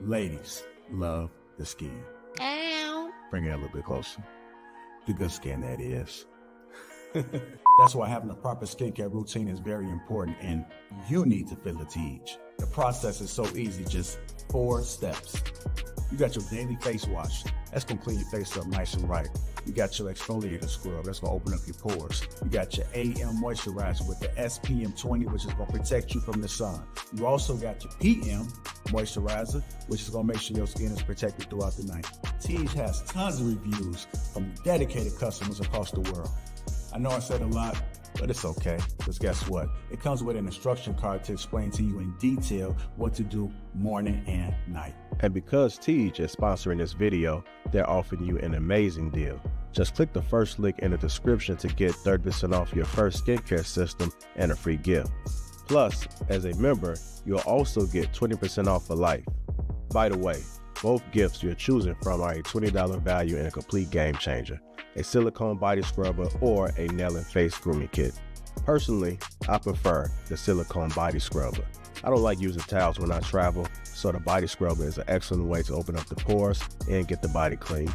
Ladies love the skin. Ow. Bring it a little bit closer. The good skin, that is. That's why having a proper skincare routine is very important, and you need to feel it to each. The process is so easy, just 4 steps. You got your daily face wash. That's gonna clean your face up nice and right. You got your exfoliator scrub. That's gonna open up your pores. You got your AM moisturizer with the SPM 20, which is gonna protect you from the sun. You also got your PM moisturizer, which is gonna make sure your skin is protected throughout the night. Teej has tons of reviews from dedicated customers across the world. I know I said a lot, but it's okay, because guess what? It comes with an instruction card to explain to you in detail what to do morning and night. And because Teej is sponsoring this video, they're offering you an amazing deal. Just click the first link in the description to get 30% off your first skincare system and a free gift. Plus, as a member, you'll also get 20% off for life. By the way, both gifts you're choosing from are a $20 value and a complete game changer. A silicone body scrubber or a nail and face grooming kit. Personally, I prefer the silicone body scrubber. I don't like using towels when I travel, so the body scrubber is an excellent way to open up the pores and get the body clean.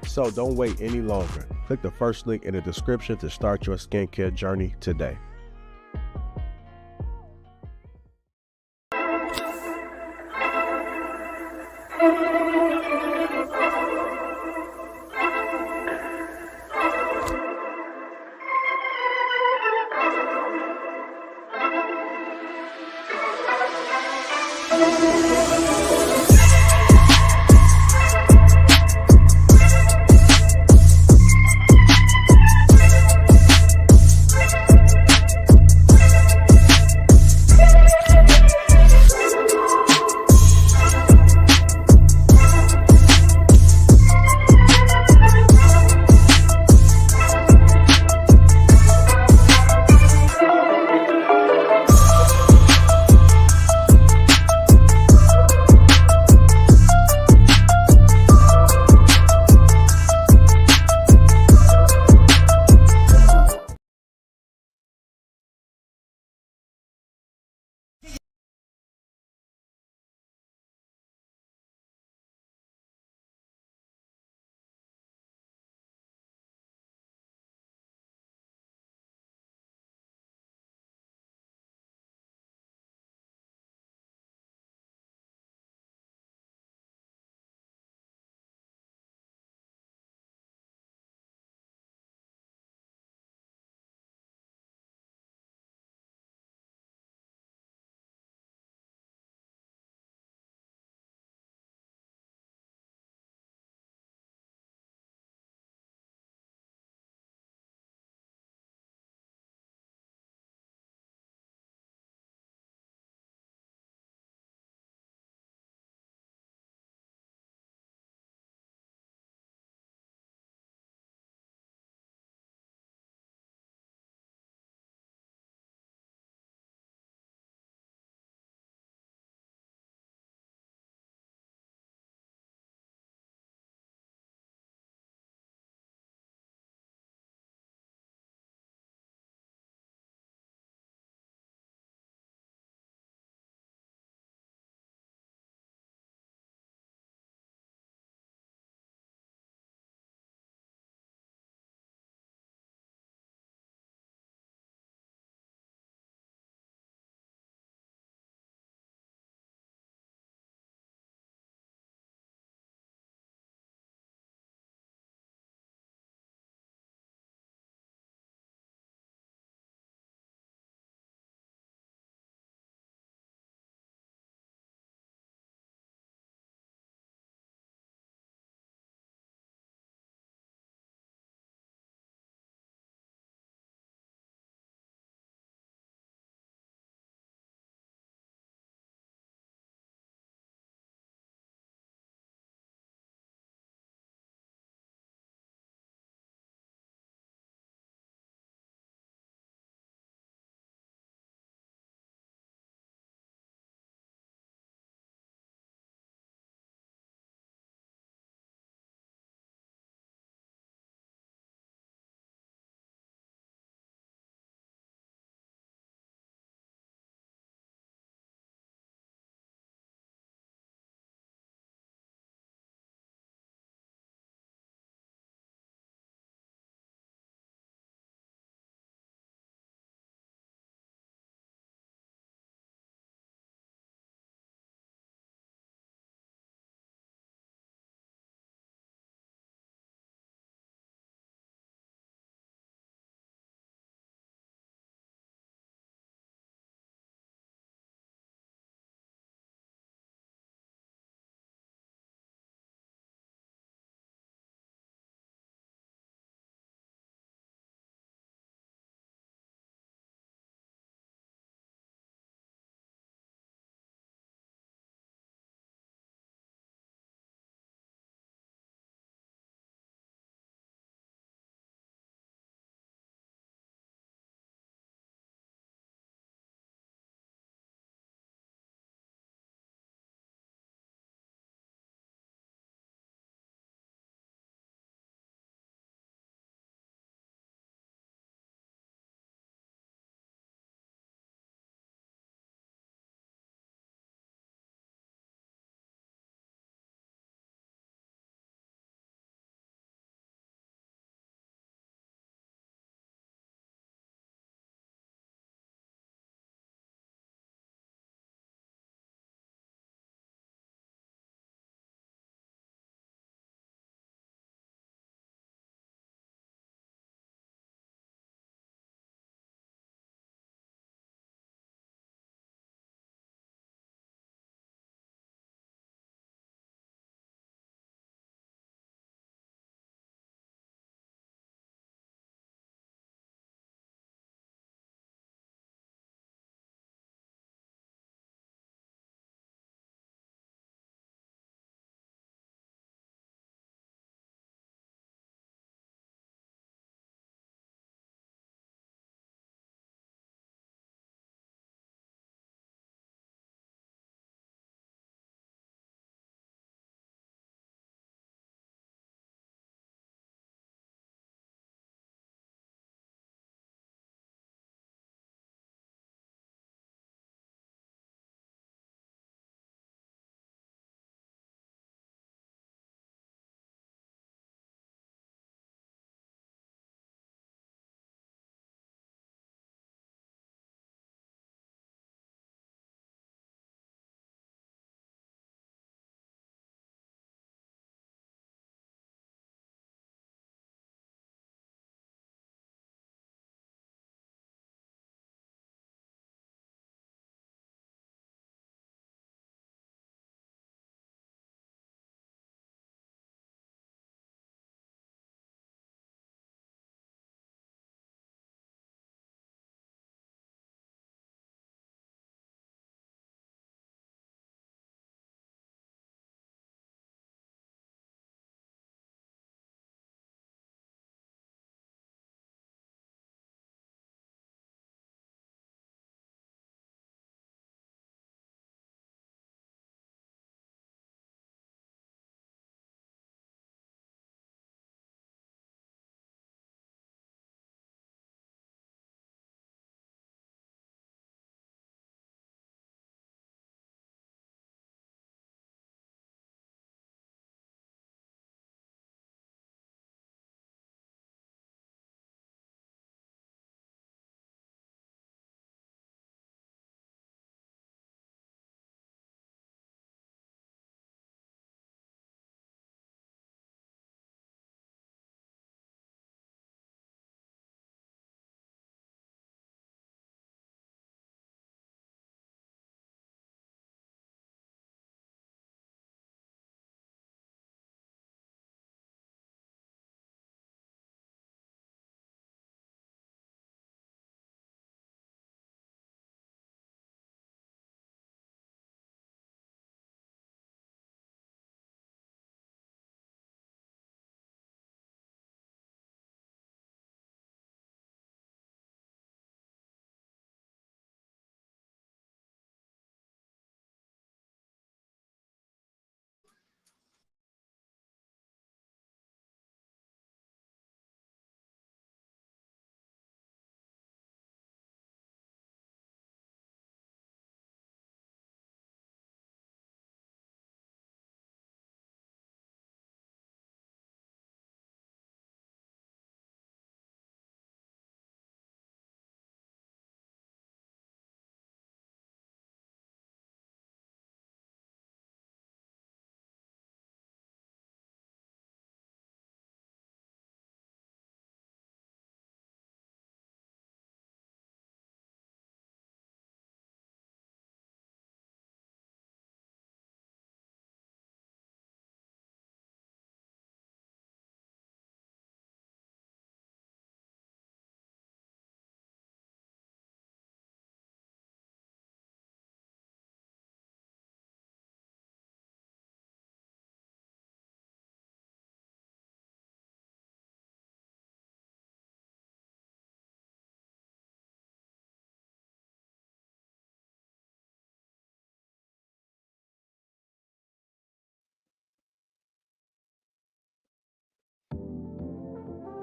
So don't wait any longer. Click the first link in the description to start your skincare journey today.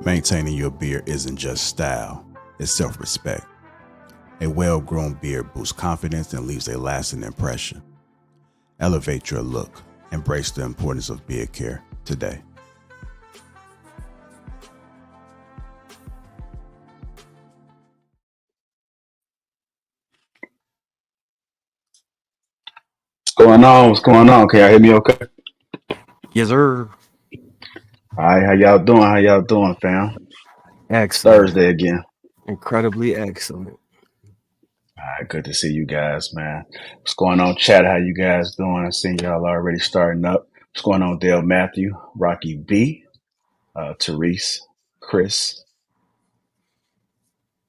Maintaining your beard isn't just style, it's self-respect. A well-grown beard boosts confidence and leaves a lasting impression. Elevate your look. Embrace the importance of beard care today. What's going on? What's going on? Can y'all hear me okay? Yes, sir. All right, how y'all doing? How y'all doing, fam? Excellent. Thursday again. Incredibly excellent. All right, good to see you guys, man. What's going on, chat? How you guys doing? I seen y'all already starting up. What's going on, Dale Matthew, Rocky B, Therese, Chris,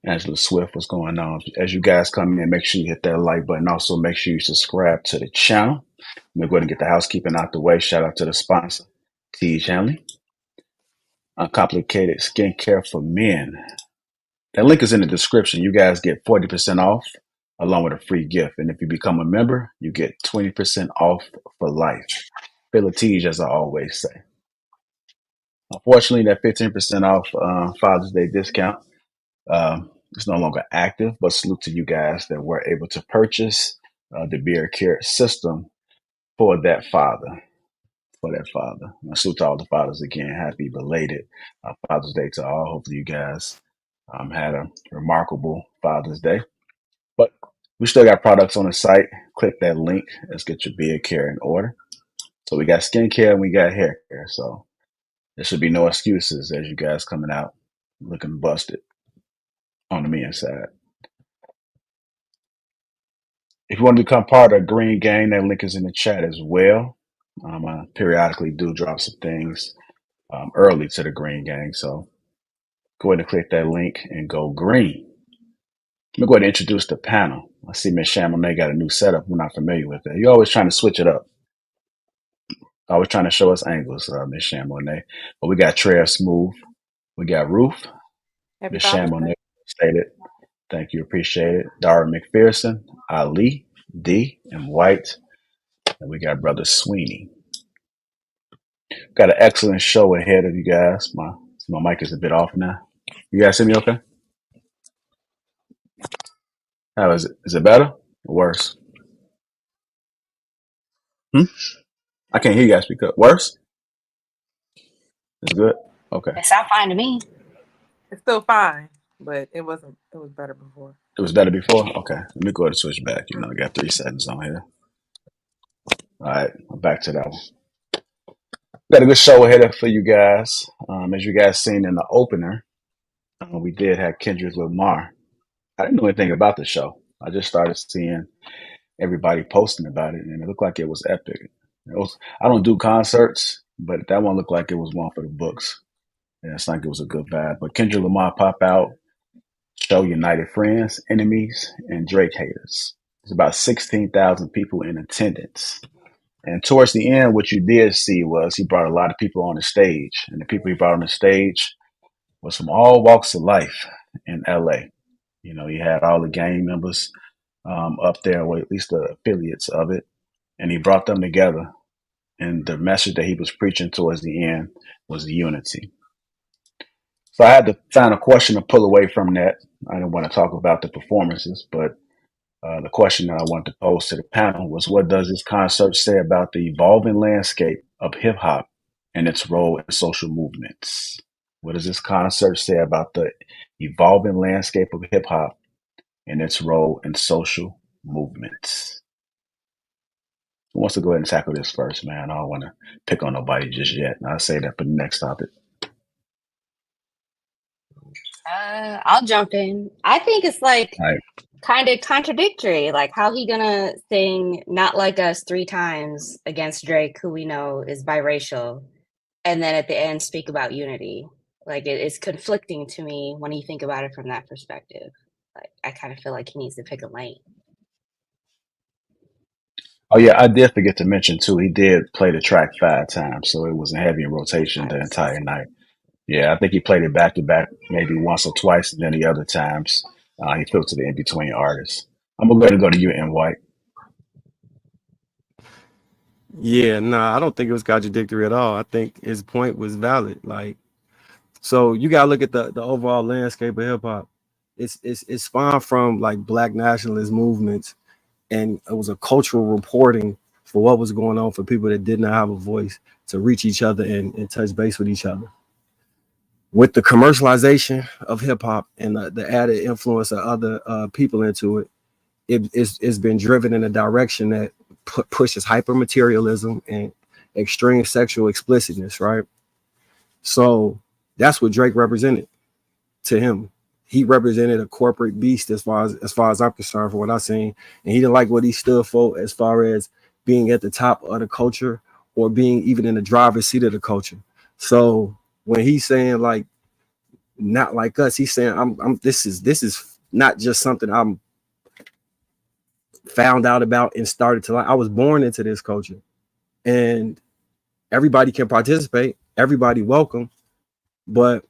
Angela Swift? What's going on? As you guys come in, make sure you hit that like button. Also, make sure you subscribe to the channel. We're going to get the housekeeping out the way. Shout out to the sponsor, T. Hanley. Uncomplicated skincare for men. That link is in the description. You guys get 40% off along with a free gift. And if you become a member, you get 20% off for life. Feel a tease, as I always say. Unfortunately, that 15% off Father's Day discount is no longer active, but salute to you guys that were able to purchase the beard care system for that father. Salute to all the fathers again. Happy belated Father's Day to all. Hopefully you guys had a remarkable Father's Day. But we still got products on the site. Click that link. Let's get your beard care in order. So we got skincare and we got hair care. So there should be no excuses as you guys coming out looking busted on the men's side. If you want to become part of Green Gang, that link is in the chat as well. I periodically do drop some things early to the Green Gang. So go ahead and click that link and go green. Let me go ahead and introduce the panel. I see Miss Chamonix got a new setup. We're not familiar with it. You're always trying to switch it up. Always trying to show us angles, Miss Chamonix. But we got Treya Smooth. We got Ruth. Miss Chamonix stated. Thank you. Appreciate it. Dara McPherson, Ali, D, and White. And we got Brother Sweeney. Got an excellent show ahead of you guys. My mic is a bit off now. You guys see me okay? How is it? Is it better or worse? I can't hear you guys speak up. Worse? It's good? Okay. It sounds fine to me. It's still fine, but it wasn't. It was better before. It was better before? Okay. Let me go ahead and switch back. You know, I got 3 seconds on here. All right. I'm back to that one. Got a good show ahead for you guys. As you guys seen in the opener, we did have Kendrick Lamar. I didn't know anything about the show. I just started seeing everybody posting about it, and it looked like it was epic. I don't do concerts, but that one looked like it was one for the books. And it's like it was a good vibe. But Kendrick Lamar pop out, show united friends, enemies, and Drake haters. There's about 16,000 people in attendance. And towards the end, what you did see was he brought a lot of people on the stage. And the people he brought on the stage was from all walks of life in LA. You know, he had all the gang members up there, or at least the affiliates of it. And he brought them together. And the message that he was preaching towards the end was the unity. So I had to find a question to pull away from that. I didn't want to talk about the performances, but the question that I wanted to pose to the panel was, what does this concert say about the evolving landscape of hip hop and its role in social movements? What does this concert say about the evolving landscape of hip hop and its role in social movements? Who wants to go ahead and tackle this first, man? I don't want to pick on nobody just yet. I'll say that for the next topic. I'll jump in. I think it's like Right. kind of contradictory. Like, how he gonna sing "Not Like Us" 3 times against Drake, who we know is biracial, and then at the end speak about unity? Like, it's conflicting to me when you think about it from that perspective. Like, I kind of feel like he needs to pick a lane. Oh yeah, I did forget to mention too. He did play the track 5 times, so it was in heavy rotation the entire night. Yeah, I think he played it back to back, maybe once or twice, and then the other times he filtered it in between artists. I'm gonna go to you, N. White. Yeah, nah, I don't think it was contradictory at all. I think his point was valid. Like, So you gotta look at the overall landscape of hip hop. It's spawned from like black nationalist movements, and it was a cultural reporting for what was going on for people that did not have a voice to reach each other and touch base with each other. With the commercialization of hip hop and the added influence of other people into it, it's been driven in a direction that pushes hyper materialism and extreme sexual explicitness, right? So that's what Drake represented to him. He represented a corporate beast as far as I'm concerned, for what I've seen, and he didn't like what he stood for as far as being at the top of the culture or being even in the driver's seat of the culture. So when he's saying like not like us, he's saying I'm this is not just something I'm found out about and started to like. I was born into this culture, and everybody can participate, everybody welcome, but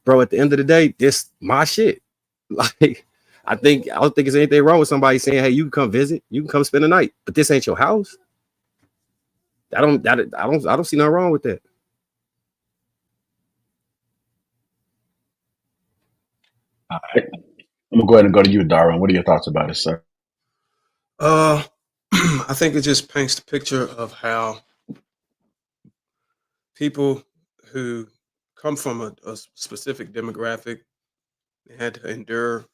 bro, at the end of the day, this my shit. Like, I don't think there's anything wrong with somebody saying, "Hey, you can come visit, you can come spend the night," but this ain't your house. I don't see nothing wrong with that. All right. I'm gonna go ahead and go to you, Darwin. What are your thoughts about it, sir? Uh, I think it just paints the picture of how people who come from a specific demographic had to endure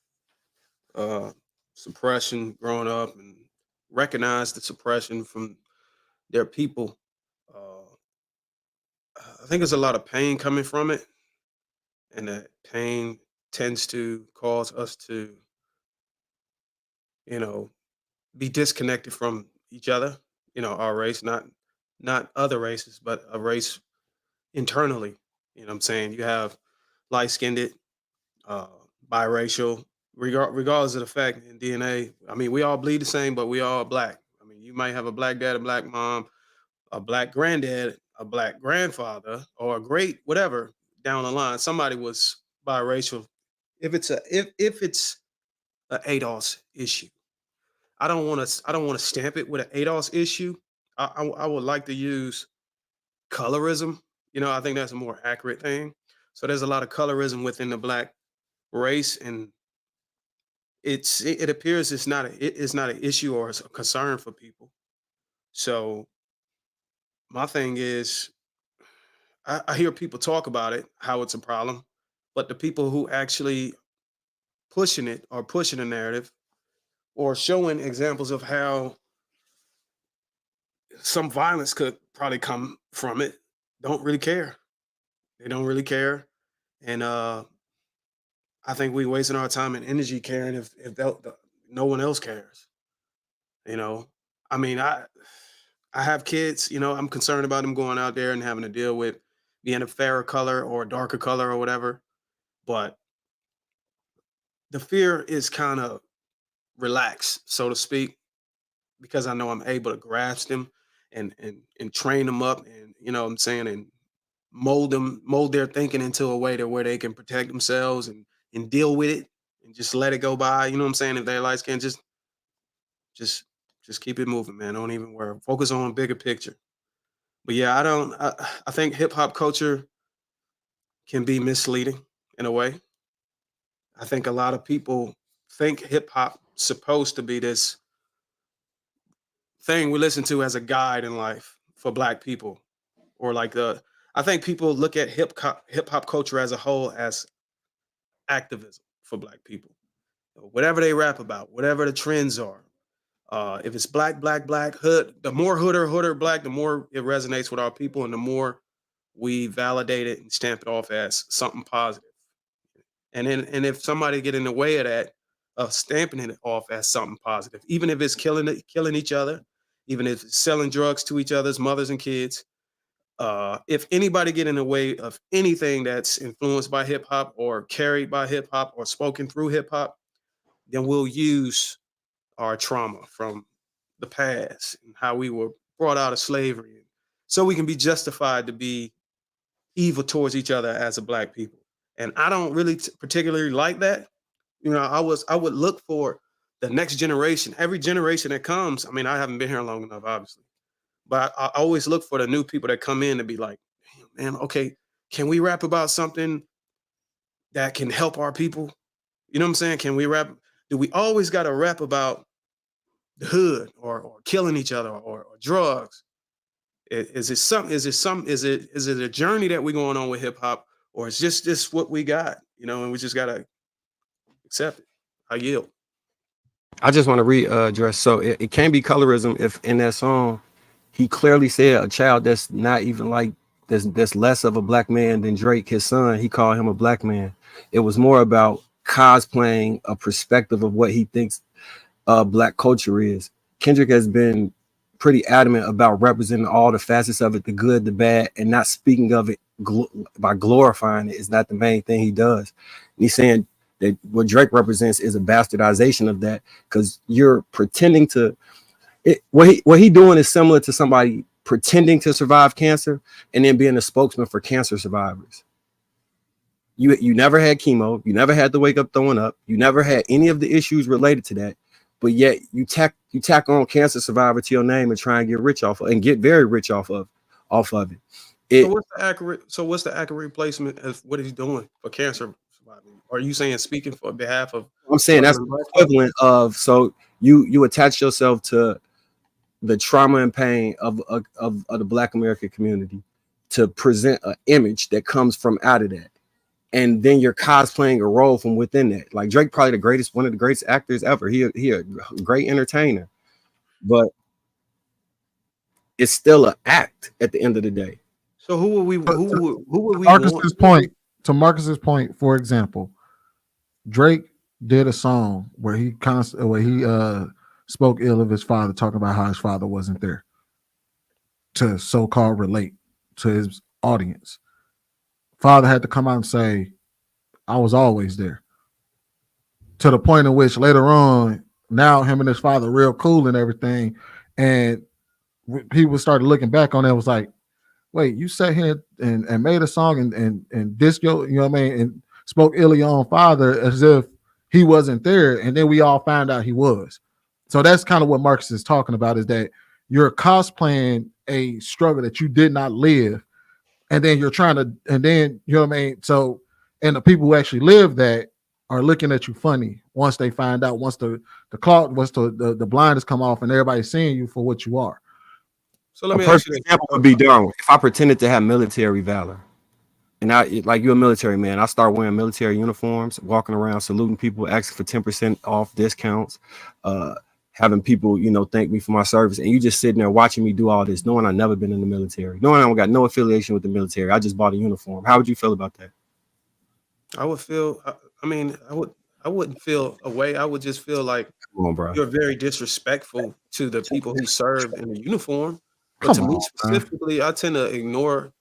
uh, suppression growing up and recognize the suppression from their people. Uh, I think there's a lot of pain coming from it, and that pain tends to cause us to, you know, be disconnected from each other. You know, our race, not other races, but a race internally. You know what I'm saying? You have light skinned, uh, biracial, regardless of the fact in DNA. I mean, we all bleed the same, but we all black. I mean, you might have a black dad, a black mom, a black granddad, a black grandfather, or a great whatever down the line. Somebody was biracial. If it's a ADOS issue, I don't want to stamp it with an ADOS issue. I would like to use colorism. You know, I think that's a more accurate thing. So there's a lot of colorism within the black race, and it appears it's not an issue or it's a concern for people. So my thing is, I hear people talk about it, how it's a problem, but the people who actually pushing it or pushing the narrative or showing examples of how some violence could probably come from it don't really care. They don't really care, and I think we wasting our time and energy caring if no one else cares. You know, I mean, I have kids. You know, I'm concerned about them going out there and having to deal with being a fairer color or a darker color or whatever. But the fear is kind of relaxed, so to speak, because I know I'm able to grasp them and train them up, and you know what I'm saying, and mold their thinking into a way to where they can protect themselves and deal with it and just let it go by. You know what I'm saying? If their lights can just just keep it moving, man. Don't even worry. Focus on a bigger picture. But yeah, I think hip hop culture can be misleading in a way. I think a lot of people think hip hop supposed to be this thing we listen to as a guide in life for black people, or like the I think people look at hip hop culture as a whole as activism for black people. Whatever they rap about, whatever the trends are. If it's black, hood, the more hooder black, the more it resonates with our people, and the more we validate it and stamp it off as something positive. And if somebody get in the way of that, of stamping it off as something positive, even if it's killing each other, even if it's selling drugs to each other's mothers and kids, if anybody get in the way of anything that's influenced by hip hop or carried by hip hop or spoken through hip hop, then we'll use our trauma from the past and how we were brought out of slavery, so we can be justified to be evil towards each other as a black people. And I don't really particularly like that. You know, I would look for the next generation, every generation that comes. I mean, I haven't been here long enough, obviously, but I always look for the new people that come in to be like, "Damn, man, okay, can we rap about something that can help our people? You know what I'm saying? Can we rap? Do we always got to rap about the hood or killing each other or drugs? Is it a journey that we're going on with hip hop, or is just this what we got? You know, and we just gotta accept it. I yield. I just want to readdress. So it can't be colorism if in that song he clearly said a child that's not even like that's less of a black man than Drake, his son. He called him a black man. It was more about cosplaying a perspective of what he thinks black culture is. Kendrick has been pretty adamant about representing all the facets of it, the good, the bad, and not speaking of it by glorifying it is not the main thing he does. And he's saying that what Drake represents is a bastardization of that, because you're pretending to what he doing is similar to somebody pretending to survive cancer and then being a spokesman for cancer survivors. You never had chemo, you never had to wake up throwing up, you never had any of the issues related to that, but yet you tack on cancer survivor to your name and try and get rich off of, and get very rich off of it. So what's the accurate placement of what he's doing for cancer survivors? Are you saying speaking for behalf of? I'm saying that's equivalent of, so you attach yourself to the trauma and pain of the Black American community to present an image that comes from out of that. And then you're cosplaying a role from within that. Like Drake, probably one of the greatest actors ever. He a great entertainer, but it's still an act at the end of the day. So who would we to Marcus's point, for example, Drake did a song where he spoke ill of his father, talking about how his father wasn't there to so-called relate to his audience. Father had to come out and say, I was always there. To the point in which later on, now him and his father real cool and everything. And people started looking back on it, was like, wait, you sat here and made a song and dissed your, you know what I mean, and spoke ill of your own father as if he wasn't there. And then we all found out he was. So that's kind of what Marcus is talking about, is that you're cosplaying a struggle that you did not live. And then you're trying to, and then, you know what I mean? So, and the people who actually live that are looking at you funny once they find out, once the blinders come off and everybody's seeing you for what you are. So let me ask you, example would be Darwin. If I pretended to have military valor, and like you're a military man, I start wearing military uniforms, walking around saluting people, asking for 10% off discounts, having people, thank me for my service, and you just sitting there watching me do all this, knowing I've never been in the military, knowing I don't got no affiliation with the military. I just bought a uniform. How would you feel about that? I would feel, I wouldn't feel a way. I would just feel like you're very disrespectful to the people who serve in the uniform. But to me specifically, I tend to ignore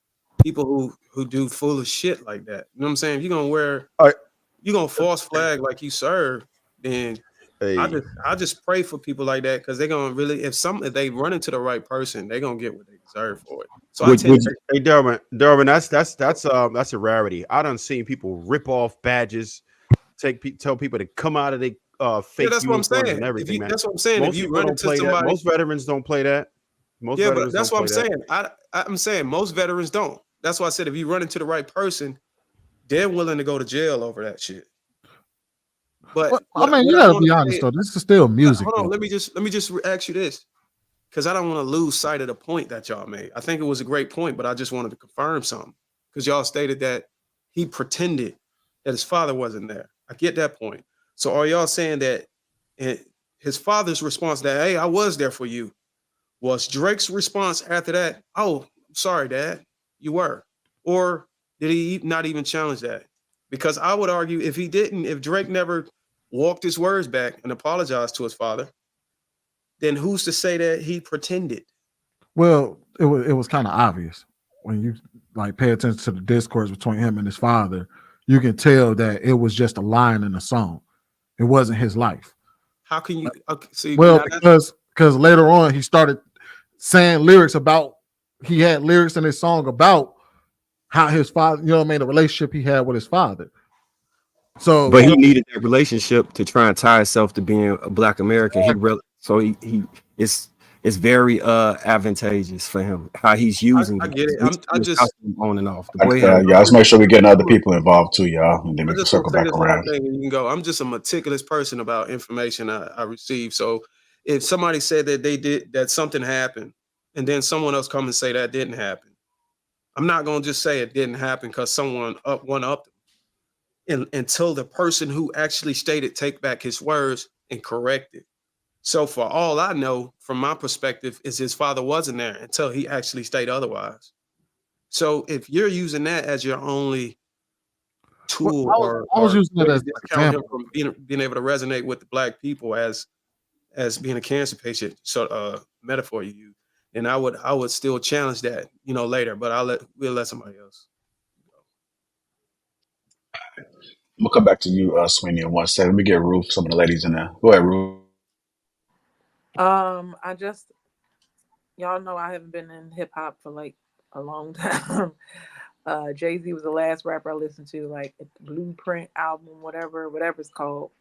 people who do foolish shit like that. You know what I'm saying? If you're gonna false flag like you serve, then I just pray for people like that, because they're gonna really, if they run into the right person, they're gonna get what they deserve for it. So hey, Darwin, that's a rarity. I done seen people rip off badges, tell people to come out of their fake that's what I'm saying. And everything, man. That's what I'm saying. Most if you run into somebody, most veterans don't play that. But that's what I'm saying. I'm saying most veterans don't. That's why I said if you run into the right person, they're willing to go to jail over that shit. But you gotta be honest though. This is still music. Hold on, let me just ask you this, because I don't want to lose sight of the point that y'all made. I think it was a great point, but I just wanted to confirm something, because y'all stated that he pretended that his father wasn't there. I get that point. So are y'all saying that his father's response that, hey, I was there for you, was Drake's response after that, oh, sorry, Dad, you were? Or did he not even challenge that? Because I would argue if Drake never walked his words back and apologized to his father, then who's to say that he pretended? Well, it was kind of obvious when you pay attention to the discourse between him and his father. You can tell that it was just a line in the song. It wasn't his life. How can you see? Well, because later on he started saying lyrics about, he had lyrics in his song about how his father, you know what I mean, the relationship he had with his father. So, but he needed that relationship to try and tie himself to being a Black American. it's very advantageous for him how he's using I it. get it. I His just costume on and off. The Like, boy had yeah, let's make sure we're getting other people involved too, y'all, and then we I can just want circle to say back this last around. thing and you can go. I'm just a meticulous person about information I receive. So if somebody said that they did that something happened and then someone else come and say that didn't happen, I'm not gonna just say it didn't happen because someone up them. Until the person who actually stated take back his words and correct it. So for all I know, from my perspective, is his father wasn't there until he actually stated otherwise. So if you're using that as your only Well, tool I was or using it way to as an discount him example. from being able to resonate with the black people as being a cancer patient, so metaphor you use, and I would still challenge that, later, but we'll let somebody else go. I'm gonna come back to you, Sweeney, in 1 second. Let me get Ruth, some of the ladies in there. Go ahead, Ruth. I just y'all know I haven't been in hip hop for like a long time. Jay-Z was the last rapper I listened to, like at the Blueprint album, whatever it's called.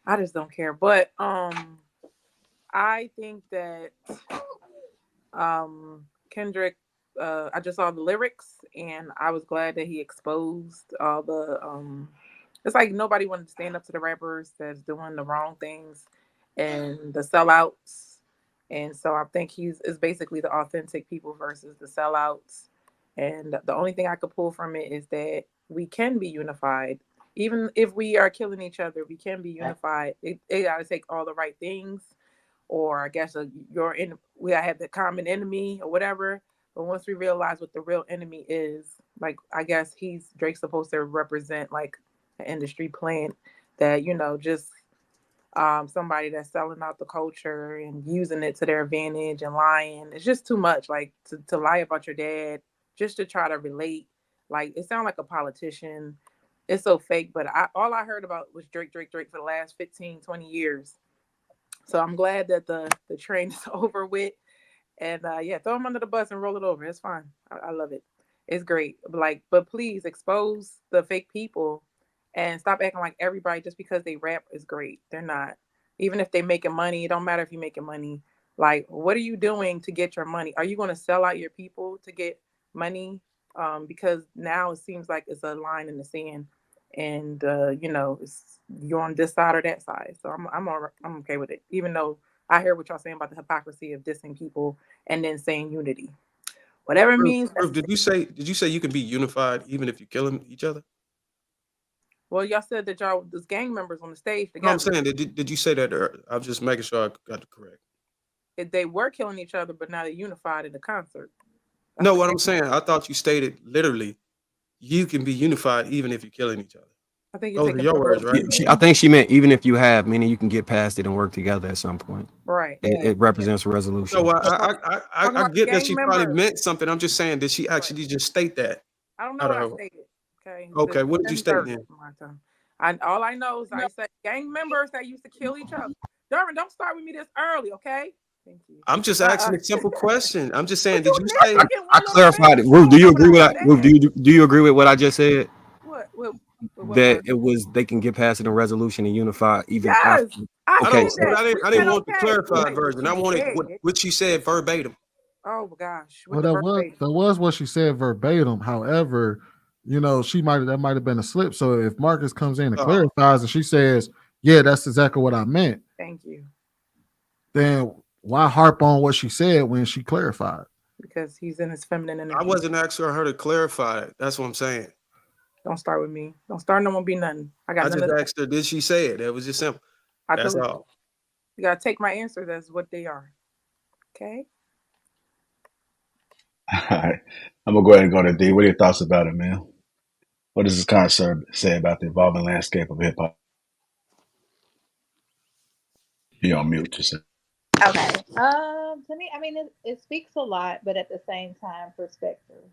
I just don't care. But I think that Kendrick, I just saw the lyrics and I was glad that he exposed all the it's like nobody wanted to stand up to the rappers that's doing the wrong things and the sellouts. And so I think it's basically the authentic people versus the sellouts. And the only thing I could pull from it is that we can be unified. Even if we are killing each other, we can be unified. It got to take all the right things, or I guess we have the common enemy or whatever. But once we realize what the real enemy is, like I guess Drake's supposed to represent like an industry plant that just somebody that's selling out the culture and using it to their advantage and lying. It's just too much. Like to lie about your dad just to try to relate. Like it sounds like a politician. It's so fake. But all I heard about was Drake for the last 15, 20 years. So I'm glad that the train is over with. And yeah, throw them under the bus and roll it over. It's fine. I love it. It's great. But please expose the fake people and stop acting like everybody just because they rap is great. They're not. Even if they making money, it don't matter if you're making money. Like, what are you doing to get your money? Are you going to sell out your people to get money? Because now it seems like it's a line in the sand, and you're on this side or that side. So I'm okay with it. Even though I hear what y'all saying about the hypocrisy of dissing people and then saying unity, whatever it means. Ruth, did you say you can be unified even if you're killing each other? Well, y'all said that y'all was gang members on the stage No, I'm together. saying, did you say that? I'm just making sure I got it correct. They were killing each other, but now they're unified in the concert. That's No, the what I'm gang. saying, I thought you stated literally, you can be unified even if you're killing each other. I think you're Those are taking your a words, little right? I think she meant even if you have, meaning you can get past it and work together at some point. right. It represents a resolution. No, Talking I about get that gang she probably members. meant something. I'm just saying, did she actually just state that I don't know out what of I her? stated. Okay. Okay, what did you state 10:30 then? my time. All I know is I said gang members that used to kill each other. Dervin, don't start with me this early, okay? Thank you. I'm just asking a simple question. I'm just saying, did you say? I clarified it. Ruth, do you agree with Ruth? Do you agree with what I just said? What That part? it was they can get past it in resolution and unify even Yes, after. I Okay, said so that. I We didn't said want the okay. clarified version. I wanted Said. what she said verbatim. Oh my gosh, Well, what the verbatim? that was what she said verbatim. However, that might have been a slip. So if Marcus comes in and Oh, clarifies and she says, "Yeah, that's exactly what I meant," Thank you, then why harp on what she said when she clarified? because he's in his feminine I energy. wasn't asking her to clarify it. That's what I'm saying. Don't start with me. Don't start. No one be nothing. I got I none just of that. asked her, did she say it? That was just simple. I That's deliver. all. You gotta take my answers as what they are. Okay. All right. I'm gonna go ahead and go to D. What are your thoughts about it, man? What does this concert say about the evolving landscape of hip hop? You on mute, just Okay. To me, I mean, it speaks a lot, but at the same time, perspective.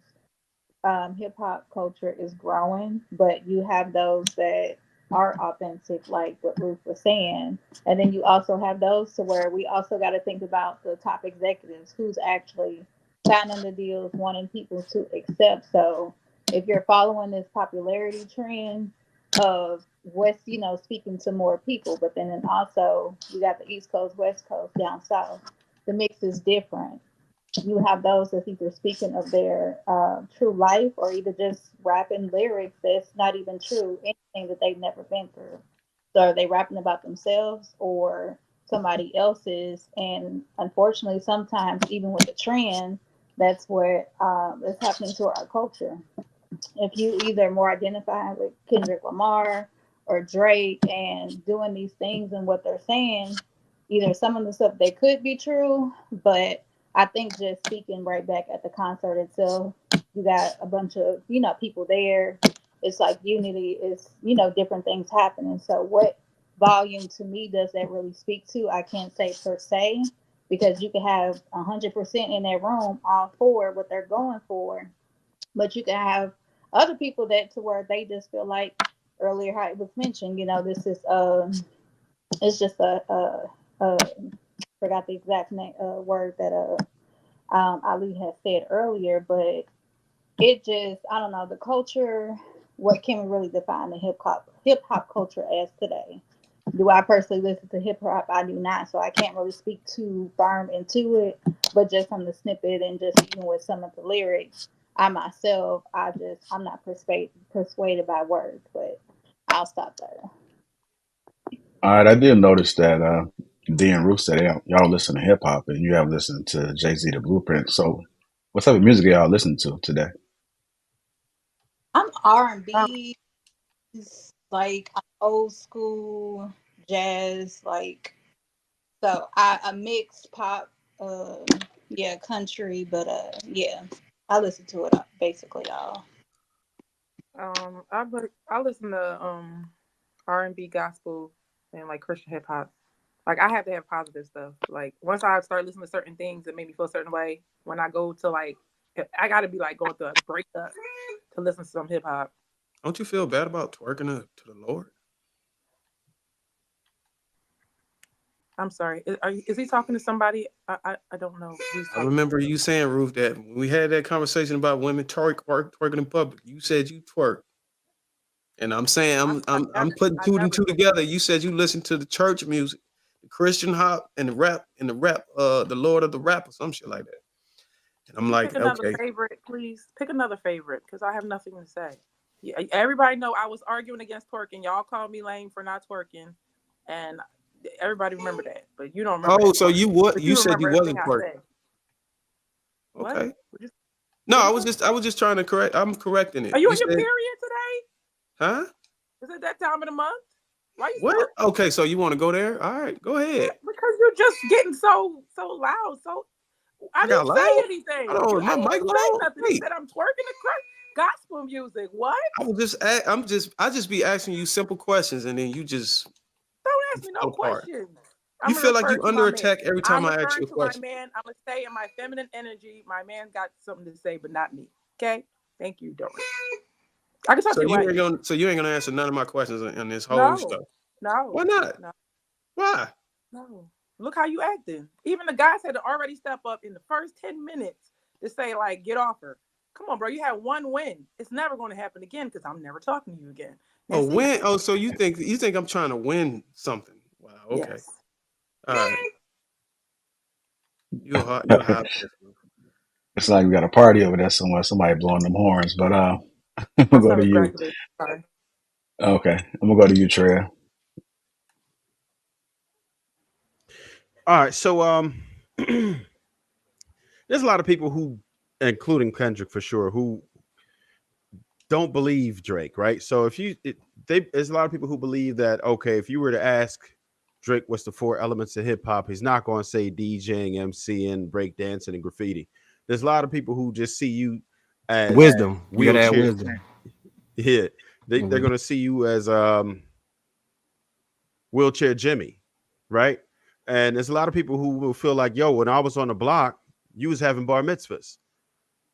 Hip hop culture is growing, but you have those that are authentic, like what Ruth was saying, and then you also have those to where we also got to think about the top executives who's actually signing the deals, wanting people to accept. So if you're following this popularity trend of West, speaking to more people, but then also you got the East Coast, West Coast, down south. the mix is different. You have those that's either speaking of their true life or either just rapping lyrics that's not even true, anything that they've never been through. So are they rapping about themselves or somebody else's? And unfortunately, sometimes even with the trend, that's what is happening to our culture. If you either more identify with Kendrick Lamar or Drake and doing these things and what they're saying, either some of the stuff they could be true, but I think just speaking right back at the concert itself, you got a bunch of, people there. It's like unity is, different things happening. So what volume to me does that really speak to? I can't say per se, because you can have 100% in that room all for what they're going for, but you can have other people that to where they just feel like earlier how it was mentioned, this is it's just a forgot the exact name word that Ali had said earlier, but it just, I don't know, the culture. What can we really define the hip hop culture as today? Do I personally listen to hip hop? I do not, so I can't really speak too firm into it. But just from the snippet and just even with some of the lyrics, I myself, I'm not persuaded by words. But I'll stop there. All right, I did notice that D and Ruth said y'all listen to hip hop and you have listened to Jay-Z the Blueprint. So what type of music are y'all listening to today? I'm Um, R&B, like old school jazz, like so I mix pop, yeah, country, but yeah, I listen to it basically all. I listen to R&B, gospel, and like Christian hip hop. Like I have to have positive stuff. Like once I start listening to certain things that make me feel a certain way, when I go to like, I got to be like going through a breakup to listen to some hip hop. Don't you feel bad about twerking to the Lord? I'm sorry. Is he talking to somebody? I don't know. I remember you saying, Ruth, that when we had that conversation about women twerking in public, you said you twerk. And I'm saying I'm putting I two and never two together. You said you listen to the church music, the Christian hop and the rap, the Lord of the Rap or some shit like that. And I'm Can you pick like, another okay. favorite, please? Pick another favorite, because I have nothing to say. Yeah, everybody know I was arguing against twerking. Y'all called me lame for not twerking, and everybody remember that. But you don't remember Oh, that so part. you what? But You you said remember you everything wasn't I twerking. said. What? Okay. No, I was just trying to correct. I'm correcting it. Are you You on your said, period today? huh? Is it that time of the month? Why you What? so? Okay, so you want to go there? All right, go ahead. Because you're just getting so loud. So I I got didn't say loud. anything. I don't. I My didn't mic even say loud. nothing. He Wait. said I'm twerking the gospel music. What? I just be asking you simple questions, and then you just Don't ask me no fall apart. questions. You I'm gonna feel like refer you to my under man. attack every time I'm I ask referring you a to my question. man. I'm gonna stay in my feminine energy. My man got something to say, but not me. Okay? Thank you, Doris. I can talk So to you you right ain't now. gonna answer none of my questions on this whole No, stuff. no, Why not? no, Why? no. Look how you acting. Even the guys had to already step up in the first 10 minutes to say, like, get off her. Come on, bro. You had one win. It's never going to happen again because I'm never talking to you again. Oh, That's it. win. Oh, so you think I'm trying to win something? Wow. Okay. Yes. All right. You're a hot person. It's like we got a party over there somewhere. Somebody blowing them horns. But I'm My gonna go son to is you. graduating. Sorry. Okay, I'm gonna go to you, Treya. All right, so there's a lot of people who, including Kendrick for sure, who don't believe Drake, right? So if there's a lot of people who believe that, okay, if you were to ask Drake what's the four elements of hip hop, he's not going to say DJing, MCing, breakdancing, and graffiti. There's a lot of people who just see you as Wisdom. You gotta add wheelchair. wisdom. Yeah, they're Mhm. going to see you as wheelchair Jimmy, right? And there's a lot of people who will feel like, yo, when I was on the block, you was having bar mitzvahs,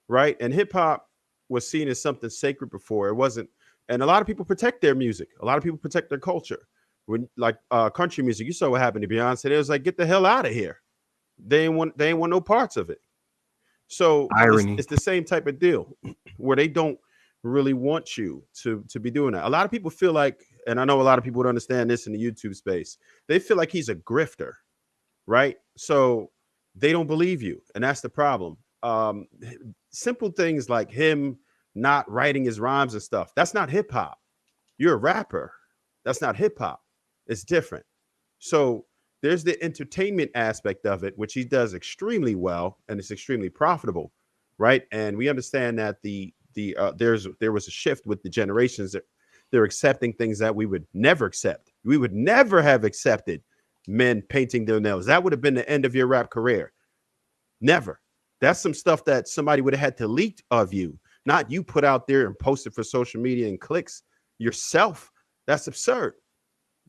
right? And hip hop was seen as something sacred before. It wasn't. And a lot of people protect their music. A lot of people protect their culture. When like country music, you saw what happened to Beyonce. It was like, get the hell out of here. They ain't want no parts of it. So Irony. it's the same type of deal where they don't really want you to be doing that. A lot of people feel like, and I know a lot of people would understand this in the YouTube space, they feel like he's a grifter, right? So they don't believe you, and that's the problem. Simple things like him not writing his rhymes and stuff, that's not hip hop. You're a rapper. That's not hip hop. It's different. So there's the entertainment aspect of it, which he does extremely well, and it's extremely profitable, right? And we understand that there was a shift with the generations that they're accepting things that we would never accept. We would never have accepted men painting their nails. That would have been the end of your rap career. Never. That's some stuff that somebody would have had to leak of you, not you put out there and post it for social media and clicks yourself. That's absurd.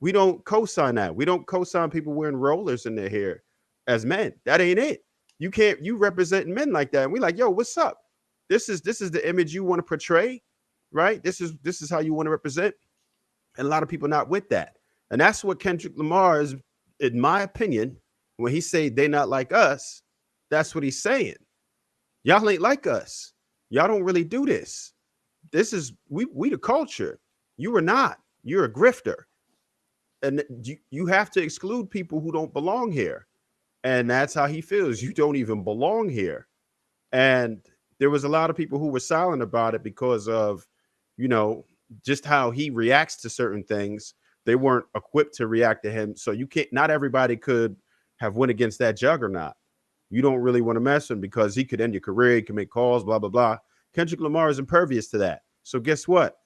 We don't co-sign that. We don't co-sign people wearing rollers in their hair as men. That ain't it. You can't, you represent men like that. And we like, yo, what's up? This is the image you want to portray, right? This is how you want to represent. And a lot of people not with that. And that's what Kendrick Lamar is, in my opinion, when he say they not like us, that's what he's saying. Y'all ain't like us. Y'all don't really do this. This is, we the culture. You are not. You're a grifter. And you have to exclude people who don't belong here. And that's how he feels. You don't even belong here. And there was a lot of people who were silent about it because of, you know, just how he reacts to certain things. They weren't equipped to react to him. So you can't, not everybody could have went against that juggernaut. You don't really want to mess with him because he could end your career. He can make calls, blah, blah, blah. Kendrick Lamar is impervious to that. So guess what?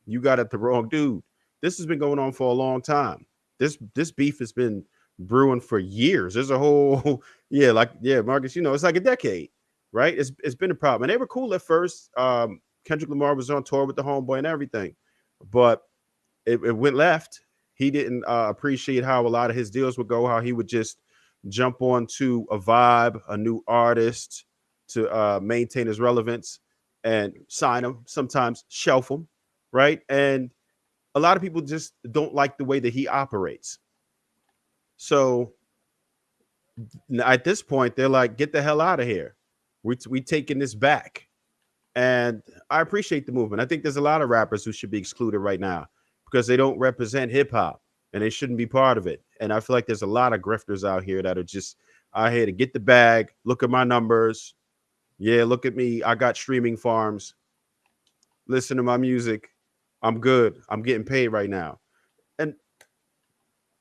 You got at the wrong dude. This has been going on for a long time. This beef has been brewing for years. There's a whole, Marcus, you know, it's like a decade, right? It's been a problem. And they were cool at first. Kendrick Lamar was on tour with the homeboy and everything, but it went left. He didn't appreciate how a lot of his deals would go, how he would just jump onto a vibe, a new artist to maintain his relevance and sign him, sometimes shelf him, right? And a lot of people just don't like the way that he operates. So at this point, they're like, get the hell out of here. We taking this back. And I appreciate the movement. I think there's a lot of rappers who should be excluded right now because they don't represent hip hop and they shouldn't be part of it. And I feel like there's a lot of grifters out here that are just out here to get the bag. Look at my numbers. Yeah, look at me. I got streaming farms. Listen to my music. I'm good. I'm getting paid right now. And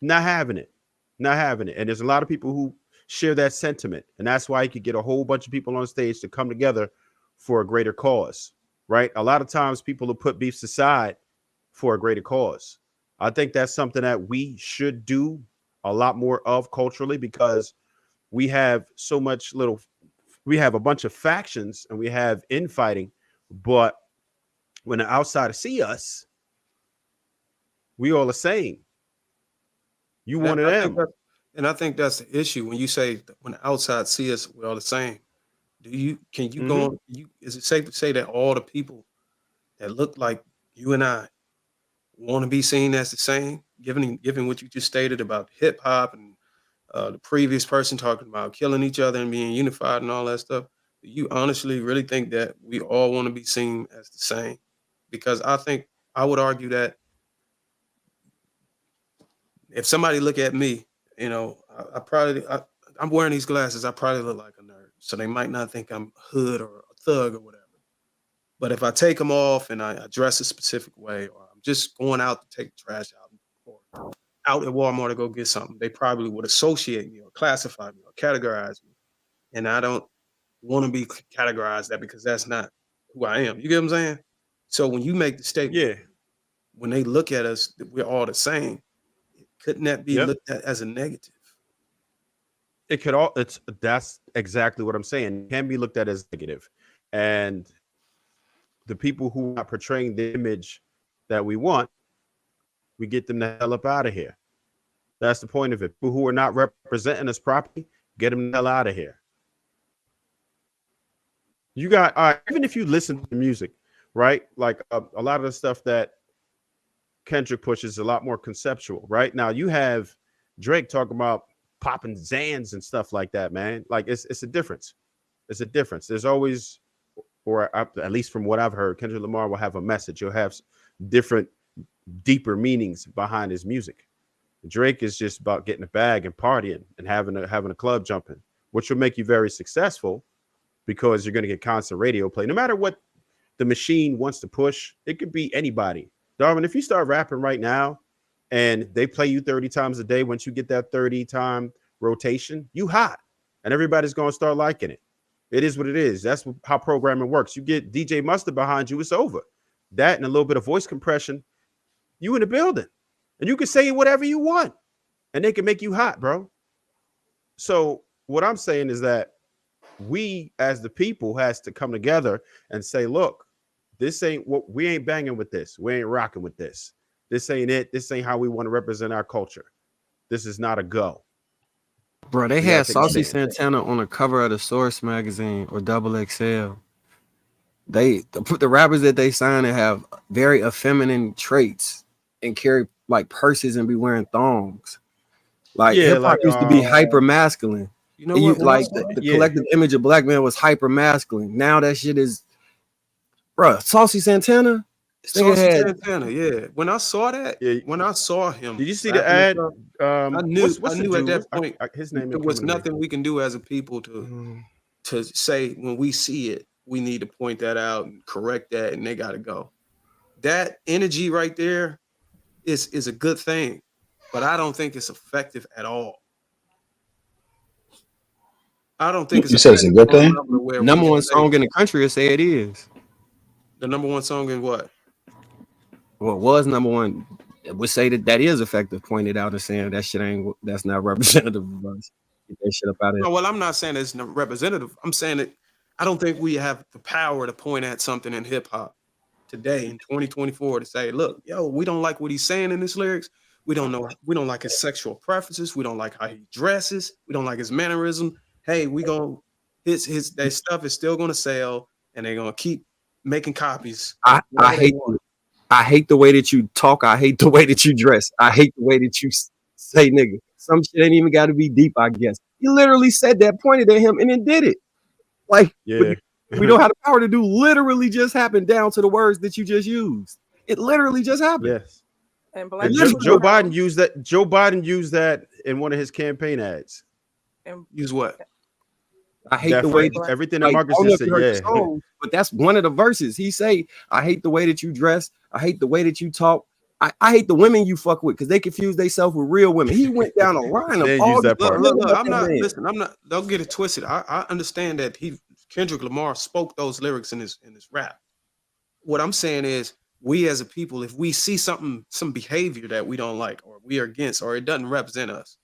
not having it. And there's a lot of people who share that sentiment. And that's why you could get a whole bunch of people on stage to come together for a greater cause, right? A lot of times people will put beefs aside for a greater cause. I think that's something that we should do a lot more of culturally because we have we have a bunch of factions and we have infighting, but when the outsider see us, we all the same. You one of them. And I think that's the issue when you say when the outside see us, we're all the same. Can you go on? Is it safe to say that all the people that look like you and I want to be seen as the same, given what you just stated about hip hop and the previous person talking about killing each other and being unified and all that stuff? Do you honestly really think that we all want to be seen as the same? Because I would argue that if somebody look at me, you know, I'm wearing these glasses, I probably look like a nerd. So they might not think I'm hood or a thug or whatever. But if I take them off and I dress a specific way, or I'm just going out to take the trash out or out at Walmart to go get something, they probably would associate me or classify me or categorize me. And I don't want to be categorized that because that's not who I am. You get what I'm saying? So when you make the statement, when they look at us, we're all the same. Couldn't that be looked at as a negative? It could that's exactly what I'm saying. It can be looked at as negative. And the people who are portraying the image that we want, we get them the hell up out of here. That's the point of it. People who are not representing us properly, get them the hell out of here. You got, even if you listen to music, right? Like a lot of the stuff that Kendrick pushes is a lot more conceptual, right? Now you have Drake talking about popping Zans and stuff like that, man. Like it's a difference. It's a difference. There's always, or at least from what I've heard, Kendrick Lamar will have a message. He'll have different, deeper meanings behind his music. Drake is just about getting a bag and partying and having a club jumping. which will make you very successful because you're going to get constant radio play. No matter what the machine wants to push, it could be anybody. Darwin, if you start rapping right now and they play you 30 times a day, once you get that 30-time rotation, you hot. And everybody's going to start liking it. It is what it is. That's how programming works. You get DJ Mustard behind you, it's over. That and a little bit of voice compression, you in the building. And you can say whatever you want. And they can make you hot, bro. So what I'm saying is that we as the people has to come together and say, look, this ain't what we ain't banging with this. We ain't rocking with this. This ain't it. This ain't how we want to represent our culture. This is not a go. Bro, they had Saucy Santana on the cover of the Source magazine or Double XL. The rappers that they signed have very effeminate traits and carry like purses and be wearing thongs. Like hip hop used to be hyper masculine. You know what? Like the collective image of black man was hyper masculine. Now that shit is, bro. Saucy Santana. Santana, yeah. When I saw that, when I saw him, did you see the ad? I knew at that point his name. There was nothing we can do as a people to say when we see it, we need to point that out and correct that, and they got to go. That energy right there is a good thing, but I don't think it's effective at all. I don't think you said it's a good thing. Number one song in the country, say it is. The number one song in what? Well, it was number one. Would say that is effective. Pointed out and saying that's not representative of us. Get that shit up out of here. No, well, I'm not saying it's not representative. I'm saying that I don't think we have the power to point at something in hip hop today in 2024 to say, look, yo, we don't like what he's saying in his lyrics. We don't like his sexual preferences. We don't like how he dresses. We don't like his mannerism. Hey, his stuff is still gonna sell, and they're gonna keep making copies. I hate the way that you talk. I hate the way that you dress. I hate the way that you say nigga. Some shit ain't even got to be deep, I guess. You literally said that, pointed at him, and then did it. Like, yeah. We don't have the power to do literally just happened down to the words that you just used. It literally just happened. Yes. And Joe Biden used that. Joe Biden used that in one of his campaign ads. And use what? I hate the way that everything that Marcus just said. Yeah, song, but that's one of the verses. He say, "I hate the way that you dress. I hate the way that you talk. I hate the women you fuck with because they confuse themselves with real women." He went down a line of all that part. Look, I'm not. Don't get it twisted. I understand that Kendrick Lamar spoke those lyrics in his rap. What I'm saying is, we as a people, if we see some behavior that we don't like or we are against or it doesn't represent us,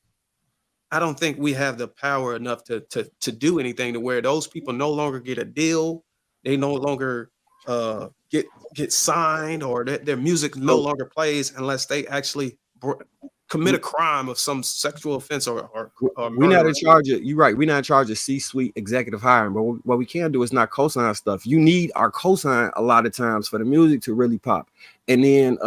I don't think we have the power enough to do anything to where those people no longer get a deal. They no longer get signed, or their music no longer plays unless they actually commit a crime of some sexual offense or we're not in charge of. You're right. We're not in charge of C-suite executive hiring, but what we can do is not co-sign stuff. You need our co-sign a lot of times for the music to really pop. And then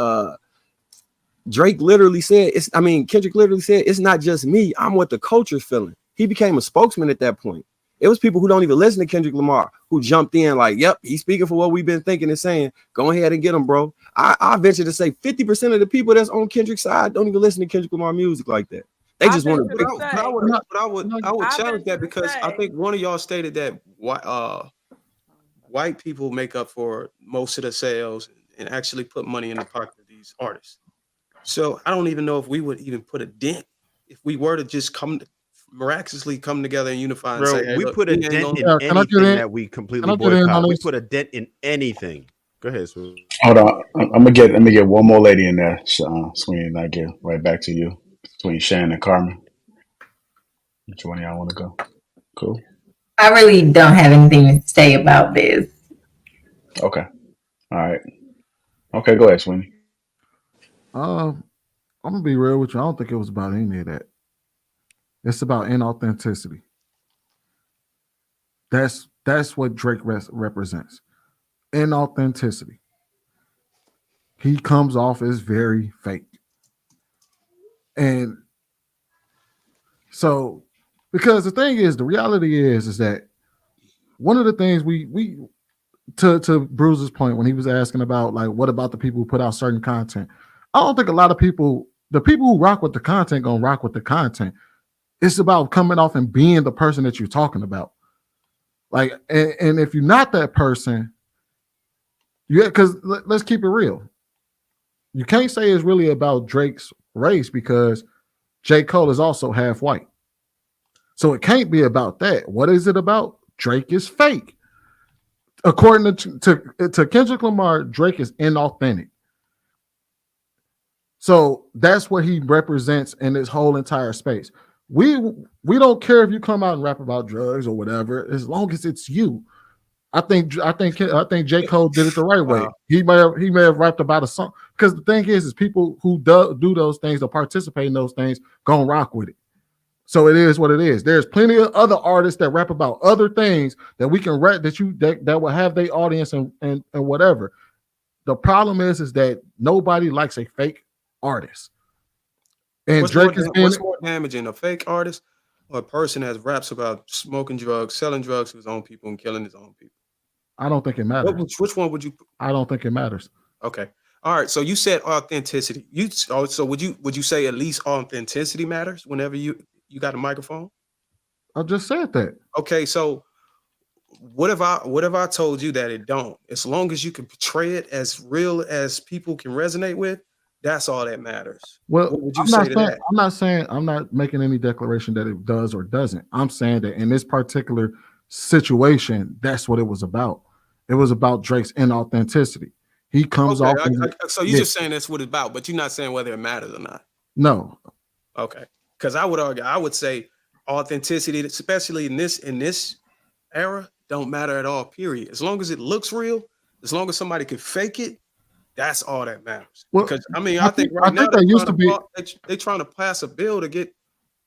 Kendrick literally said, it's not just me. I'm what the culture's feeling. He became a spokesman at that point. It was people who don't even listen to Kendrick Lamar who jumped in like, yep, he's speaking for what we've been thinking and saying. Go ahead and get him, bro. I venture to say 50% of the people that's on Kendrick's side don't even listen to Kendrick Lamar music like that. They just want to. I would challenge that because I think one of y'all stated that white people make up for most of the sales and actually put money in the pocket of these artists. So I don't even know if we would even put a dent if we were to just miraculously come together and unify and say, hey, we look, put a dent in anything that we completely boycott. We put a dent in anything. Go ahead, Swoon. Hold on. I'm gonna get one more lady in there, Sweeney, and I get right back to you. Between Shannon and Carmen. Which one of y'all want to go? Cool. I really don't have anything to say about this. Okay. All right. Okay, go ahead, Sweeney. I'm gonna be real with you. I don't think it was about any of that. It's about inauthenticity. That's what Drake represents. Inauthenticity. He comes off as very fake. And so, because the thing is, the reality is that one of the things we to Bruce's point when he was asking about like, what about the people who put out certain content? I don't think a lot of people, the people who rock with the content, gonna rock with the content. It's about coming off and being the person that you're talking about. Like, and if you're not that person, because let's keep it real. You can't say it's really about Drake's race because J. Cole is also half white. So it can't be about that. What is it about? Drake is fake. According to Kendrick Lamar, Drake is inauthentic. So that's what he represents in this whole entire space. We don't care if you come out and rap about drugs or whatever, as long as it's you. I think J. Cole did it the right way. He may have rapped about a song, because the thing is people who do those things or participate in those things gonna rock with it. So it is what it is. There's plenty of other artists that rap about other things that we can rap that will have their audience and whatever. The problem is that nobody likes a fake artist. And what's more damaging, a fake artist or a person that raps about smoking drugs, selling drugs to his own people, and killing his own people? I don't think it matters. Which one would you? I don't think it matters. Okay. All right. So you said authenticity. So would you say at least authenticity matters whenever you got a microphone? I just said that. Okay. So what if I told you that it don't? As long as you can portray it as real as people can resonate with, that's all that matters. Well, what would you say to that? I'm not making any declaration that it does or doesn't. I'm saying that in this particular situation, that's what it was about. It was about Drake's inauthenticity. He comes off. So you're just saying that's what it's about, but you're not saying whether it matters or not. No. Okay. Because I would argue, I would say authenticity, especially in this era, don't matter at all, period. As long as it looks real, as long as somebody can fake it, that's all that matters. Well, because I think right now they're trying to pass a bill to get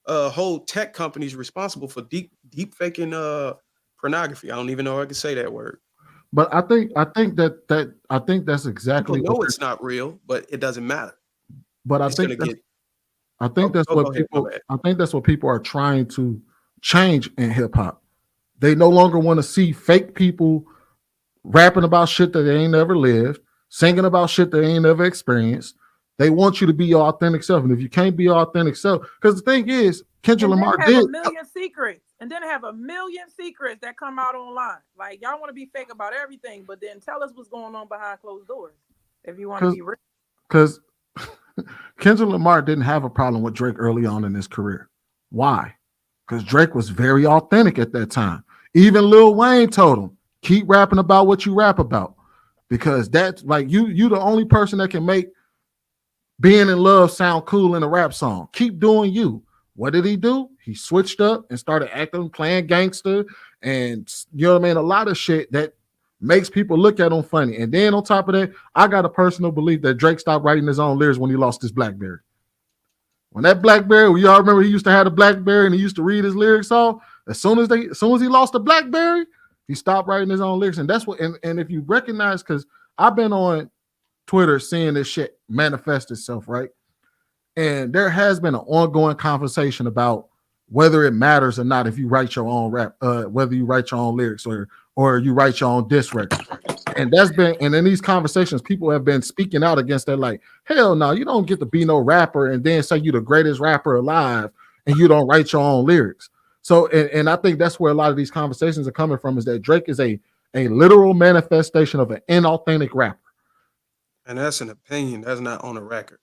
whole tech companies responsible for deep faking pornography. I don't even know if I can say that word. But I think that's exactly. People know it's not real, but it doesn't matter. But I think that's what people are trying to change in hip hop. They no longer want to see fake people rapping about shit that they ain't never lived, singing about shit they ain't never experienced. They want you to be your authentic self, and if you can't be your authentic self, because the thing is, Kendrick Lamar did a million secrets, and then have a million secrets that come out online. Like, y'all want to be fake about everything, but then tell us what's going on behind closed doors if you want to be real. Because Kendrick Lamar didn't have a problem with Drake early on in his career. Why? Because Drake was very authentic at that time. Even Lil Wayne told him, keep rapping about what you rap about, because that's like you the only person that can make being in love sound cool in a rap song. Keep doing you. What did he do? He switched up and started acting, playing gangster, and you know what I mean? A lot of shit that makes people look at him funny. And then on top of that, I got a personal belief that Drake stopped writing his own lyrics when he lost his BlackBerry. When that BlackBerry, y'all remember he used to have a BlackBerry and he used to read his lyrics off. As soon as he lost the BlackBerry, he stopped writing his own lyrics. And that's what. And if you recognize, because I've been on Twitter seeing this shit manifest itself, right? And there has been an ongoing conversation about whether it matters or not if you write your own rap, whether you write your own lyrics or you write your own diss record. And in these conversations, people have been speaking out against that, like, hell no, you don't get to be no rapper and then say you the greatest rapper alive and you don't write your own lyrics. So, and I think that's where a lot of these conversations are coming from, is that Drake is a literal manifestation of an inauthentic rapper. And that's an opinion. That's not on a record.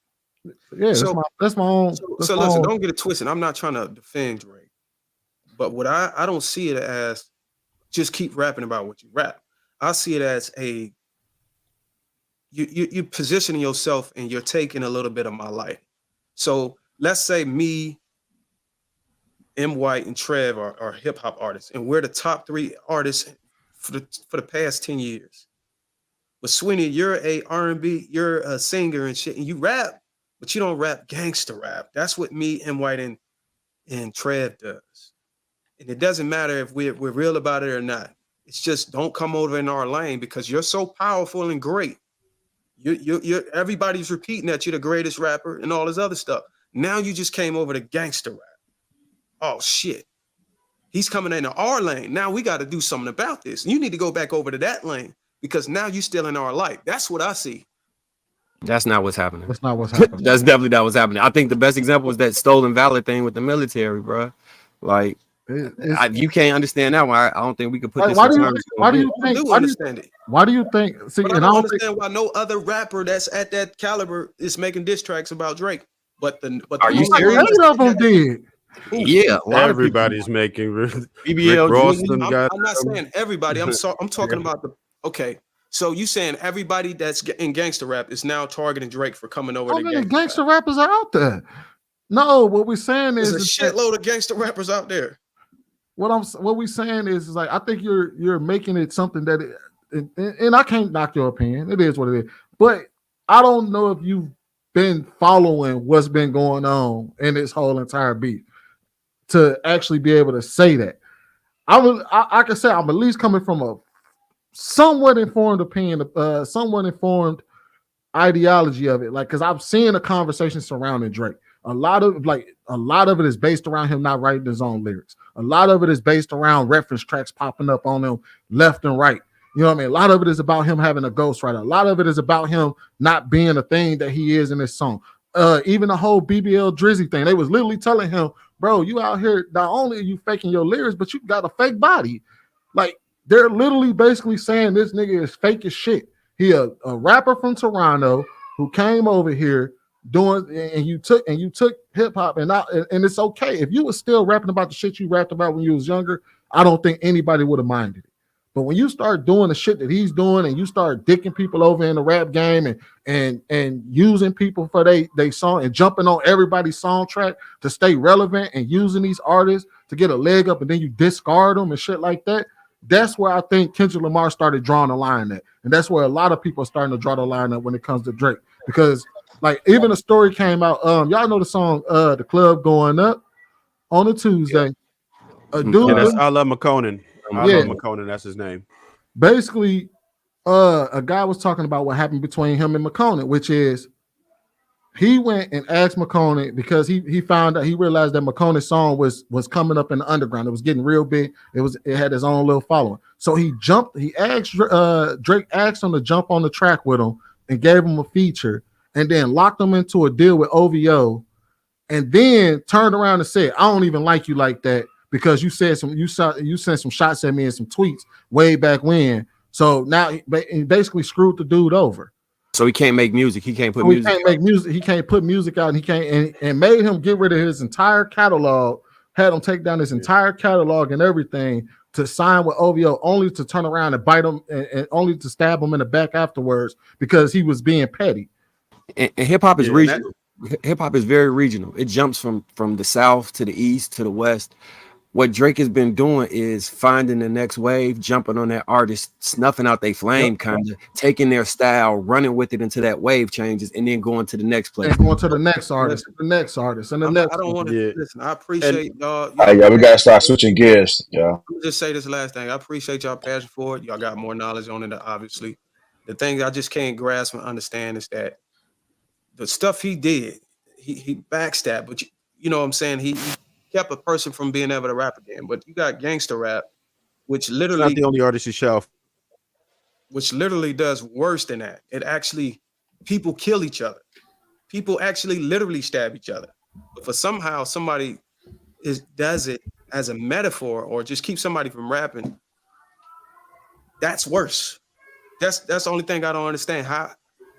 Yeah, that's my own. So listen, don't get it twisted. I'm not trying to defend Drake, but what I don't see it as just keep rapping about what you rap. I see it as you're positioning yourself and you're taking a little bit of my life. So let's say me, M. White, and Trev are hip hop artists, and we're the top 3 artists for the past 10 years. But Sweeney, you're a R&B, you're a singer and shit, and you rap, but you don't rap gangster rap. That's what me, M. White, and Trev does. And it doesn't matter if we're real about it or not. It's just don't come over in our lane because you're so powerful and great. You're everybody's repeating that you're the greatest rapper and all this other stuff. Now you just came over to gangster rap. Oh shit. He's coming into our lane. Now we got to do something about this. You need to go back over to that lane because now you're still in our life. That's what I see. That's not what's happening. That's not what's happening. That's definitely not what's happening. I think the best example is that stolen valor thing with the military, bro. Like, you can't understand that one. I don't think we could put Like, this why in do you terms. why do you I think do understand it, why do you think see but I and don't I don't understand why no other rapper that's at that caliber is making diss tracks about Drake. But the Are you only think serious? one eight of them that's did. Yeah, a lot of people. Everybody's making Rick BBL, Ross Drizzy. them got I'm not saying everybody. I'm talking about the okay. So you saying everybody that's in gangster rap is now targeting Drake for coming over How to many gangster gangster rap? rappers are out there? No, what we're saying There's is a that shitload of gangster rappers out there. what we're saying is like I think you're making it something that and I can't knock your opinion. It is what it is. But I don't know if you've been following what's been going on in this whole entire beat to actually be able to say that. I can say I'm at least coming from a somewhat informed opinion, somewhat informed ideology of it. Like, because I've seen a conversation surrounding Drake. A lot of it is based around him not writing his own lyrics. A lot of it is based around reference tracks popping up on him left and right. You know what I mean? A lot of it is about him having a ghostwriter. A lot of it is about him not being a thing that he is in this song. Even the whole BBL Drizzy thing, they was literally telling him, bro, you out here, not only are you faking your lyrics, but you got a fake body. Like, they're literally basically saying this nigga is fake as shit. He a rapper from Toronto who came over here doing, and you took hip hop, and it's okay if you were still rapping about the shit you rapped about when you was younger. I don't think anybody would have minded it. But when you start doing the shit that he's doing, and you start dicking people over in the rap game, and using people for they song and jumping on everybody's song track to stay relevant, and using these artists to get a leg up, and then you discard them and shit like that. That's where I think Kendrick Lamar started drawing a line at. And that's where a lot of people are starting to draw the line at when it comes to Drake. Because, like, even a story came out. Y'all know the song The Club Going Up on a Tuesday. A dude, that's I Love McConan. I Love McConan, that's his name. Basically, a guy was talking about what happened between him and McConan, which is he went and asked McConan because he found out, he realized that McConan's song was coming up in the underground. It was getting real big. It had his own little following. So he asked Drake asked him to jump on the track with him and gave him a feature, and then locked him into a deal with OVO, and then turned around and said, I don't even like you like that because you sent some shots at me and some tweets way back when. So now he basically screwed the dude over. So he can't make music. He can't put He music. can't make music. He can't put music out. And he can't and made him get rid of his entire catalog. Had him take down his entire catalog and everything to sign with OVO, only to turn around and bite him and only to stab him in the back afterwards because he was being petty. And hip hop is regional. Hip hop is very regional. It jumps from the south to the east to the west. What Drake has been doing is finding the next wave, jumping on that artist, snuffing out their flame, kind of taking their style, running with it until that wave changes, and then going to the next place. And going to the next artist, and the next and the next. I don't want to listen. I appreciate y'all. Yeah, we gotta start switching gears. Yeah. Let me just say this last thing. I appreciate y'all passion for it. Y'all got more knowledge on it, obviously. The thing I just can't grasp and understand is that the stuff he did, he backstabbed, but you know what I'm saying? He kept a person from being able to rap again. But you got gangster rap, which literally not the only artist he shelved, which literally does worse than that. It actually, people kill each other. People actually literally stab each other. But for somehow somebody does it as a metaphor or just keep somebody from rapping, that's worse. That's the only thing I don't understand. How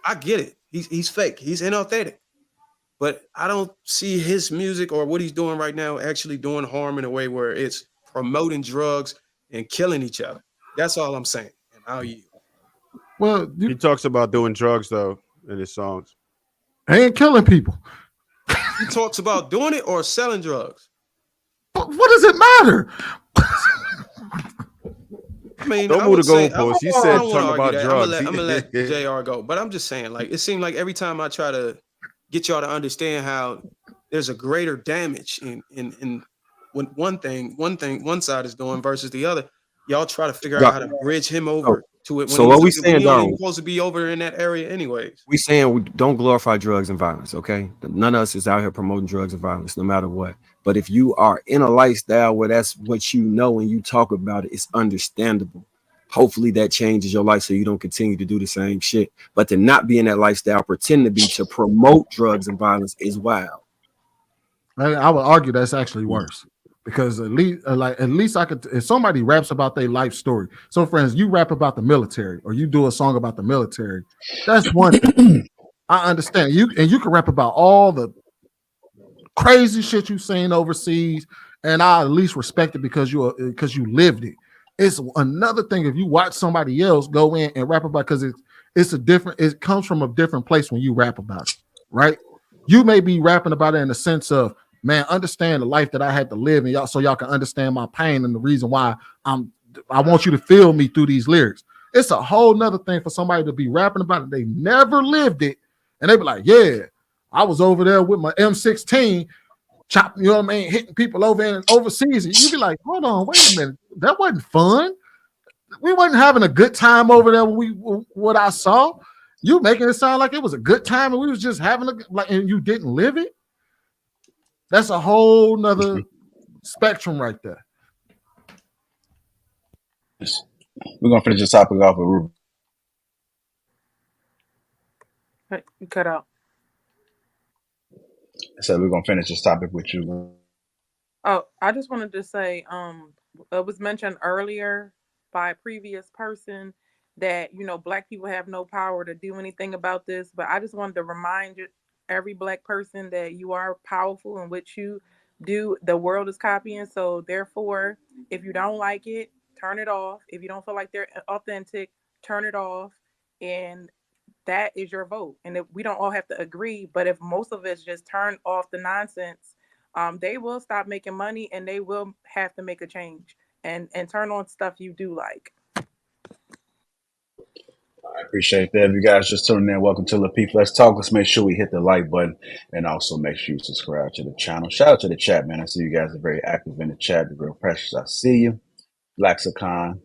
I get it. He's fake. He's inauthentic. But I don't see his music or what he's doing right now actually doing harm in a way where it's promoting drugs and killing each other. That's all I'm saying. And I'll yield. Well, he talks about doing drugs though in his songs. Ain't killing people. He talks about doing it or selling drugs. But what does it matter? I mean, don't move the goalpost. He said talking about drugs. I'm gonna let JR go. But I'm just saying, like, it seemed like every time I try to get y'all to understand how there's a greater damage in when one side is doing versus the other, y'all try to figure out how to bridge him over to it. So what we saying, though, he's supposed to be over in that area anyways. We saying we don't glorify drugs and violence, okay? None of us is out here promoting drugs and violence, no matter what. But if you are in a lifestyle where that's what you know and you talk about it, it's understandable. Hopefully that changes your life so you don't continue to do the same shit. But to not be in that lifestyle, pretend to be, to promote drugs and violence is wild. I would argue that's actually worse. because at least I could. If somebody raps about their life story, so friends, you rap about the military or you do a song about the military, that's one thing. I understand you, and you can rap about all the crazy shit you've seen overseas, and I at least respect it because you lived it. It's another thing if you watch somebody else go in and rap about, because it comes from a different place when you rap about it, right? You may be rapping about it in the sense of, man, understand the life that I had to live, and y'all can understand my pain and the reason why I want you to feel me through these lyrics. It's a whole nother thing for somebody to be rapping about it. They never lived it, and they be like, yeah, I was over there with my M16 chopping, you know what I mean, hitting people overseas. And you be like, hold on, wait a minute, that wasn't fun. We wasn't having a good time over there when what I saw. You making it sound like it was a good time and we was just having and you didn't live it. That's a whole nother spectrum right there. We're gonna finish this topic off with Ruben. You cut out. So we're gonna finish this topic with you. Oh, I just wanted to say, it was mentioned earlier by a previous person that, Black people have no power to do anything about this. But I just wanted to remind every Black person that you are powerful in what you do. The world is copying. So therefore, if you don't like it, turn it off. If you don't feel like they're authentic, turn it off. And that is your vote. And if we don't all have to agree, but if most of us just turn off the nonsense, they will stop making money and they will have to make a change and turn on stuff you do like. I appreciate that. If you guys just tuning in, welcome to Lapeef Let's Talk. Let's make sure we hit the like button and also make sure you subscribe to the channel. Shout out to the chat, man. I see you guys are very active in the chat. You're real precious. I see you. Lexicon.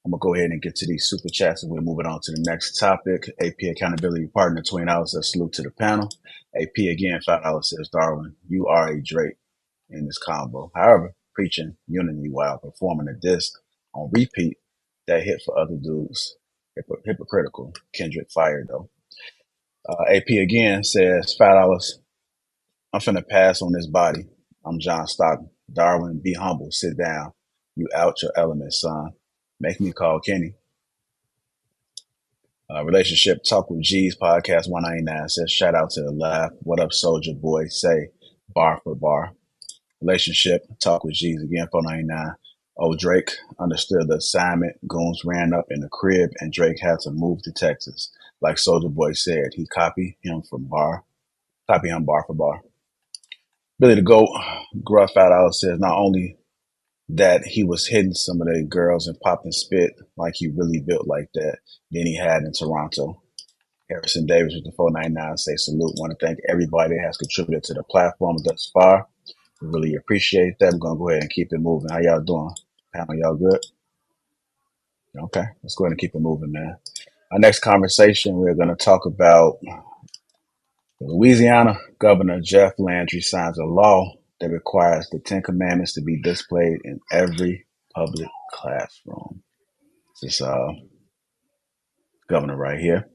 I'm going to go ahead and get to these super chats and we're moving on to the next topic. AP Accountability Partner, $20 says salute to the panel. AP again, $5 says Darwin, you are a Drake in this combo. However, preaching unity while performing a diss on repeat that hit for other dudes. Hypocritical. Kendrick fired though. AP again says $5. I'm finna pass on this body. I'm John Stockton. Darwin, be humble. Sit down. You out your element, son. Make me call Kenny. Relationship Talk with G's podcast 199 says shout out to the laugh. What up, Soldier Boy? Say bar for bar. Relationship Talk with G's again 499. Oh, Drake understood the assignment. Goons ran up in the crib and Drake had to move to Texas. Like Soldier Boy said, he copied him bar for bar. Billy the Goat, Gruff $5 says not only that he was hitting some of the girls and popping spit like he really built like that than he had in Toronto. Harrison Davis with the 499 say salute. Want to thank everybody that has contributed to the platform thus far. We really appreciate that. We're going to go ahead and keep it moving. How y'all doing? Panel, y'all good? Okay, let's go ahead and keep it moving, man. Our next conversation, we're going to talk about Louisiana Governor Jeff Landry signs a law that requires the 10 Commandments to be displayed in every public classroom. This is governor right here.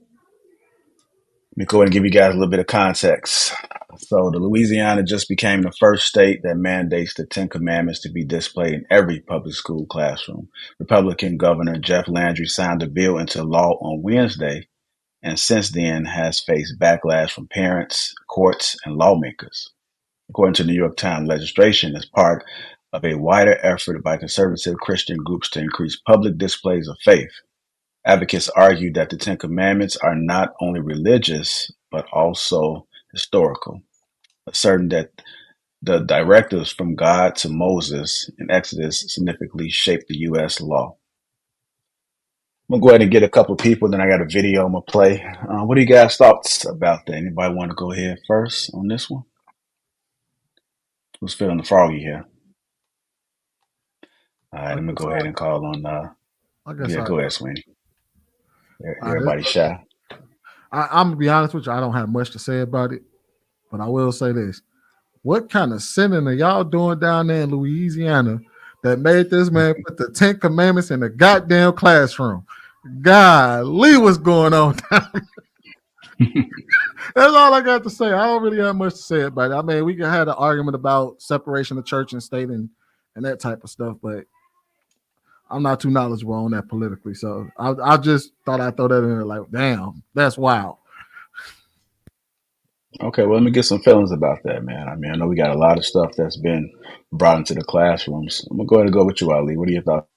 Let me go ahead and give you guys a little bit of context. So the Louisiana just became the first state that mandates the 10 Commandments to be displayed in every public school classroom. Republican Governor Jeff Landry signed the bill into law on Wednesday, and since then has faced backlash from parents, courts, and lawmakers. According to New York Times, legislation is part of a wider effort by conservative Christian groups to increase public displays of faith. Advocates argue that the 10 Commandments are not only religious, but also historical, asserting that the directives from God to Moses in Exodus significantly shaped the U.S. law. I'm going to go ahead and get a couple people, then I got a video I'm going to play. What do you guys' thoughts about that? Anybody want to go ahead first on this one? Who's feeling the froggy here? All right, let me go ahead and call on. Go ahead, Sweeney. Everybody's shy. I'm gonna be honest with you. I don't have much to say about it, but I will say this: what kind of sinning are y'all doing down there in Louisiana that made this man put the 10 Commandments in the goddamn classroom? Golly, what's going on down there? That's all I got to say. I don't really have much to say about it. I mean, we can have an argument about separation of church and state and and that type of stuff. But I'm not too knowledgeable on that politically, so I just thought I'd throw that in there. Like, damn, that's wild. Okay, well, let me get some feelings about that, man. I mean, I know we got a lot of stuff that's been brought into the classrooms. I'm gonna go ahead and go with you, Ali. What are your thoughts?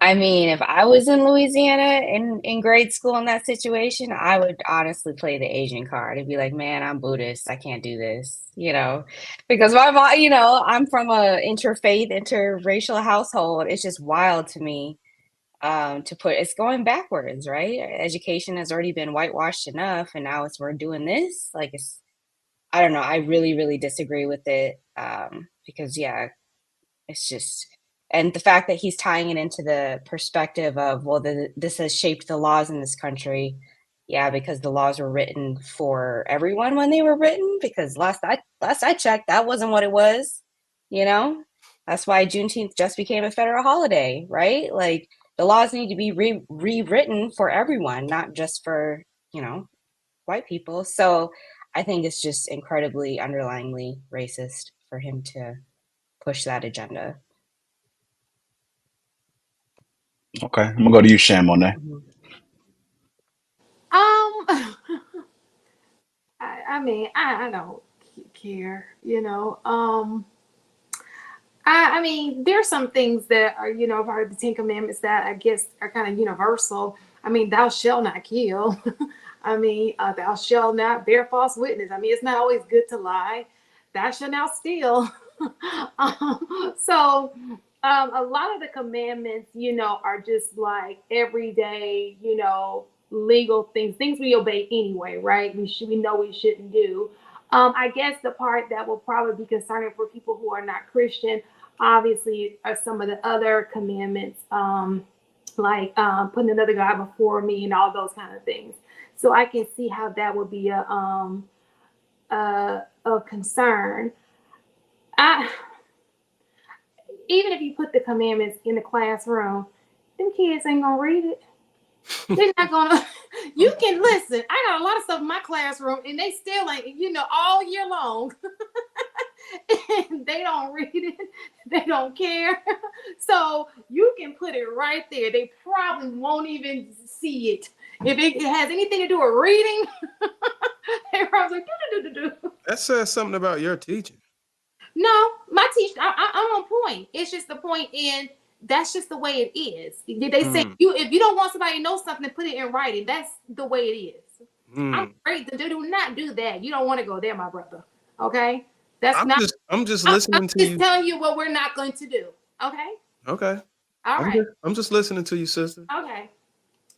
I mean, if I was in Louisiana in grade school in that situation, I would honestly play the Asian card and be like, man, I'm Buddhist. I can't do this, because my mom, I'm from a interfaith, interracial household. It's just wild to me it's going backwards, right? Education has already been whitewashed enough, and now we're doing this. Like, I don't know. I really, really disagree with it because, yeah, it's just, and the fact that he's tying it into the perspective of, well, this has shaped the laws in this country. Yeah, because the laws were written for everyone when they were written. Because last I checked, that wasn't what it was. That's why Juneteenth just became a federal holiday, right? Like, the laws need to be rewritten for everyone, not just for white people. So I think it's just incredibly underlyingly racist for him to push that agenda. Okay, I'm gonna go to you, Sham, on that. I mean, I don't care, I mean, there's some things that are, part of the Ten Commandments that I guess are kind of universal. I mean, thou shalt not kill. I mean, thou shalt not bear false witness. I mean, it's not always good to lie. Thou shalt not steal. So a lot of the commandments, are just like everyday, legal things we obey anyway, right? We know we shouldn't do. I guess the part that will probably be concerning for people who are not Christian, obviously, are some of the other commandments, like putting another God before me and all those kind of things. So I can see how that would be a concern. Even if you put the commandments in the classroom, them kids ain't gonna read it. They're not gonna. You can listen. I got a lot of stuff in my classroom, and they still ain't, all year long. And they don't read it. They don't care. So you can put it right there. They probably won't even see it. If it has anything to do with reading, they're probably like, do. That says something about your teaching. No, my teacher, I'm on point. It's just the point in that's just the way it is. They say if you don't want somebody to know something, put it in writing. That's the way it is. I'm afraid to do not do that. You don't want to go there, my brother. Okay, I'm just listening to you. I'm just telling you what we're not going to do. Okay. Okay. All right. I'm just listening to you, sister. Okay.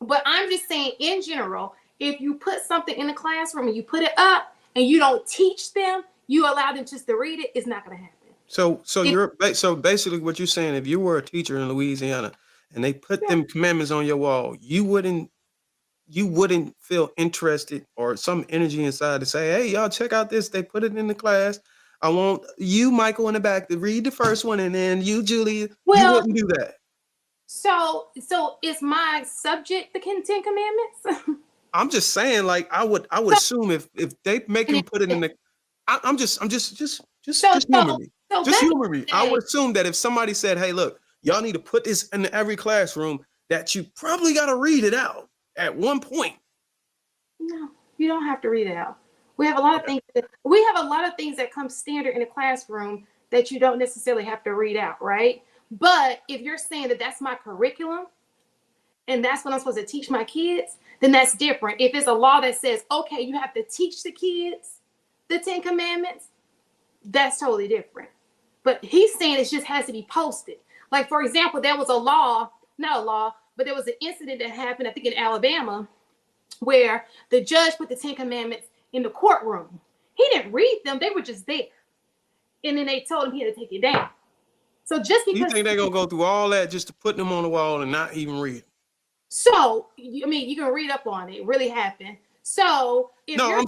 But I'm just saying, in general, if you put something in the classroom and you put it up and you don't teach them, you allow them just to read it, it's not going to happen. So basically what you're saying, if you were a teacher in Louisiana and they put them commandments on your wall, you wouldn't feel interested or some energy inside to say, hey, y'all, check out this. They put it in the class. I want you, Michael, in the back to read the first one, and then you, Julie, you wouldn't do that. So is my subject the Ten Commandments? I'm just saying, like, I would assume if they make him put it in the, just humor me. Just humor me. I would assume that if somebody said, hey, look, y'all need to put this in every classroom, that you probably got to read it out at one point. No, you don't have to read it out. We have a lot of things. We have a lot of things that come standard in the classroom that you don't necessarily have to read out, right? But if you're saying that that's my curriculum and that's what I'm supposed to teach my kids, then that's different. If it's a law that says, okay, you have to teach the kids the Ten Commandments, that's totally different. But he's saying it just has to be posted. Like, for example, there was not a law, but there was an incident that happened, I think in Alabama, where the judge put the Ten Commandments in the courtroom. He didn't read them. They were just there. And then they told him he had to take it down. So just because you think they're gonna go through all that just to put them on the wall and not even read? So I mean, you can read up on it. It really happened. So I'm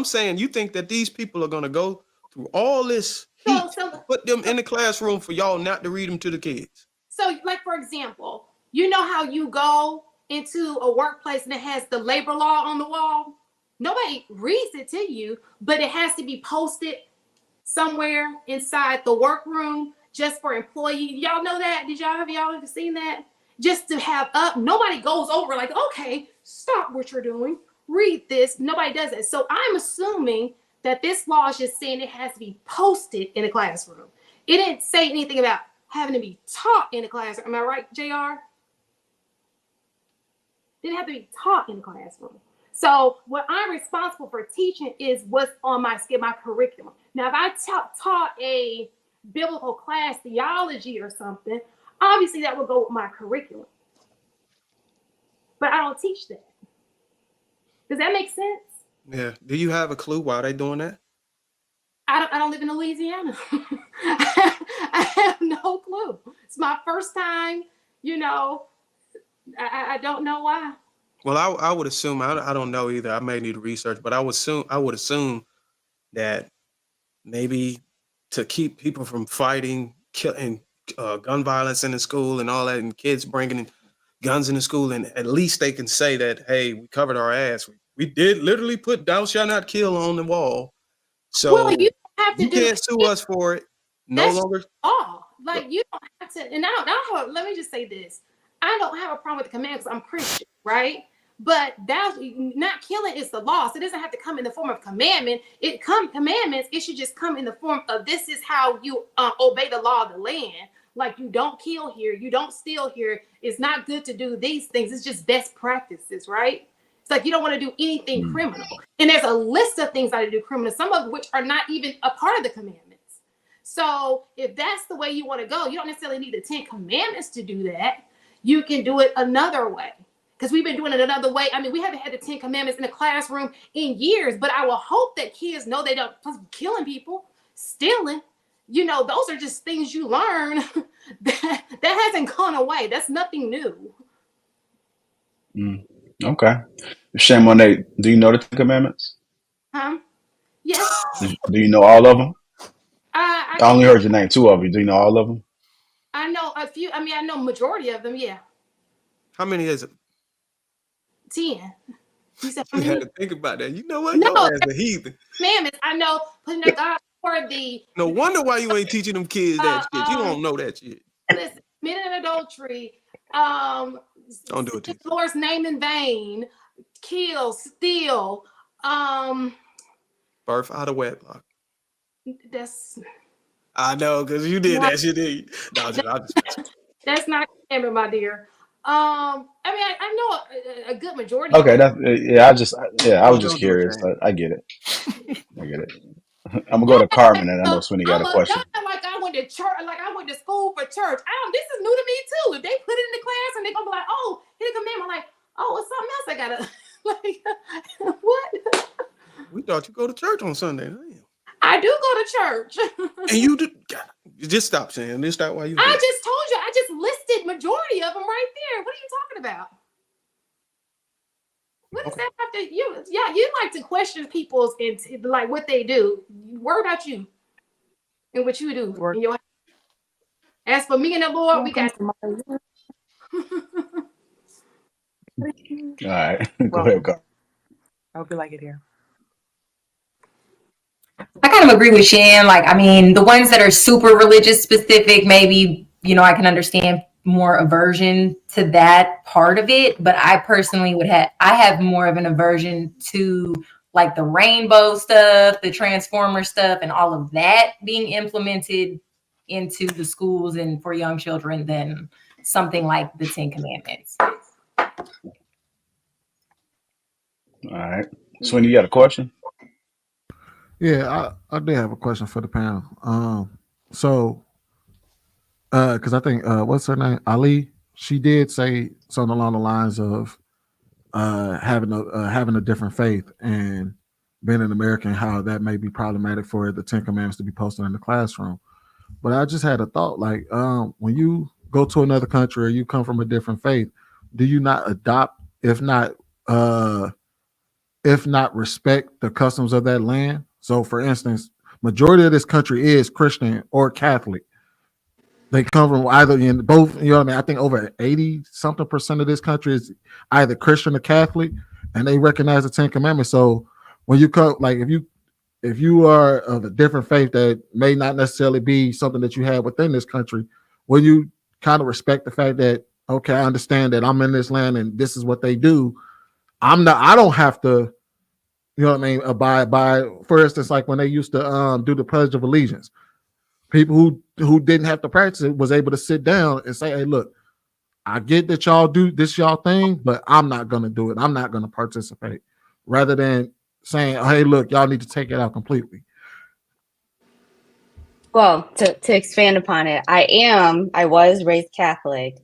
saying you think that these people are gonna go through all this heat to put them in the classroom for y'all not to read them to the kids? So, like, for example, you know how you go into a workplace and it has the labor law on the wall? Nobody reads it to you, but it has to be posted somewhere inside the workroom just for employee. Y'all know that? Have y'all ever seen that? Just to have up, nobody goes over like, okay, stop what you're doing, read this. Nobody does it. So I'm assuming that this law is just saying it has to be posted in a classroom. It didn't say anything about having to be taught in a classroom. Am I right, JR? Didn't have to be taught in the classroom. So what I'm responsible for teaching is what's on my curriculum. Now, if I taught a biblical class, theology or something, obviously that would go with my curriculum. But I don't teach that. Does that make sense? Yeah. Do you have a clue why they doing that? I don't live in Louisiana. I have no clue. It's my first time, I don't know why. Well, I would assume, I don't know either. I may need to research, but I would assume that maybe to keep people from fighting, killing, gun violence in the school and all that, and kids bringing guns in the school, and at least they can say that, hey, we covered our ass. We did literally put "Thou shalt not kill" on the wall. So you don't have to can't sue us for it. That's longer. Like you don't have to. And let me just say this: I don't have a problem with the command because I'm Christian, right? But that's not killing is the law. So it doesn't have to come in the form of commandment. Commandments. It should just come in the form of this is how you obey the law of the land. Like you don't kill here, you don't steal here. It's not good to do these things. It's just best practices, right? It's like you don't want to do anything criminal. And there's a list of things that I do criminal, some of which are not even a part of the commandments. So if that's the way you want to go, you don't necessarily need the 10 commandments to do that. You can do it another way. Because we've been doing it another way. I mean, we haven't had the 10 commandments in the classroom in years, but I will hope that kids know they don't killing people, stealing. Those are just things you learn that hasn't gone away. That's nothing new. Okay. Shame on Nate. Do you know the 10 commandments? Yes. Do you know all of them? I only heard your name, 2 of you. Do you know all of them? I know a few. I mean, I know majority of them. Yeah. How many is it? 10. You said you had to think about that. You know what? No, Your ass a heathen. Commandments. I know putting the God for the. No wonder why you ain't teaching them kids that shit. You don't know that shit. Listen, committing adultery. Don't do it. The Lord's name in vain. Kill, steal. Birth out of wedlock. That's. I know, because you did that shit, didn't you? That's not commandment, my dear. I mean, I know a good majority. Okay, I was just curious. I get it. I'm gonna go to Carmen, and I know Sweeney got a question. Not like I went to church, like I went to school for church. This is new to me too. If they put it in the class and they're gonna be like, "Oh, hit a commandment," like, "Oh, it's something else I gotta like." What? We thought you go to church on Sunday. I do go to church. And you do. Just stop saying this. That why you. I just told you. I just listed majority of them right there. What are you talking about? What does that have to you? Yeah, you like to question people's like what they do. Worry about you and what you do. In your, as for me and the Lord, we got. All right, go ahead, Carmen. I hope you like it here. I kind of agree with Shan. Like, I mean, the ones that are super religious specific, maybe, I can understand more aversion to that part of it. But I personally I have more of an aversion to like the rainbow stuff, the transformer stuff, and all of that being implemented into the schools and for young children than something like the 10 Commandments. All right. Sweeney, you got a question? Yeah, I did have a question for the panel. Because I think what's her name, Ali, she did say something along the lines of having a different faith and being an American, how that may be problematic for the 10 Commandments to be posted in the classroom. But I just had a thought, like when you go to another country or you come from a different faith, do you not adopt, if not respect the customs of that land? So, for instance, majority of this country is Christian or Catholic. They come from either in both. You know what I mean? I think over 80-something% of this country is either Christian or Catholic, and they recognize the 10 Commandments. So, when you come, like if if you are of a different faith that may not necessarily be something that you have within this country, will you kind of respect the fact that, okay, I understand that I'm in this land and this is what they do. I don't have to, you know what I mean, abide by, for instance, like when they used to do the Pledge of Allegiance, people who didn't have to practice it was able to sit down and say, hey, look, I get that y'all do this y'all thing, but I'm not going to do it. I'm not going to participate, rather than saying, hey, look, y'all need to take it out completely. Well, to expand upon it, I was raised Catholic,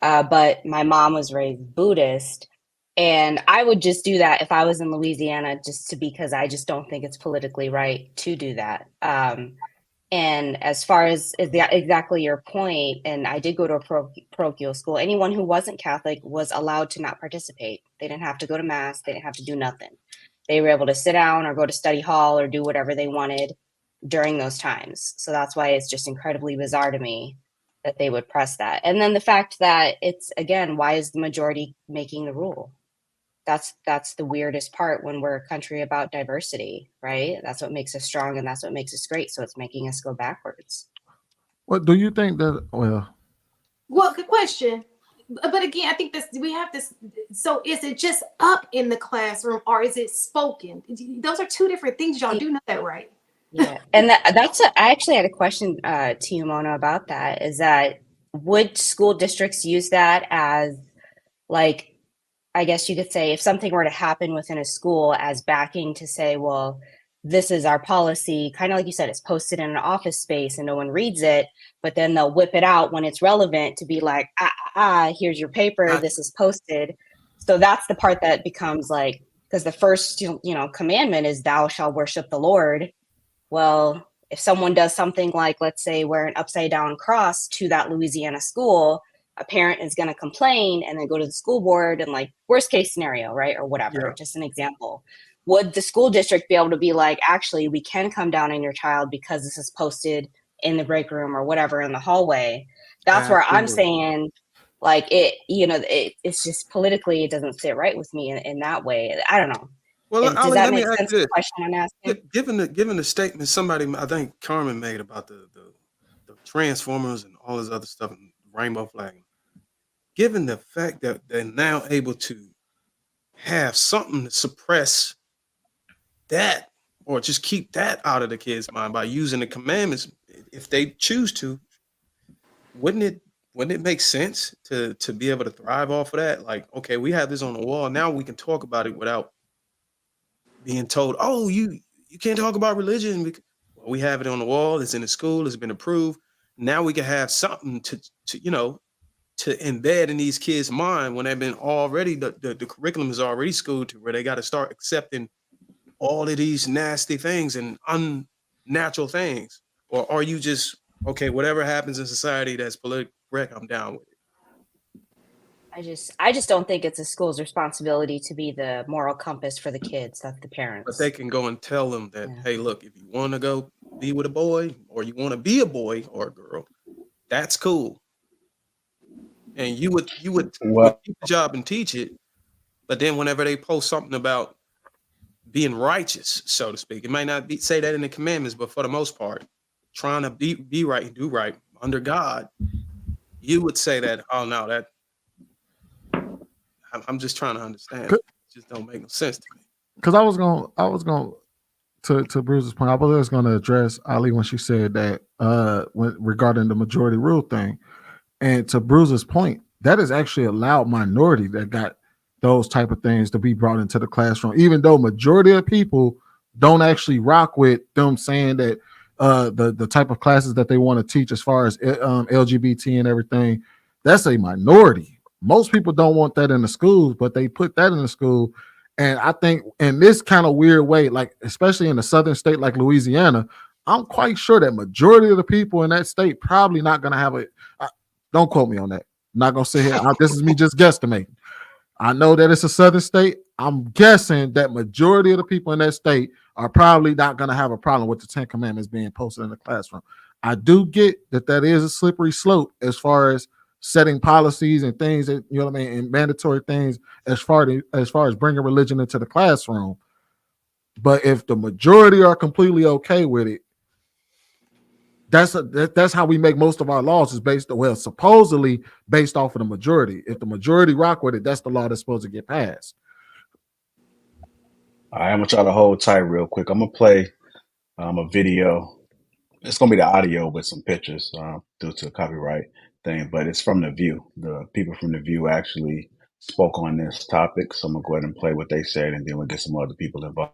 but my mom was raised Buddhist. And I would just do that if I was in Louisiana, because I just don't think it's politically right to do that. And as far as exactly your point, and I did go to a parochial school, anyone who wasn't Catholic was allowed to not participate. They didn't have to go to mass. They didn't have to do nothing. They were able to sit down or go to study hall or do whatever they wanted during those times. So that's why it's just incredibly bizarre to me that they would press that. And then the fact that it's, again, why is the majority making the rule? That's the weirdest part when we're a country about diversity, right? That's what makes us strong and that's what makes us great. So it's making us go backwards. What do you think that, Well, good question. But again, I think we have this. So is it just up in the classroom or is it spoken? Those are two different things. Y'all do know that, right? Yeah. And I actually had a question to you, Mona, about that. Is that, would school districts use that as, like, I guess you could say, if something were to happen within a school, as backing to say, well, this is our policy, kind of like you said, it's posted in an office space and no one reads it, but then they'll whip it out when it's relevant to be like, here's your paper, this is posted. So that's the part that becomes like, because the first, commandment is thou shalt worship the Lord. Well, if someone does something like, let's say, wear an upside down cross to that Louisiana school, a parent is going to complain and then go to the school board and, like, worst case scenario, right? Or whatever, just an example. Would the school district be able to be like, actually, we can come down on your child because this is posted in the break room or whatever in the hallway? That's where I'm saying, like, it's just politically, it doesn't sit right with me in that way. I don't know. Well, Does that make sense? you The question I'm asking. Given the statement somebody, I think Carmen made about the Transformers and all this other stuff and rainbow flagging, given the fact that they're now able to have something to suppress that or just keep that out of the kids' mind by using the commandments, if they choose to, wouldn't it make sense to be able to thrive off of that? Like, okay, we have this on the wall, now we can talk about it without being told, oh, you can't talk about religion because, well, we have it on the wall, it's in the school, it's been approved. Now we can have something to embed in these kids' mind when they've been already, the curriculum is already schooled to where they got to start accepting all of these nasty things and unnatural things. Or are you just, okay, whatever happens in society that's politically correct, I'm down with it? I just don't think it's a school's responsibility to be the moral compass for the kids. That's the parents. But they can go and tell them that, hey, look, if you want to go be with a boy or you want to be a boy or a girl, that's cool. And you would keep the job and teach it. But then whenever they post something about being righteous, so to speak, it might not say that in the commandments, but for the most part, trying to be right and do right under God, you would say that, oh no, that I'm just trying to understand. It just don't make no sense to me. Because I was going to Bruce's point, I was going to address Ali when she said that regarding the majority rule thing. And to Bruce's point, that is actually a loud minority that got those type of things to be brought into the classroom, even though majority of people don't actually rock with them saying that the type of classes that they want to teach as far as LGBT and everything, that's a minority. Most people don't want that in the schools, but they put that in the school. And I think in this kind of weird way, like especially in a southern state like Louisiana, I'm quite sure that majority of the people in that state probably not going to have don't quote me on that. I'm not going to sit here. This is me just guesstimating. I know that it's a southern state. I'm guessing that majority of the people in that state are probably not going to have a problem with the 10 Commandments being posted in the classroom. I do get that is a slippery slope as far as setting policies and things that, you know what I mean, and mandatory things as far as bringing religion into the classroom. But if the majority are completely okay with it, that's how we make most of our laws, is based, well, supposedly based off of the majority. If the majority rock with it, that's the law that's supposed to get passed. All right, I'm gonna try to hold tight real quick. I'm gonna play a video. It's gonna be the audio with some pictures due to a copyright thing, but it's from The View. The people from The View actually spoke on this topic, so I'm gonna go ahead and play what they said, and then we'll get some other people involved.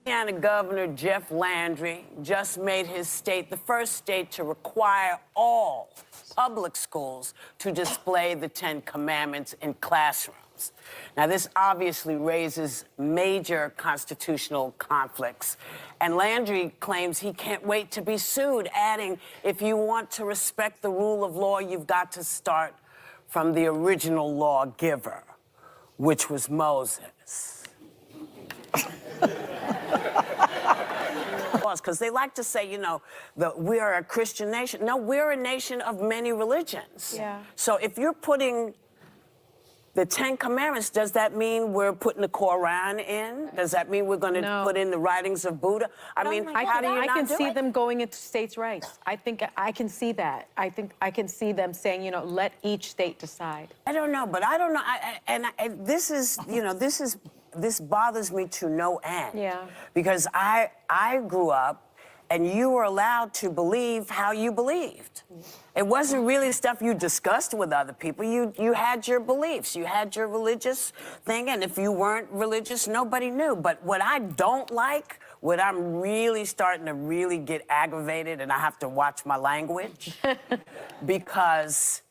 Indiana Governor Jeff Landry just made his state the first state to require all public schools to display the 10 Commandments in classrooms. Now, this obviously raises major constitutional conflicts, and Landry claims he can't wait to be sued, adding, if you want to respect the rule of law, you've got to start from the original lawgiver, which was Moses. Because they like to say, you know, that we are a Christian nation. No, we're a nation of many religions. Yeah. So if you're putting the 10 Commandments, does that mean we're putting the Quran in? Does that mean we're going to put in the writings of Buddha? I mean, how do you I not can do see it? them going into states' rights. I think I can see that. I think I can see them saying, you know, let each state decide. I don't know, but I don't know. And this is, you know, this bothers me to no end. Yeah. Because I grew up and you were allowed to believe how you believed. It wasn't really stuff you discussed with other people. You had your beliefs. You had your religious thing, and if you weren't religious, nobody knew. But what I don't like, what I'm really starting to really get aggravated, and I have to watch my language, because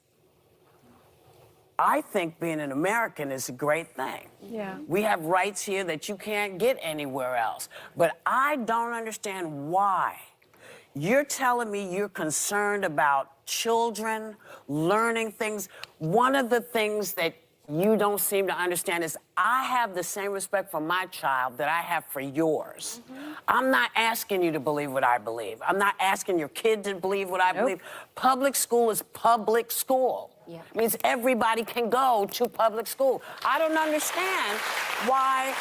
I think being an American is a great thing. Yeah. We have rights here that you can't get anywhere else. But I don't understand why. You're telling me you're concerned about children learning things. One of the things that you don't seem to understand is I have the same respect for my child that I have for yours. I'm not asking you to believe what I believe. I'm not asking your kid to believe what I believe. Public school is public school. Yeah. It means everybody can go to public school. I don't understand why,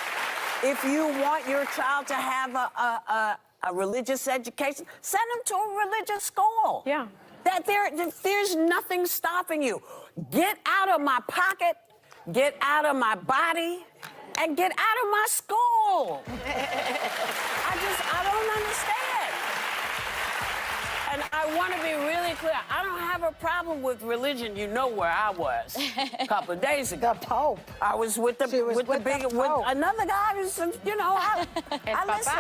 if you want your child to have a religious education, send them to a religious school. Yeah. There's nothing stopping you. Get out of my pocket, get out of my body, and get out of my school. I don't understand. And I want to be really clear. I don't have a problem with religion. You know where I was a couple of days ago. The Pope. I was with with another guy who's, you know, I listen.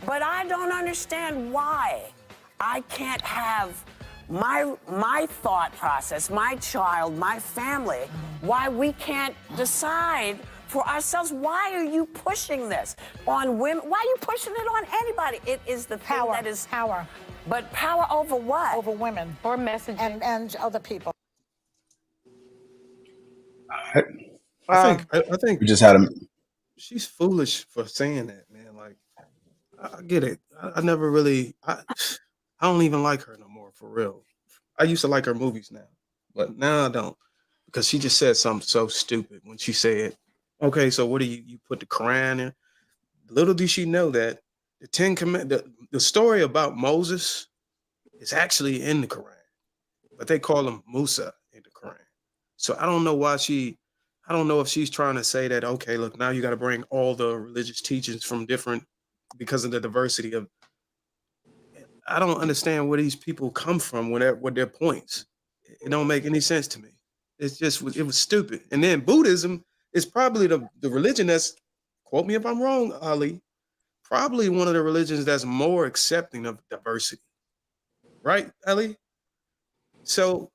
But I don't understand why I can't have my thought process, my child, my family, why we can't decide for ourselves. Why are you pushing this on women? Why are you pushing it on anybody? It is the Power. thing that is Power. But power over what? Over women. Or messaging. And other people. I think We just had a she's foolish for saying that, man. Like, I get it. I never really. I don't even like her no more, for real. I used to like her movies now, but now I don't, because she just said something so stupid when she said, "Okay, so what do you put the Quran in?" Little did she know that the 10 Commandments, the story about Moses, is actually in the Quran, but they call him Musa in the Quran. So I don't know why I don't know if she's trying to say that, okay, look, now you got to bring all the religious teachings from different, because of the diversity of. I don't understand where these people come from with their points. It don't make any sense to me. It was stupid. And then Buddhism is probably the religion that's, quote me if I'm wrong, Ali, probably one of the religions that's more accepting of diversity. Right, Ali? So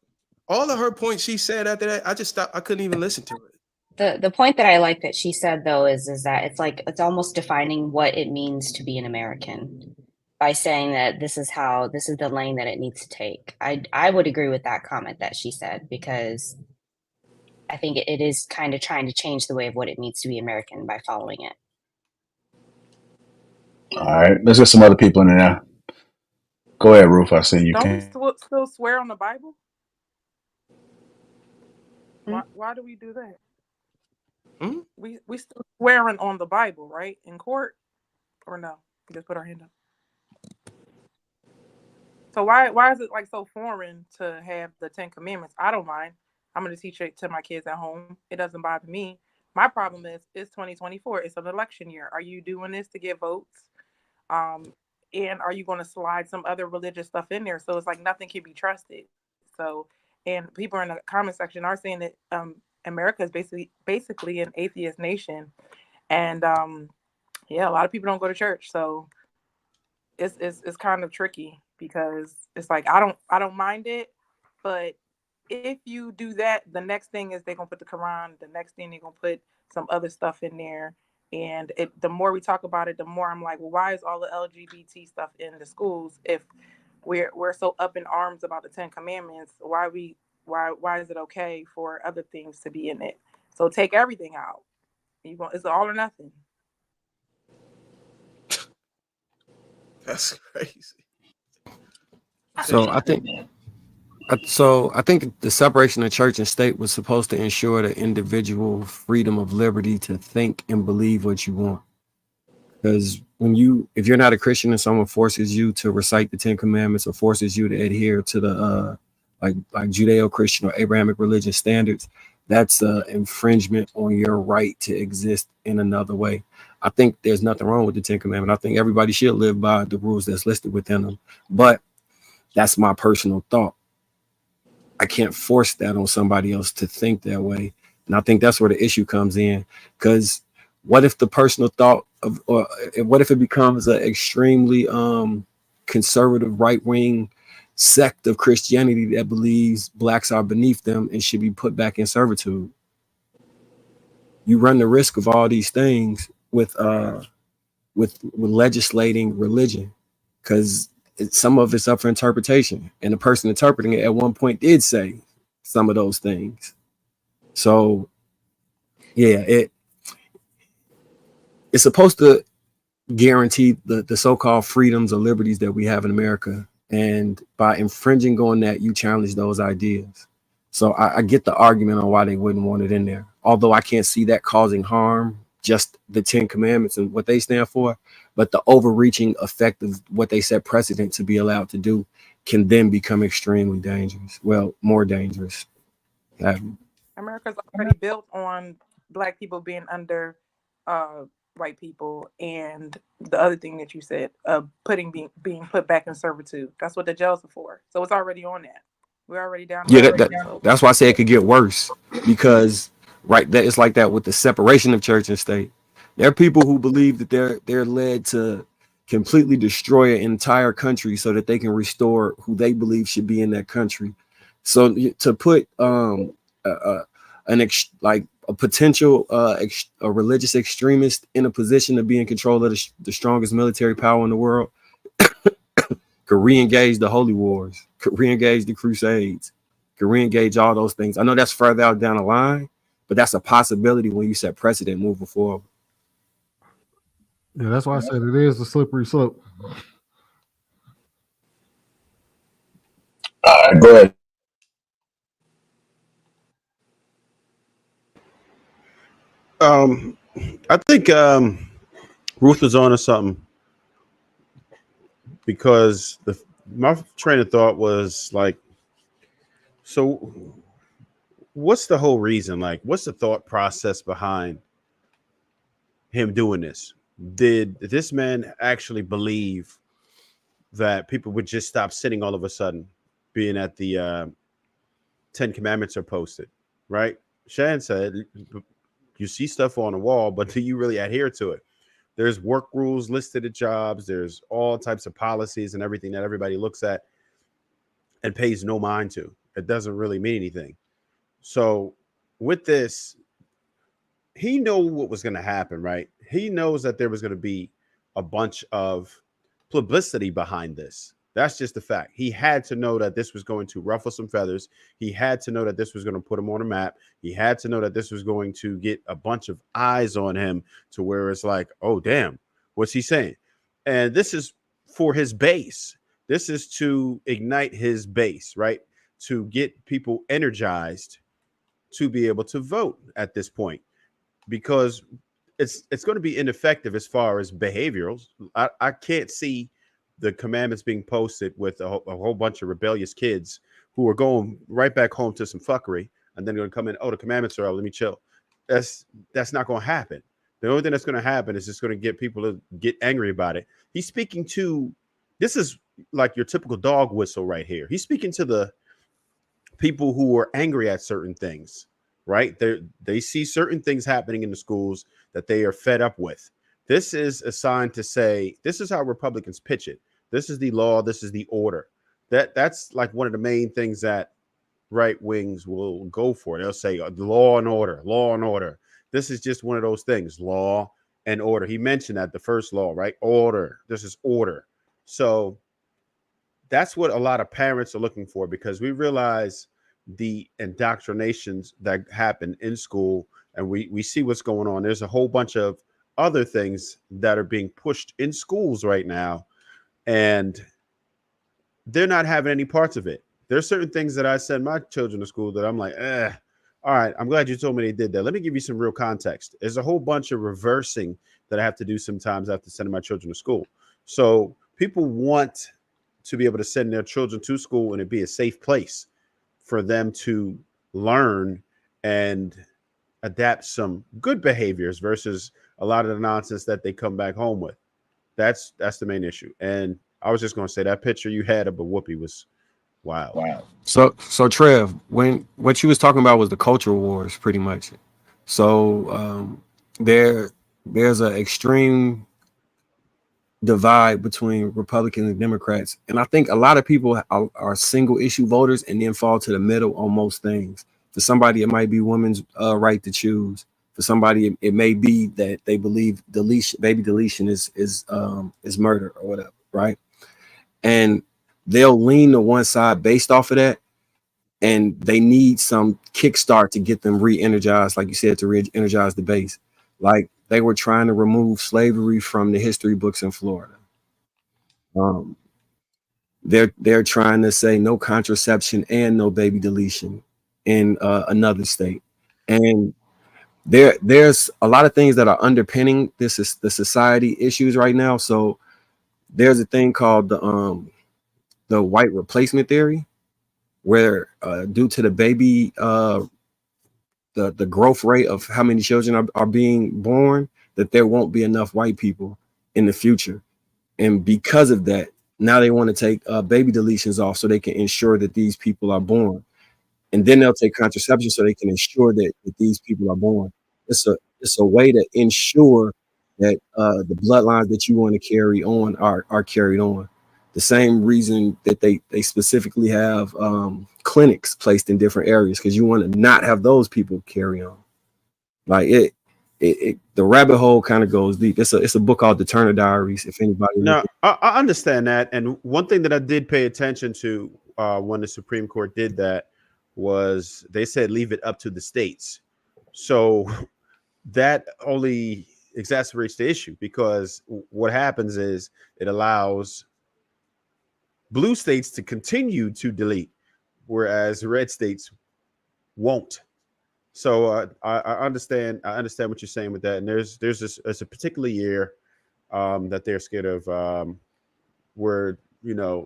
all of her points she said after that, I just stopped. I couldn't even listen to it. The point that I like that she said, though, is that it's almost defining what it means to be an American by saying that this is the lane that it needs to take. I would agree with that comment that she said, because I think it is kind of trying to change the way of what it means to be American by following it. All right, let's get some other people in there. Go ahead, Ruth. I see you Don't we can. still swear on the Bible? Why do we do that? We still swearing on the Bible, right? In court. or no? We just put our hand up. So why is it like so foreign to have the 10 Commandments? I don't mind. I'm going to teach it to my kids at home. It doesn't bother me. My problem is it's 2024. It's an election year. Are you doing this to get votes? And are you going to slide some other religious stuff in there? So it's like nothing can be trusted. So, and people in the comment section are saying that America is basically an atheist nation, and yeah, a lot of people don't go to church. So it's kind of tricky because it's like I don't mind it, but if you do that, the next thing is they're gonna put the Quran. The next thing they're gonna put some other stuff in there, and the more we talk about it, the more I'm like, well, why is all the LGBT stuff in the schools if we're so up in arms about the 10 Commandments? Why is it okay for other things to be in it? So take everything out. It's all or nothing. That's crazy. So I think the separation of church and state was supposed to ensure the individual freedom of liberty to think and believe what you want. Because if you're not a Christian and someone forces you to recite the 10 Commandments or forces you to adhere to the like Judeo-Christian or Abrahamic religion standards, that's an infringement on your right to exist in another way. I think there's nothing wrong with the 10 Commandments. I think everybody should live by the rules that's listed within them. But that's my personal thought. I can't force that on somebody else to think that way. And I think that's where the issue comes in. Because what if the personal thought of, or what if it becomes an extremely conservative right-wing sect of Christianity that believes blacks are beneath them and should be put back in servitude? You run the risk of all these things with legislating religion, because some of it's up for interpretation, and the person interpreting it at one point did say some of those things. So yeah, it's supposed to guarantee the so-called freedoms or liberties that we have in America, and by infringing on that, you challenge those ideas. So I get the argument on why they wouldn't want it in there, although I can't see that causing harm, just the 10 Commandments and what they stand for. But the overreaching effect of what they set precedent to be allowed to do can then become extremely dangerous. Well, more dangerous. America's already built on black people being under white people, and the other thing that you said, being put back in servitude. That's what the jails are for. So it's already on that. We're already down. Yeah, that's why I say it could get worse, because that it's like that with the separation of church and state. There are people who believe that they're led to completely destroy an entire country so that they can restore who they believe should be in that country. So to put a potential a religious extremist in a position to be in control of the strongest military power in the world could re-engage the holy wars, could re-engage the crusades, could re-engage all those things. I know that's further out down the line, but that's a possibility when you set precedent moving forward. Yeah, that's why I said it is a slippery slope. All right, go ahead. I think Ruth was on to something, because my train of thought was like, so what's the whole reason? Like, what's the thought process behind him doing this? Did this man actually believe that people would just stop sitting all of a sudden, being at the 10 Commandments are posted, right? Shan said, you see stuff on the wall, but do you really adhere to it? There's work rules listed at jobs. There's all types of policies and everything that everybody looks at and pays no mind to. It doesn't really mean anything. So with this, he knew what was going to happen, right? He knows that there was going to be a bunch of publicity behind this. That's just the fact. He had to know that this was going to ruffle some feathers. He had to know that this was going to put him on a map. He had to know that this was going to get a bunch of eyes on him to where it's like, oh, damn, what's he saying? And this is for his base. This is to ignite his base, right? To get people energized to be able to vote at this point. Because it's going to be ineffective as far as behaviorals. I can't see the commandments being posted with a whole bunch of rebellious kids who are going right back home to some fuckery and then going to come in. Oh, the commandments are out. Let me chill. That's not going to happen. The only thing that's going to happen is just going to get people to get angry about it. He's speaking to, this is like your typical dog whistle right here. He's speaking to the people who are angry at certain things, right? They see certain things happening in the schools that they are fed up with. This is a sign to say, this is how Republicans pitch it. This is the law. This is the order. That's like one of the main things that right wings will go for. They'll say law and order, law and order. This is just one of those things, law and order. He mentioned that the first law, right? Order. This is order. So that's what a lot of parents are looking for, because we realize the indoctrinations that happen in school, and we see what's going on. There's a whole bunch of other things that are being pushed in schools right now, and they're not having any parts of it. There's certain things that I send my children to school that I'm like, all right, I'm glad you told me they did that. Let me give you some real context. There's a whole bunch of reversing that I have to do sometimes after sending my children to school. So people want to be able to send their children to school and it be a safe place for them to learn and adapt some good behaviors versus a lot of the nonsense that they come back home with. That's the main issue. And I was just going to say that picture you had of a Whoopi was wild. Wow. So Trev, when what you was talking about was the cultural wars, pretty much. So there's an extreme divide between Republicans and Democrats, and I think a lot of people are single issue voters and then fall to the middle on most things. For somebody, it might be women's right to choose. For somebody, it may be that they believe baby deletion is murder or whatever, right? And they'll lean to one side based off of that, and they need some kickstart to get them re-energized, like you said, to re-energize the base. Like they were trying to remove slavery from the history books in Florida. They're trying to say no contraception and no baby deletion in another state, and there's a lot of things that are underpinning this is the society issues right now. So there's a thing called the white replacement theory, where due to the baby the growth rate of how many children are being born, that there won't be enough white people in the future. And because of that, now they want to take baby deletions off so they can ensure that these people are born. And then they'll take contraception so they can ensure that these people are born. It's a way to ensure that the bloodlines that you want to carry on are carried on. The same reason that they specifically have clinics placed in different areas, because you want to not have those people carry on. Like it the rabbit hole kind of goes deep. It's a book called The Turner Diaries. If anybody, no, I understand that. And one thing that I did pay attention to when the Supreme Court did that was they said leave it up to the states. So that only exacerbates the issue, because what happens is it allows blue states to continue to delete, whereas red states won't. So I understand what you're saying with that. And there's a particular year that they're scared of, where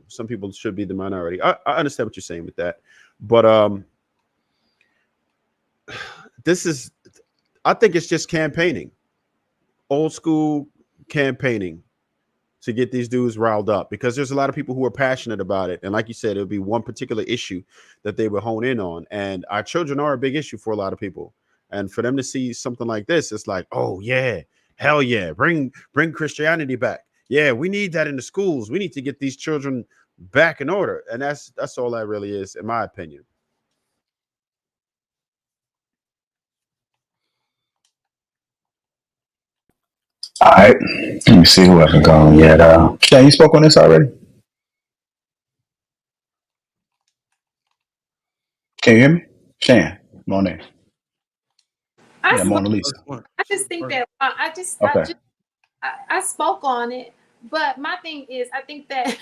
some people should be the minority. I understand what you're saying with that, but I think it's just campaigning, old school campaigning, to get these dudes riled up, because there's a lot of people who are passionate about it. And like you said, it'll be one particular issue that they would hone in on. And our children are a big issue for a lot of people. And for them to see something like this, it's like, oh yeah, hell yeah, bring Christianity back. Yeah, we need that in the schools. We need to get these children back in order. And that's all that really is, in my opinion. All right, let me see who hasn't gone yet. Shane, you spoke on this already? Can you hear me? Shane, Monet. Yeah, Mona Lisa. I just think that Okay. I spoke on it, but my thing is, I think that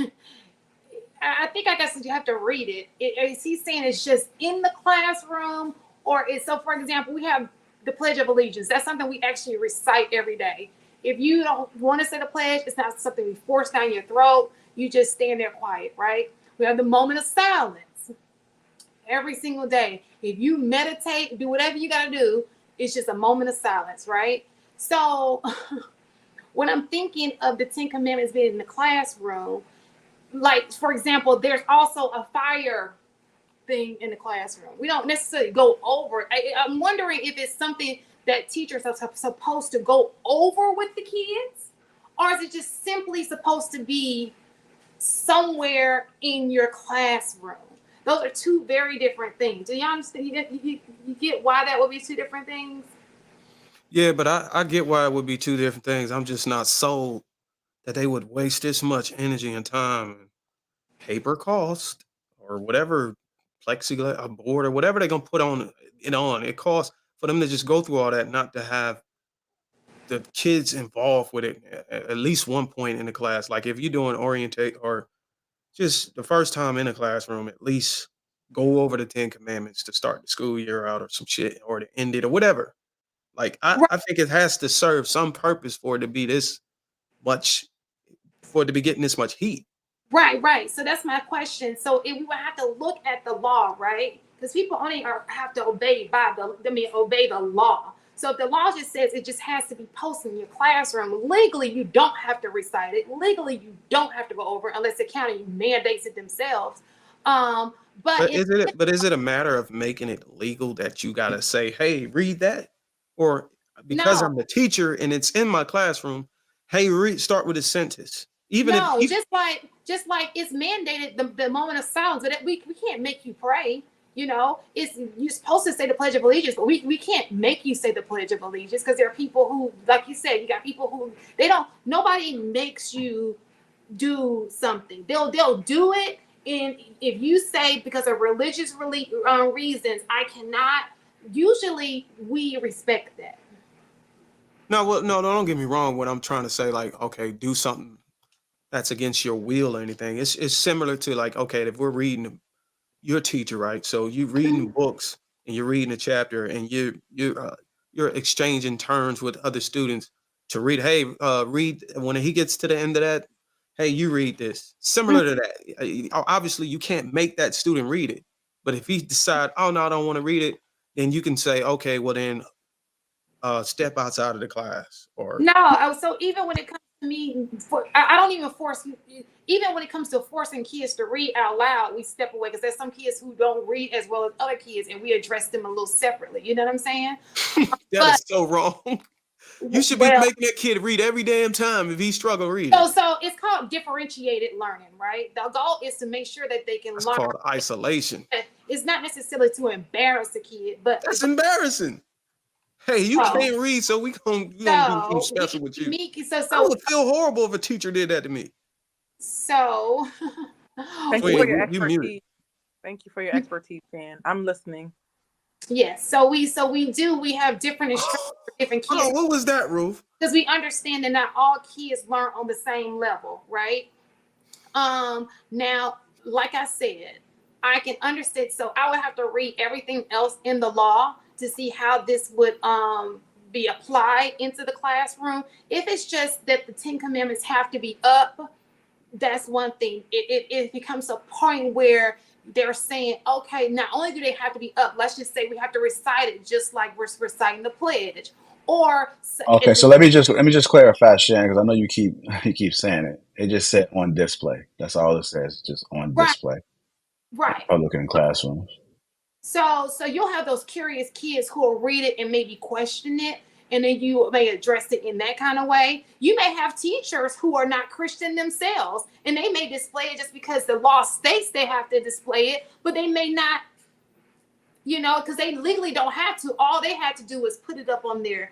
I guess you have to read it. Is he saying it's just in the classroom, or is, so for example, we have the Pledge of Allegiance. That's something we actually recite every day. If you don't want to say the pledge, it's not something we force down your throat. You just stand there quiet, right? We have the moment of silence every single day. If you meditate, do whatever you got to do, it's just a moment of silence, right? So when I'm thinking of the 10 Commandments being in the classroom, like, for example, there's also a fire thing in the classroom. We don't necessarily go over it. I'm wondering if it's something that teachers are supposed to go over with the kids, or is it just simply supposed to be somewhere in your classroom? Those are two very different things. Do y'all understand? You get why that would be two different things? Yeah, but I get why it would be two different things. I'm just not sold that they would waste this much energy and time and paper cost or whatever, plexiglass, a board or whatever they're gonna put on it on. It costs for them to just go through all that, not to have the kids involved with it at least one point in the class. Like if you're doing orientate or just the first time in a classroom, at least go over the 10 commandments to start the school year out or some shit or to end it or whatever. Like I think it has to serve some purpose for it to be this much, for it to be getting this much heat. Right. So that's my question. So if we would have to look at the law, right? Because people only have to obey obey the law. So if the law just says it just has to be posted in your classroom, legally you don't have to recite it. Legally you don't have to go over it unless the county mandates it themselves. But is it a matter of making it legal that you gotta say, hey, read that? Or because no, I'm the teacher and it's in my classroom, hey, start with a sentence. Even no, if just like it's mandated the moment of silence, but we can't make you pray. You know, you're supposed to say the Pledge of Allegiance, but we can't make you say the Pledge of Allegiance because there are people who, like you said, you got people who nobody makes you do something. They'll do it, and if you say because of religious reasons, I cannot. Usually, we respect that. no, well, no, don't get me wrong. What I'm trying to say, like, okay, do something that's against your will or anything. It's similar to like, okay, if we're reading, you're a teacher, right? So you're reading books and you're reading a chapter and you're exchanging terms with other students to read. Hey, read when he gets to the end of that. Hey, you read this. Similar to that. Obviously, you can't make that student read it, but if he decide, oh no, I don't want to read it, then you can say, okay, well then, step outside of the class or. No, so even when it comes to me, I don't even force. Even when it comes to forcing kids to read out loud, we step away because there's some kids who don't read as well as other kids, and we address them a little separately. You know what I'm saying? That is so wrong. You should be making that kid read every damn time if he struggle reading. So it's called differentiated learning, right? The goal is to make sure that they can That's learn. called isolation. It's not necessarily to embarrass the kid, but that's embarrassing. Hey, you can't read, so we gonna do something special with you. I would feel horrible if a teacher did that to me. So thank you for your expertise. Thank you for your expertise, Dan. I'm listening. Yes. So we have different instructors for different kids. Oh, what was that, Ruth? Because we understand that not all kids learn on the same level, right? Now, like I said, I can understand. So I would have to read everything else in the law to see how this would be applied into the classroom. If it's just that the 10 Commandments have to be up, that's one thing. It becomes a point where they're saying, okay, not only do they have to be up, let's just say we have to recite it just like we're reciting the pledge. Or okay, so let me just clarify, Shannon, because I know you keep saying it. It just said on display. That's all it says, just on display. Right. Public in classrooms. So you'll have those curious kids who will read it and maybe question it, and then you may address it in that kind of way. You may have teachers who are not Christian themselves, and they may display it just because the law states they have to display it, but they may not, because they legally don't have to. All they had to do is put it up on their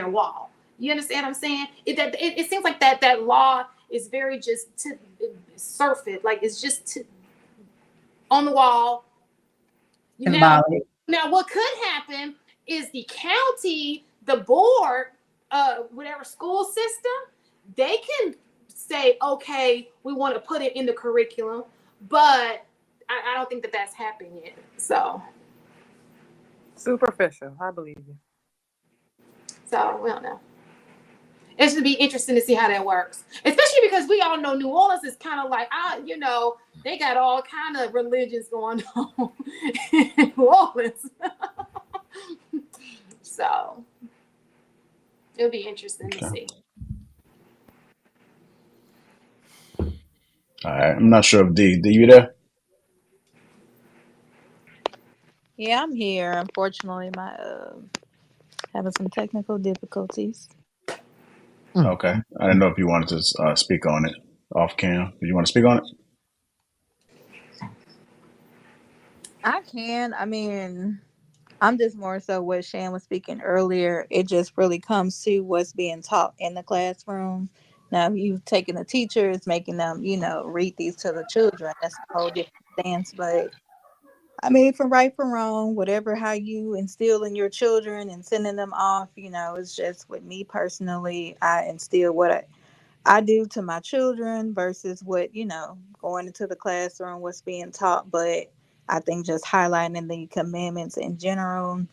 wall. You understand what I'm saying? It seems like that law is very just to surf it, like it's just on the wall. Now, what could happen is the county, the board, whatever school system, they can say, okay, we want to put it in the curriculum, but I don't think that that's happened yet. So superficial, I believe you. So we don't know. It should be interesting to see how that works, especially because we all know New Orleans is kind of like, they got all kind of religions going on in New Orleans. So it'll be interesting to see. All right. I'm not sure if D you there? Yeah, I'm here. Unfortunately, my having some technical difficulties. Okay. I didn't know if you wanted to speak on it off cam. Did you want to speak on it? I can. I mean, I'm just more so what Shan was speaking earlier. It just really comes to what's being taught in the classroom. Now, if you've taken the teachers, making them, read these to the children, that's a whole different stance. But I mean, from right from wrong, whatever how you instill in your children and sending them off, it's just with me personally, I instill what I do to my children versus what, going into the classroom, what's being taught. But I think just highlighting the commandments in general.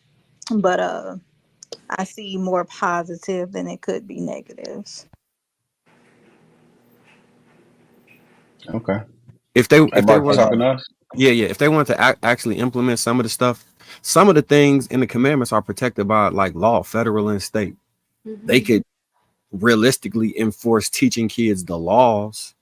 But I see more positive than it could be negatives. Okay. If they Mark, you were, talking to us? if they wanted to actually implement some of the stuff, some of the things in the commandments are protected by like law, federal and state. They could realistically enforce teaching kids the laws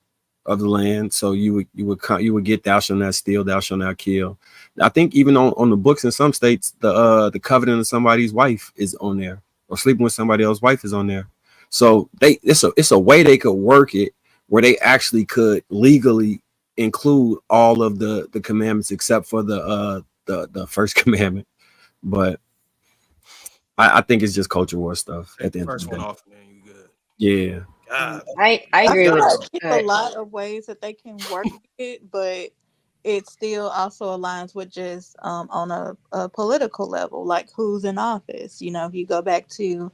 of the land. So you would get thou shalt not steal, thou shalt not kill. I think even on the books in some states, the covenant of somebody's wife is on there, or sleeping with somebody else's wife is on there. So it's a way they could work it where they actually could legally include all of the commandments except for the first commandment. But I think it's just culture war stuff at the end of First the one day. off, man, you good. Yeah. God. I I agree feel with like it's a that. lot of ways that they can work it, but it still also aligns with just on a political level, like who's in office. If you go back to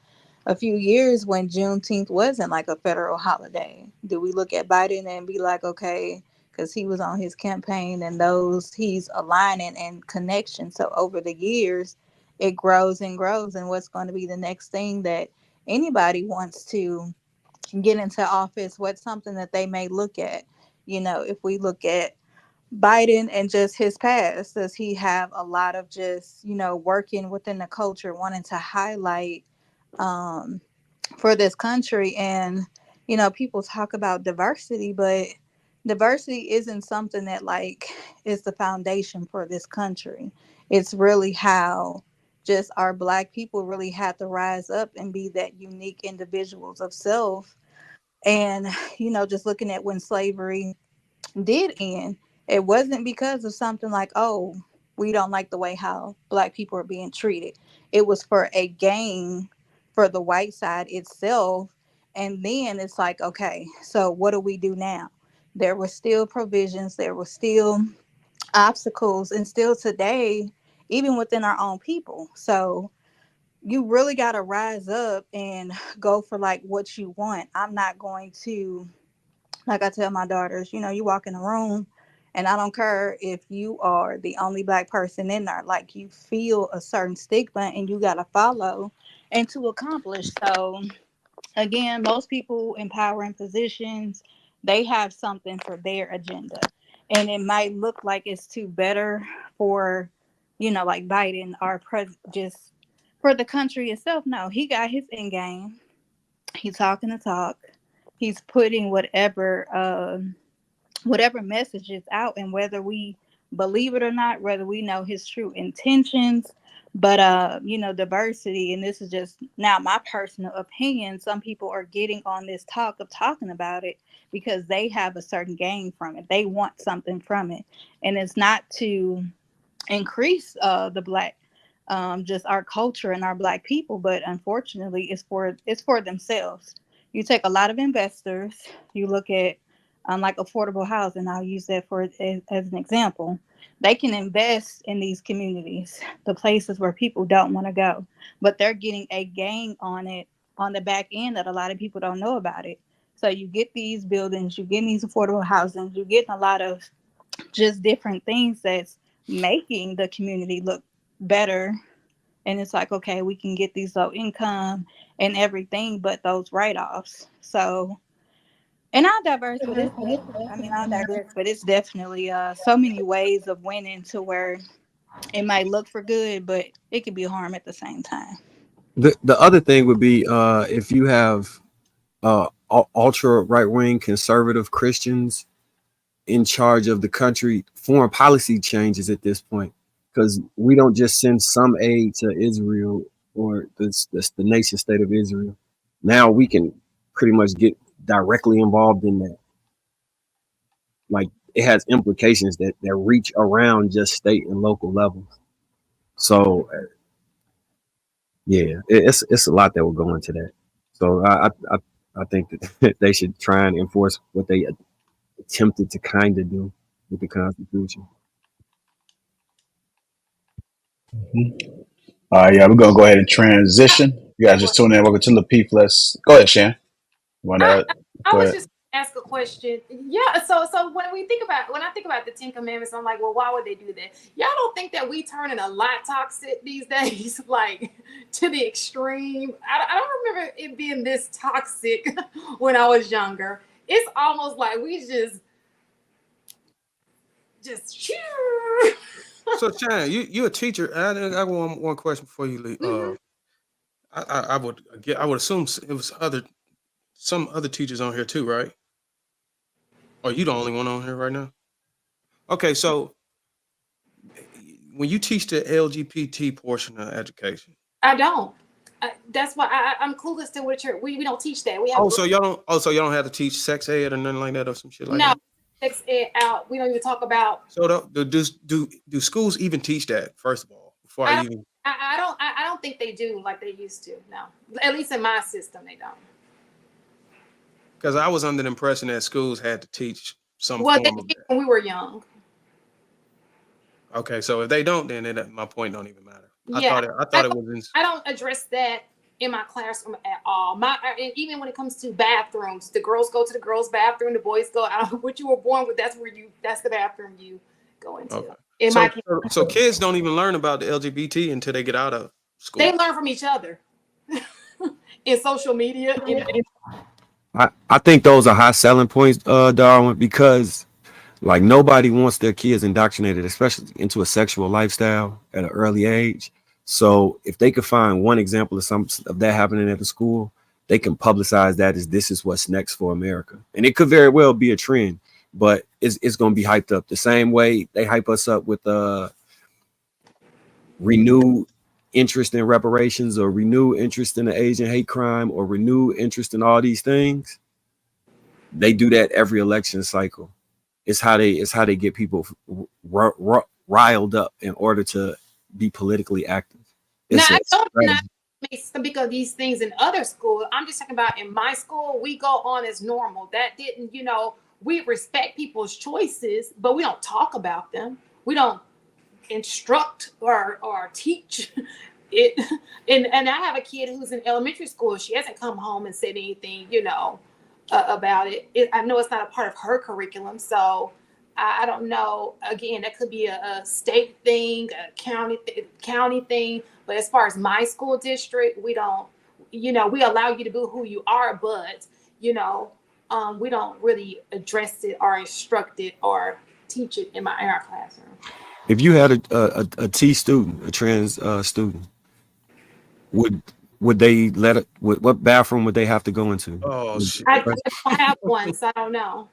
a few years when Juneteenth wasn't like a federal holiday, do we look at Biden and be like, okay, because he was on his campaign and those he's aligning and connection. So over the years, it grows and grows. And what's going to be the next thing that anybody wants to get into office? What's something that they may look at? If we look at Biden and just his past, does he have a lot of just, working within the culture, wanting to highlight um, for this country? And, people talk about diversity, but diversity isn't something that like is the foundation for this country. It's really how just our Black people really had to rise up and be that unique individuals of self. And, just looking at when slavery did end, it wasn't because of something like, oh, we don't like the way how Black people are being treated. It was for a gain for the white side itself. And then it's like, okay, so what do we do now? There were still provisions, there were still obstacles, and still today, even within our own people. So you really got to rise up and go for like what you want. I'm not going to, like I tell my daughters, you walk in a room and I don't care if you are the only Black person in there, like you feel a certain stigma and you got to follow and to accomplish. So again, most people in power and positions, they have something for their agenda. And it might look like it's too better for, like Biden or just for the country itself. No, he got his end game. He's talking the talk. He's putting whatever message is out, and whether we believe it or not, whether we know his true intentions. But diversity, and this is just now my personal opinion, some people are getting on this talk of talking about it because they have a certain gain from it. They want something from it, and it's not to increase the Black just our culture and our Black people, but unfortunately it's for themselves. You take a lot of investors, you look at like affordable housing, I'll use that for as an example. They can invest in these communities, the places where people don't want to go, but they're getting a gain on it on the back end that a lot of people don't know about it. So you get these buildings, you get these affordable housing, you get a lot of just different things that's making the community look better. And it's like, okay, we can get these low income and everything but those write-offs. So, and I'll diverse, but I'll digress, but it's definitely so many ways of winning to where it might look for good, but it could be harm at the same time. The other thing would be if you have ultra right wing conservative Christians in charge of the country, foreign policy changes at this point, because we don't just send some aid to Israel or the nation state of Israel. Now we can pretty much get directly involved in that. Like, it has implications that reach around just state and local levels. So yeah, it's a lot that will go into that. So I think that they should try and enforce what they attempted to kind of do with the Constitution. Yeah, we're gonna go ahead and transition. You guys just tune in. Welcome to Lapeef. Let's go ahead, Shan. I Go was ahead. just ask a question. Yeah, so when I think about the Ten Commandments, I'm like, well, why would they do that? Y'all don't think that we turning a lot toxic these days, like to the extreme? I don't remember it being this toxic when I was younger. It's almost like we just So Shan, you're a teacher. I got one question for you, Lee. I would assume it was some other teachers on here too, right? Or you the only one on here right now? Okay, so when you teach the LGBT portion of education, I don't. That's why I'm clueless to what we don't teach that. We have so y'all don't have to teach sex ed or nothing like that or some shit like no that. sex ed out. We don't even talk about. So do schools even teach that, first of all, before I even? I don't think they do like they used to. No, at least in my system, they don't. Because I was under the impression that schools had to teach some Well, form they of did that. when we were young. Okay, so if they don't, then my point don't even matter. Yeah, I thought it was in. I don't address that in my classroom at all. And even when it comes to bathrooms, the girls go to the girls' bathroom, the boys go out. What you were born with, that's the bathroom you go into. Okay. So kids don't even learn about the LGBT until they get out of school. They learn from each other in social media. I think those are high selling points, Darwin, because like nobody wants their kids indoctrinated, especially into a sexual lifestyle at an early age. So if they could find one example of that happening at the school, they can publicize that as this is what's next for America. And it could very well be a trend, but it's going to be hyped up the same way they hype us up with renewed interest in reparations or renewed interest in the Asian hate crime or renewed interest in all these things. They do that every election cycle. It's how they get people riled up in order to be politically active. Now, I don't make speak of these things in other schools. I'm just talking about in my school, we go on as normal. That didn't, we respect people's choices, but we don't talk about them. We don't instruct or teach it. And I have a kid who's in elementary school. She hasn't come home and said anything, about it. I know it's not a part of her curriculum, so I don't know. Again, that could be a state thing, a county thing. But as far as my school district, we don't. We allow you to be who you are, but we don't really address it or instruct it or teach it in our classroom. If you had a T student, a trans student, would they let it? What bathroom would they have to go into? Oh shit! I don't have one, so I don't know.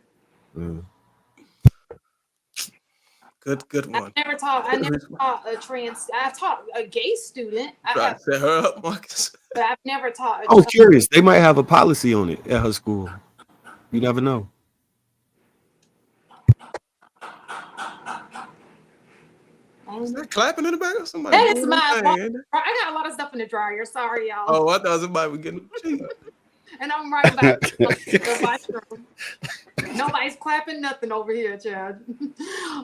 Good one. I never taught a trans. I've taught a gay student. Try to set her up, Marcus. But I've never taught. I was curious. They might have a policy on it at her school. You never know. Is that clapping in the back or somebody? That is my. I got a lot of stuff in the dryer. Sorry, y'all. Oh, I thought somebody was getting. And I'm right back to the washroom. Nobody's clapping nothing over here, Chad.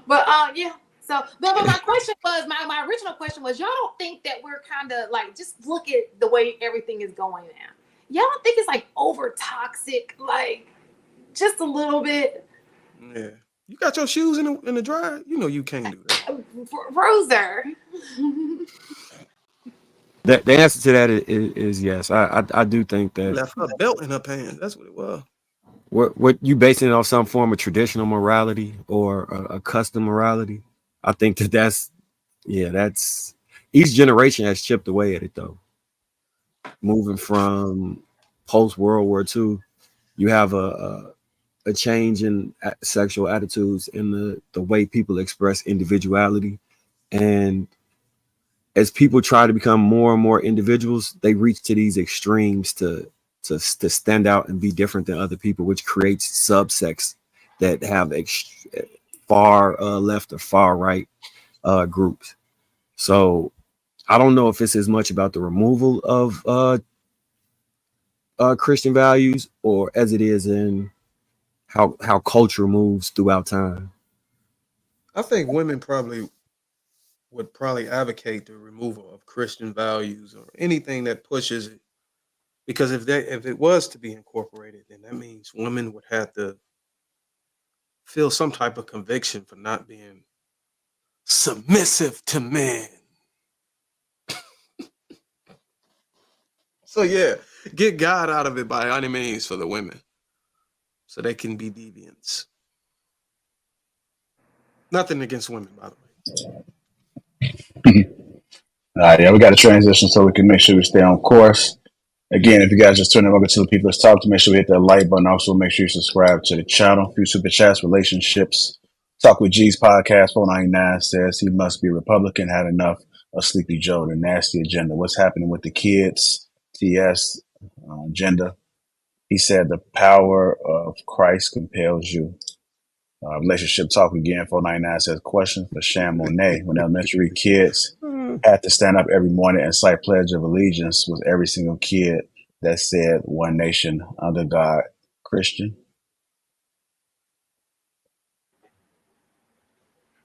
But yeah. So, but my question was, my original question was, y'all don't think that we're kind of like, just look at the way everything is going now. Y'all don't think it's like over toxic, like just a little bit? Yeah. You got your shoes in the dryer? You know you can't do that. Roser. The answer to that is yes. I do think She that left her belt in her pants. That's what it was. what you basing it off some form of traditional morality or a custom morality. I think that's each generation has chipped away at it though. Moving from post World War II, you have a change in sexual attitudes in the way people express individuality, and as people try to become more and more individuals, they reach to these extremes to stand out and be different than other people, which creates subsects that have far left or far right groups. So I don't know if it's as much about the removal of Christian values or as it is in how culture moves throughout time. I think women would probably advocate the removal of Christian values or anything that pushes it. Because if it was to be incorporated, then that means women would have to feel some type of conviction for not being submissive to men. So yeah, get God out of it by any means for the women, so they can be deviants. Nothing against women, by the way. All right, yeah, we got to transition so we can make sure we stay on course. Again, if you guys just turning over to the people let's talk to, make sure we hit that like button. Also, make sure you subscribe to the channel. Few super chats, relationships. Talk with G's podcast. 499 says he must be Republican. Had enough of Sleepy Joe. The nasty agenda. What's happening with the kids? TS agenda. He said the power of Christ compels you. Relationship talk again. 499 says question for Sham Monet. When elementary kids had to stand up every morning and cite Pledge of Allegiance, was every single kid that said one nation under God Christian?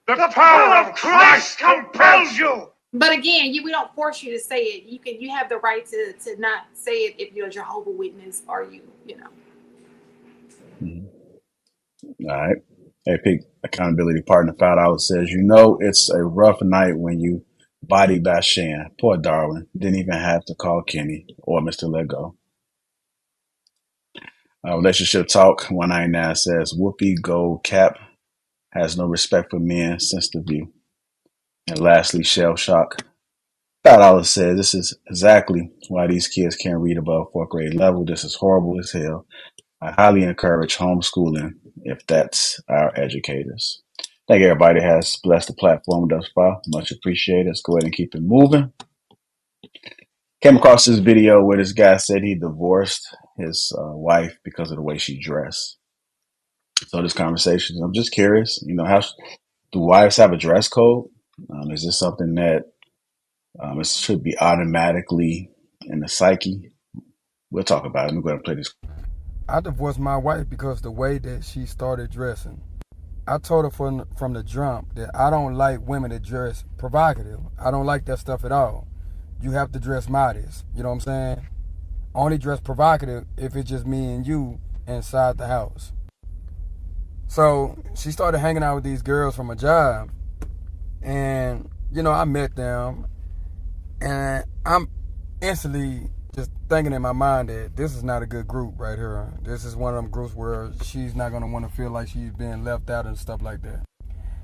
The power of Christ compels you. But again, we don't force you to say it. You have the right to not say it if you're a Jehovah's Witness or you know. All right. Hey, Pete, accountability partner $5 says, you know, it's a rough night when you body Bashan. Poor Darwin. Didn't even have to call Kenny or Mr. Lego. Relationship talk 199 says, Whoopi Gold Cap has no respect for men since the view. And lastly, Shell Shock $5 says, this is exactly why these kids can't read above 4th grade level. This is horrible as hell. I highly encourage homeschooling if that's our educators. Thank everybody that has blessed the platform thus far. Much appreciated. Let's go ahead and keep it moving. Came across this video where this guy said he divorced his wife because of the way she dressed. So this conversation, I'm just curious, how do wives have a dress code? Is this something that it should be automatically in the psyche? We'll talk about it. Let me go ahead and play this. I divorced my wife because the way that she started dressing. I told her from the jump that I don't like women that dress provocative. I don't like that stuff at all. You have to dress modest. You know what I'm saying? Only dress provocative if it's just me and you inside the house. So she started hanging out with these girls from a job. And, I met them. And I'm instantly just thinking in my mind that this is not a good group right here. This is one of them groups where she's not going to want to feel like she's being left out and stuff like that.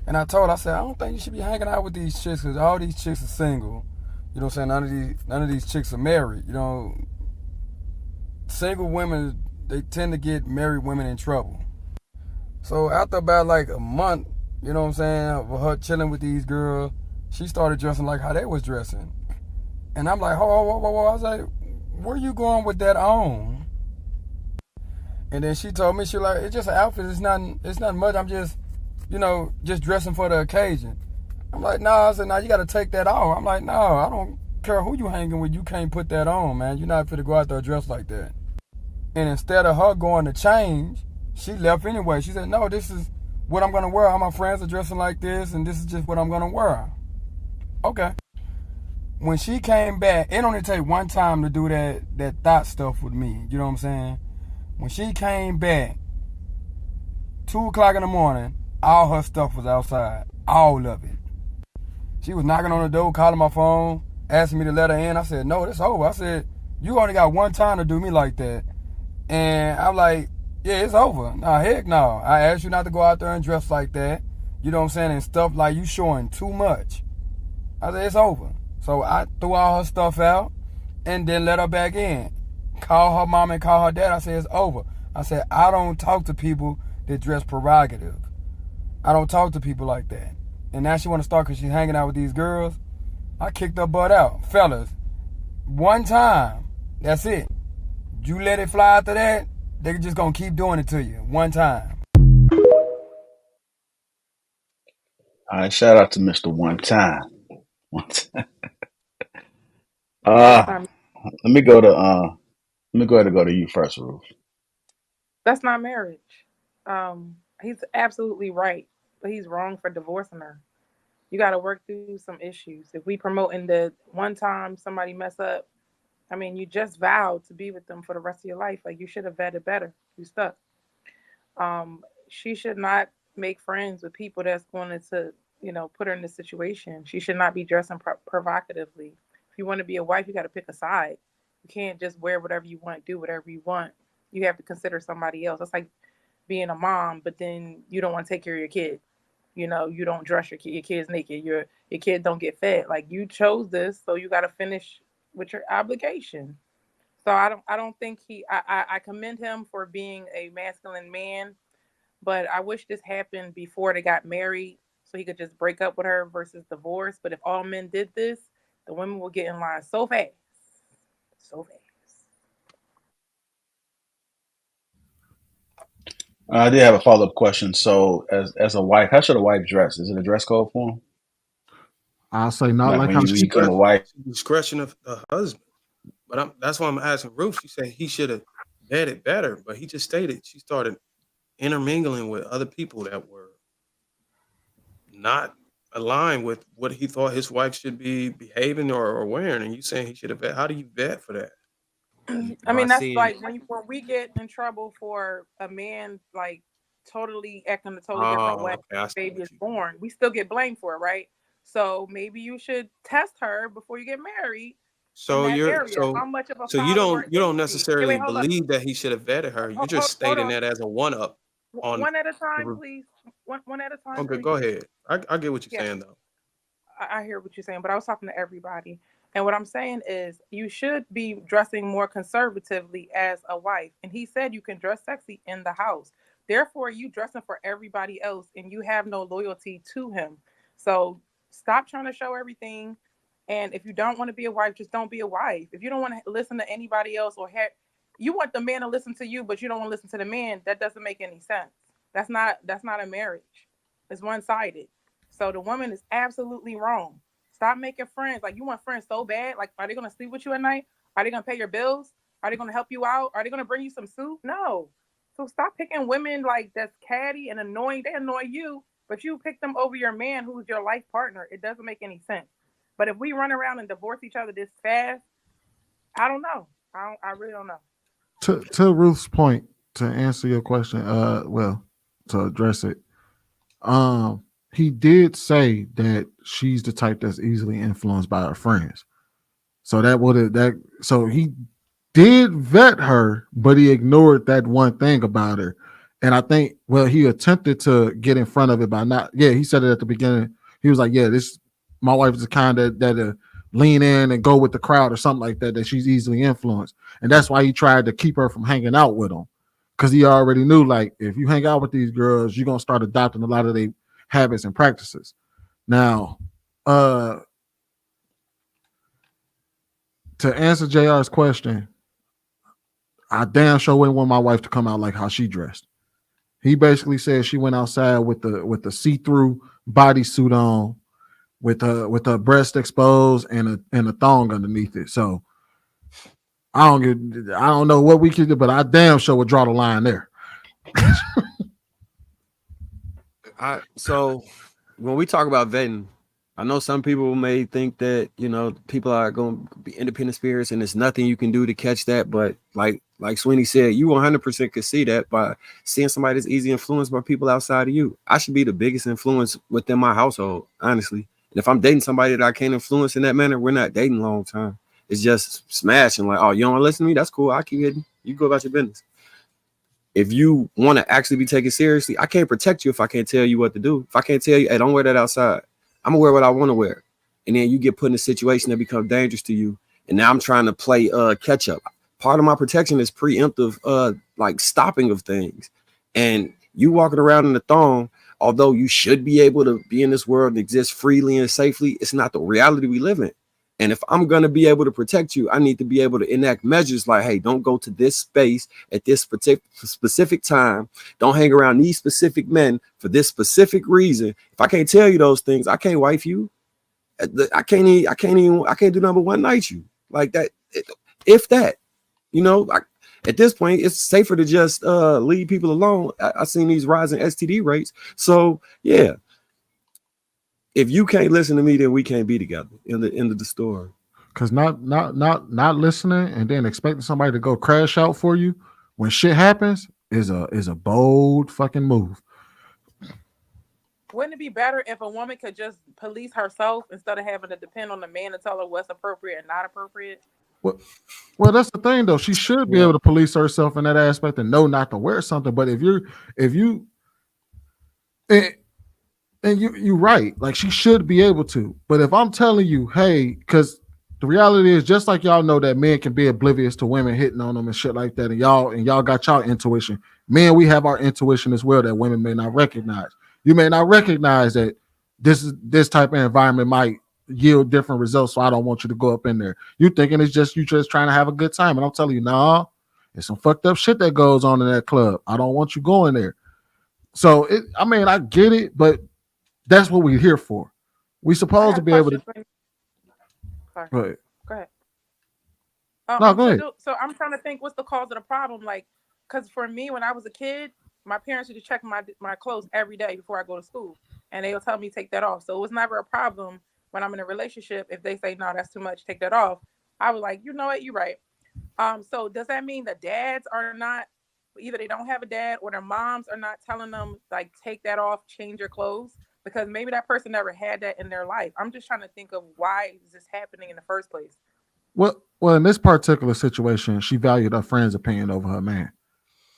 And I said, I don't think you should be hanging out with these chicks because all these chicks are single. You know what I'm saying? None of these chicks are married. Single women, they tend to get married women in trouble. So after about like a month, you know what I'm saying, of her chilling with these girls, she started dressing like how they was dressing. And I'm like, whoa. I was like, where you going with that on? And then she told me, she like, it's just an outfit. It's not much. I'm just, just dressing for the occasion. I'm like, no. I said, no, you got to take that off. I'm like, no, I don't care who you hanging with. You can't put that on, man. You're not fit to go out there dressed like that. And instead of her going to change, she left anyway. She said, no, this is what I'm going to wear. All my friends are dressing like this, and this is just what I'm going to wear. Okay. When she came back, it only take one time to do that thought stuff with me. You know what I'm saying? When she came back, 2 o'clock in the morning, all her stuff was outside. All of it. She was knocking on the door, calling my phone. asking me to let her in. I said, no, it's over. I said, you only got one time to do me like that. And I'm like, yeah, it's over. Nah, heck no. I asked you not to go out there and dress like that. You know what I'm saying? And stuff like you showing too much. I said, it's over. So I threw all her stuff out and then let her back in. Call her mom and call her dad. I said, it's over. I said, I don't talk to people that dress provocative. I don't talk to people like that. And now she want to start because she's hanging out with these girls. I kicked her butt out. Fellas, one time, that's it. You let it fly after that, they're just going to keep doing it to you. One time. All right, shout out to Mr. One Time. One time. Let me go to let me go ahead and go to you first, Ruth. That's not marriage. He's absolutely right, but he's wrong for divorcing her. You got to work through some issues. If we promoting the one time somebody mess up, I mean, you just vowed to be with them for the rest of your life. Like, you should have vetted better. You stuck. She should not make friends with people that's going to, put her in this situation. She should not be dressing provocatively. If you want to be a wife, you got to pick a side. You can't just wear whatever you want, do whatever you want. You have to consider somebody else. That's like being a mom, but then you don't want to take care of your kid. You don't dress your kids naked. Your kid don't get fed. Like, you chose this, so you got to finish with your obligation. So I don't think I commend him for being a masculine man, but I wish this happened before they got married so he could just break up with her versus divorce. But if all men did this, the women will get in line so fast. So fast. I did have a follow-up question. So as a wife, how should a wife dress? Is it a dress code for him? I'll say not Like like when how you she become a dressed. wife? Discretion of the husband. But that's why I'm asking Ruth. She said he should have vetted better, but he just stated she started intermingling with other people that were not aligned with what he thought his wife should be behaving or wearing. And you saying he should have vet. How do you vet for that? I mean, that's like when we get in trouble for a man like totally acting a totally different way. Okay. I see Baby what is born. We still get blamed for it, right? So maybe you should test her before you get married in So that you're area. How much of a so you follower don't is she? necessarily Wait, hold up. believe that he should have vetted her. You're just Hold stating on. that as a one up on. One at a time, please. One at a time, Okay, please. go ahead. I get what you're Yeah. saying though. I hear what you're saying, but I was talking to everybody. And what I'm saying is you should be dressing more conservatively as a wife. And he said you can dress sexy in the house. Therefore, you dressing for everybody else and you have no loyalty to him. So stop trying to show everything. And if you don't want to be a wife, just don't be a wife. If you don't want to listen to anybody else you want the man to listen to you, but you don't want to listen to the man, that doesn't make any sense. That's not a marriage. It's one-sided. So the woman is absolutely wrong. Stop making friends. Like, you want friends so bad. Like, are they going to sleep with you at night? Are they going to pay your bills? Are they going to help you out? Are they going to bring you some soup? No. So stop picking women like that's catty and annoying. They annoy you, but you pick them over your man who's your life partner. It doesn't make any sense. But if we run around and divorce each other this fast, I don't know. I really don't know. To Ruth's point, to answer your question, to address it, he did say that she's the type that's easily influenced by her friends. So so he did vet her, but he ignored that one thing about her. And I think, he attempted to get in front of it by not. Yeah, he said it at the beginning. He was like, "Yeah, my wife is the kind that lean in and go with the crowd or something like that. That she's easily influenced, and that's why he tried to keep her from hanging out with him, because he already knew, like, if you hang out with these girls, you're gonna start adopting a lot of their habits and practices." Now, to answer JR's question, I damn sure wouldn't want my wife to come out like how she dressed. He basically said she went outside with the see-through bodysuit on, with her breast exposed and a thong underneath it. So I don't know what we could do, but I damn sure would draw the line there. So when we talk about vetting, I know some people may think that, people are going to be independent spirits and there's nothing you can do to catch that. But like Sweeney said, you 100% could see that by seeing somebody that's easily influenced by people outside of you. I should be the biggest influence within my household, honestly. And if I'm dating somebody that I can't influence in that manner, we're not dating long time. It's just smashing. Like, oh, you don't want to listen to me? That's cool. I'll keep hitting. You go about your business. If you want to actually be taken seriously, I can't protect you if I can't tell you what to do. If I can't tell you, hey, don't wear that outside, I'm gonna wear what I want to wear. And then you get put in a situation that becomes dangerous to you. And now I'm trying to play catch up. Part of my protection is preemptive, like stopping of things. And you walking around in the thong, although you should be able to be in this world and exist freely and safely, it's not the reality we live in. And if I'm going to be able to protect you, I need to be able to enact measures like, hey, don't go to this space at this specific time. Don't hang around these specific men for this specific reason. If I can't tell you those things, I can't wife you. I can't do number one night you like that. If that, at this point, it's safer to just leave people alone. I've seen these rising STD rates. So yeah, if you can't listen to me, then we can't be together. In the end of the story. Because not listening and then expecting somebody to go crash out for you when shit happens is a bold fucking move. Wouldn't it be better if a woman could just police herself instead of having to depend on the man to tell her what's appropriate and not appropriate? Well, that's the thing though. She should be able to police herself in that aspect and know not to wear something. But if you're right, like she should be able to. But if I'm telling you, hey, because the reality is, just like y'all know that men can be oblivious to women hitting on them and shit like that, and y'all got y'all intuition. Men, we have our intuition as well that women may not recognize. You may not recognize that this type of environment might yield different results, so I don't want you to go up in there. You thinking it's just you just trying to have a good time, and I'm telling you, nah, there's some fucked up shit that goes on in that club. I don't want you going there. So I get it, but that's what we're here for. We supposed to be able to. Sorry. Go ahead. Go ahead. No, go ahead. So I'm trying to think what's the cause of the problem. Like, because for me, when I was a kid, my parents used to check my clothes every day before I go to school, and they would tell me take that off. So it was never a problem when I'm in a relationship. If they say no, that's too much, take that off. I was like, you know what, you're right. So does that mean that dads are not? Either they don't have a dad or their moms are not telling them like take that off, change your clothes, because maybe that person never had that in their life. I'm just trying to think of why is this happening in the first place. Well, in this particular situation, she valued her friend's opinion over her man.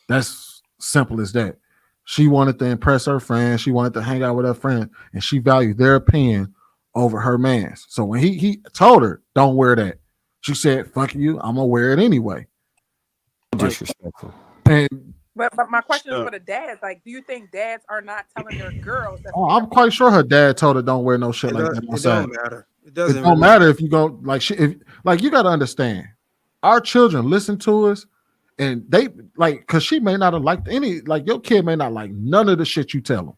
That's simple as that. She wanted to impress her friend. She wanted to hang out with her friend, and she valued their opinion over her man's. So when he told her, don't wear that, she said, fuck you, I'm gonna wear it anyway. Disrespectful. But my question is for the dads. Like, do you think dads are not telling their girls that? I'm quite sure her dad told her don't wear no shit like that. It don't matter. It doesn't. It don't matter if you go like you got to understand. Our children listen to us, and they like because she may not have liked any. Like your kid may not like none of the shit you tell them,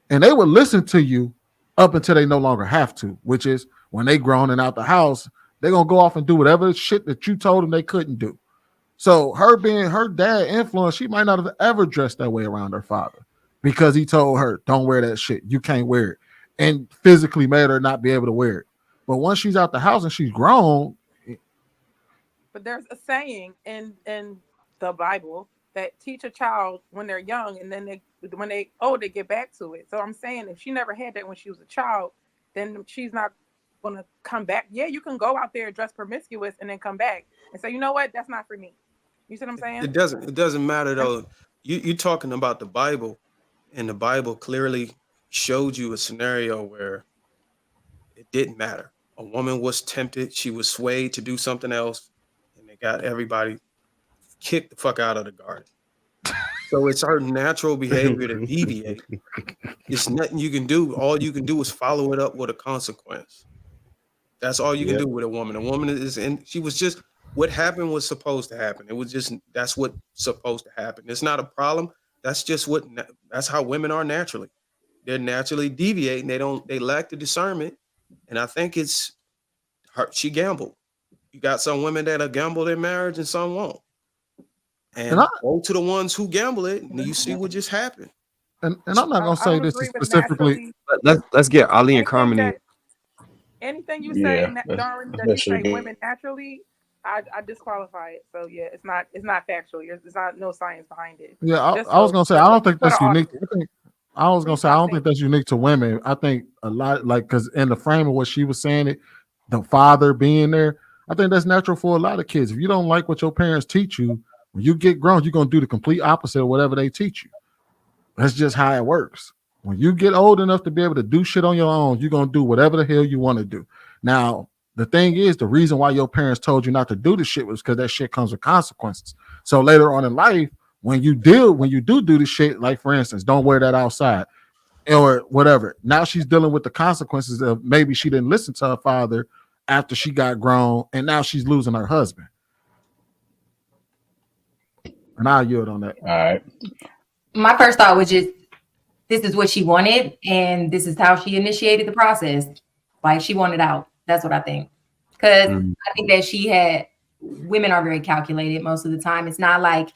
and they will listen to you up until they no longer have to. Which is when they grown and out the house, they're gonna go off and do whatever shit that you told them they couldn't do. So her being her dad influence, she might not have ever dressed that way around her father because he told her, don't wear that shit. You can't wear it. And physically made her not be able to wear it. But once she's out the house and she's grown. But there's a saying in the Bible that teach a child when they're young and then when they old, they get back to it. So I'm saying if she never had that when she was a child, then she's not going to come back. Yeah, you can go out there and dress promiscuous and then come back and say, you know what, that's not for me. You see what I'm saying? It doesn't matter though. You're talking about the Bible, and the Bible clearly showed you a scenario where it didn't matter. A woman was tempted, she was swayed to do something else, and they got everybody kicked the fuck out of the garden. So it's her natural behavior to deviate. It's nothing you can do. All you can do is follow it up with a consequence. That's all you can do with a woman. A woman is in. She was just. What happened was supposed to happen. It was just, that's what's supposed to happen. It's not a problem. That's just that's how women are naturally. They're naturally deviating. They lack the discernment. And I think it's her. She gambled. You got some women that have gambled in marriage and some won't. And go to the ones who gamble it, and you see what just happened. And I'm not going to say this is specifically. Let's get Ali and Carmen in. Anything you say, Darren, that you say women naturally, I disqualify it. So yeah, it's not factual. There's not no science behind it. Yeah, I was gonna say I don't think that's unique. I was gonna say I don't think that's unique to women. I think a lot, like, because in the frame of what she was saying, the father being there, I think that's natural for a lot of kids. If you don't like what your parents teach you, when you get grown, you're gonna do the complete opposite of whatever they teach you. That's just how it works. When you get old enough to be able to do shit on your own, you're gonna do whatever the hell you want to do. Now, the thing is, the reason why your parents told you not to do this shit was because that shit comes with consequences. So later on in life, when you do this shit, like for instance, don't wear that outside or whatever. Now she's dealing with the consequences of maybe she didn't listen to her father after she got grown, and now she's losing her husband. And I'll yield on that. All right. My first thought was just, this is what she wanted, and this is how she initiated the process. Like, she wanted out. That's what I think. Because I think that women are very calculated most of the time. It's not like,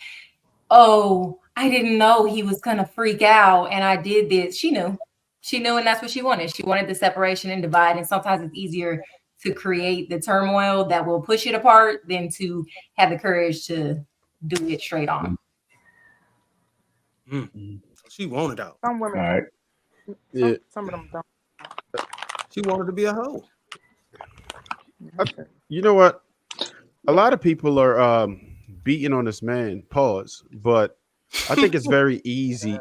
oh, I didn't know he was going to freak out and I did this. She knew, and that's what she wanted. She wanted the separation and divide. And sometimes it's easier to create the turmoil that will push it apart than to have the courage to do it straight on. She wanted out. Some women, All right. Some of them don't. She wanted to be a hoe. You know what? A lot of people are beating on this man, pause, but I think it's very easy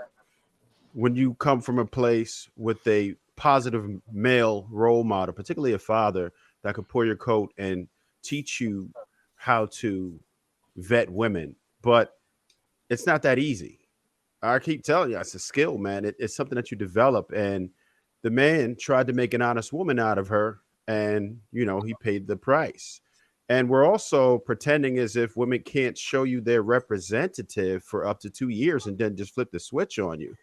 when you come from a place with a positive male role model, particularly a father that could pour your coat and teach you how to vet women. But it's not that easy. I keep telling you, it's a skill, man. It's something that you develop. And the man tried to make an honest woman out of her, and, you know, he paid the price. And we're also pretending as if women can't show you their representative for up to 2 years and then just flip the switch on you.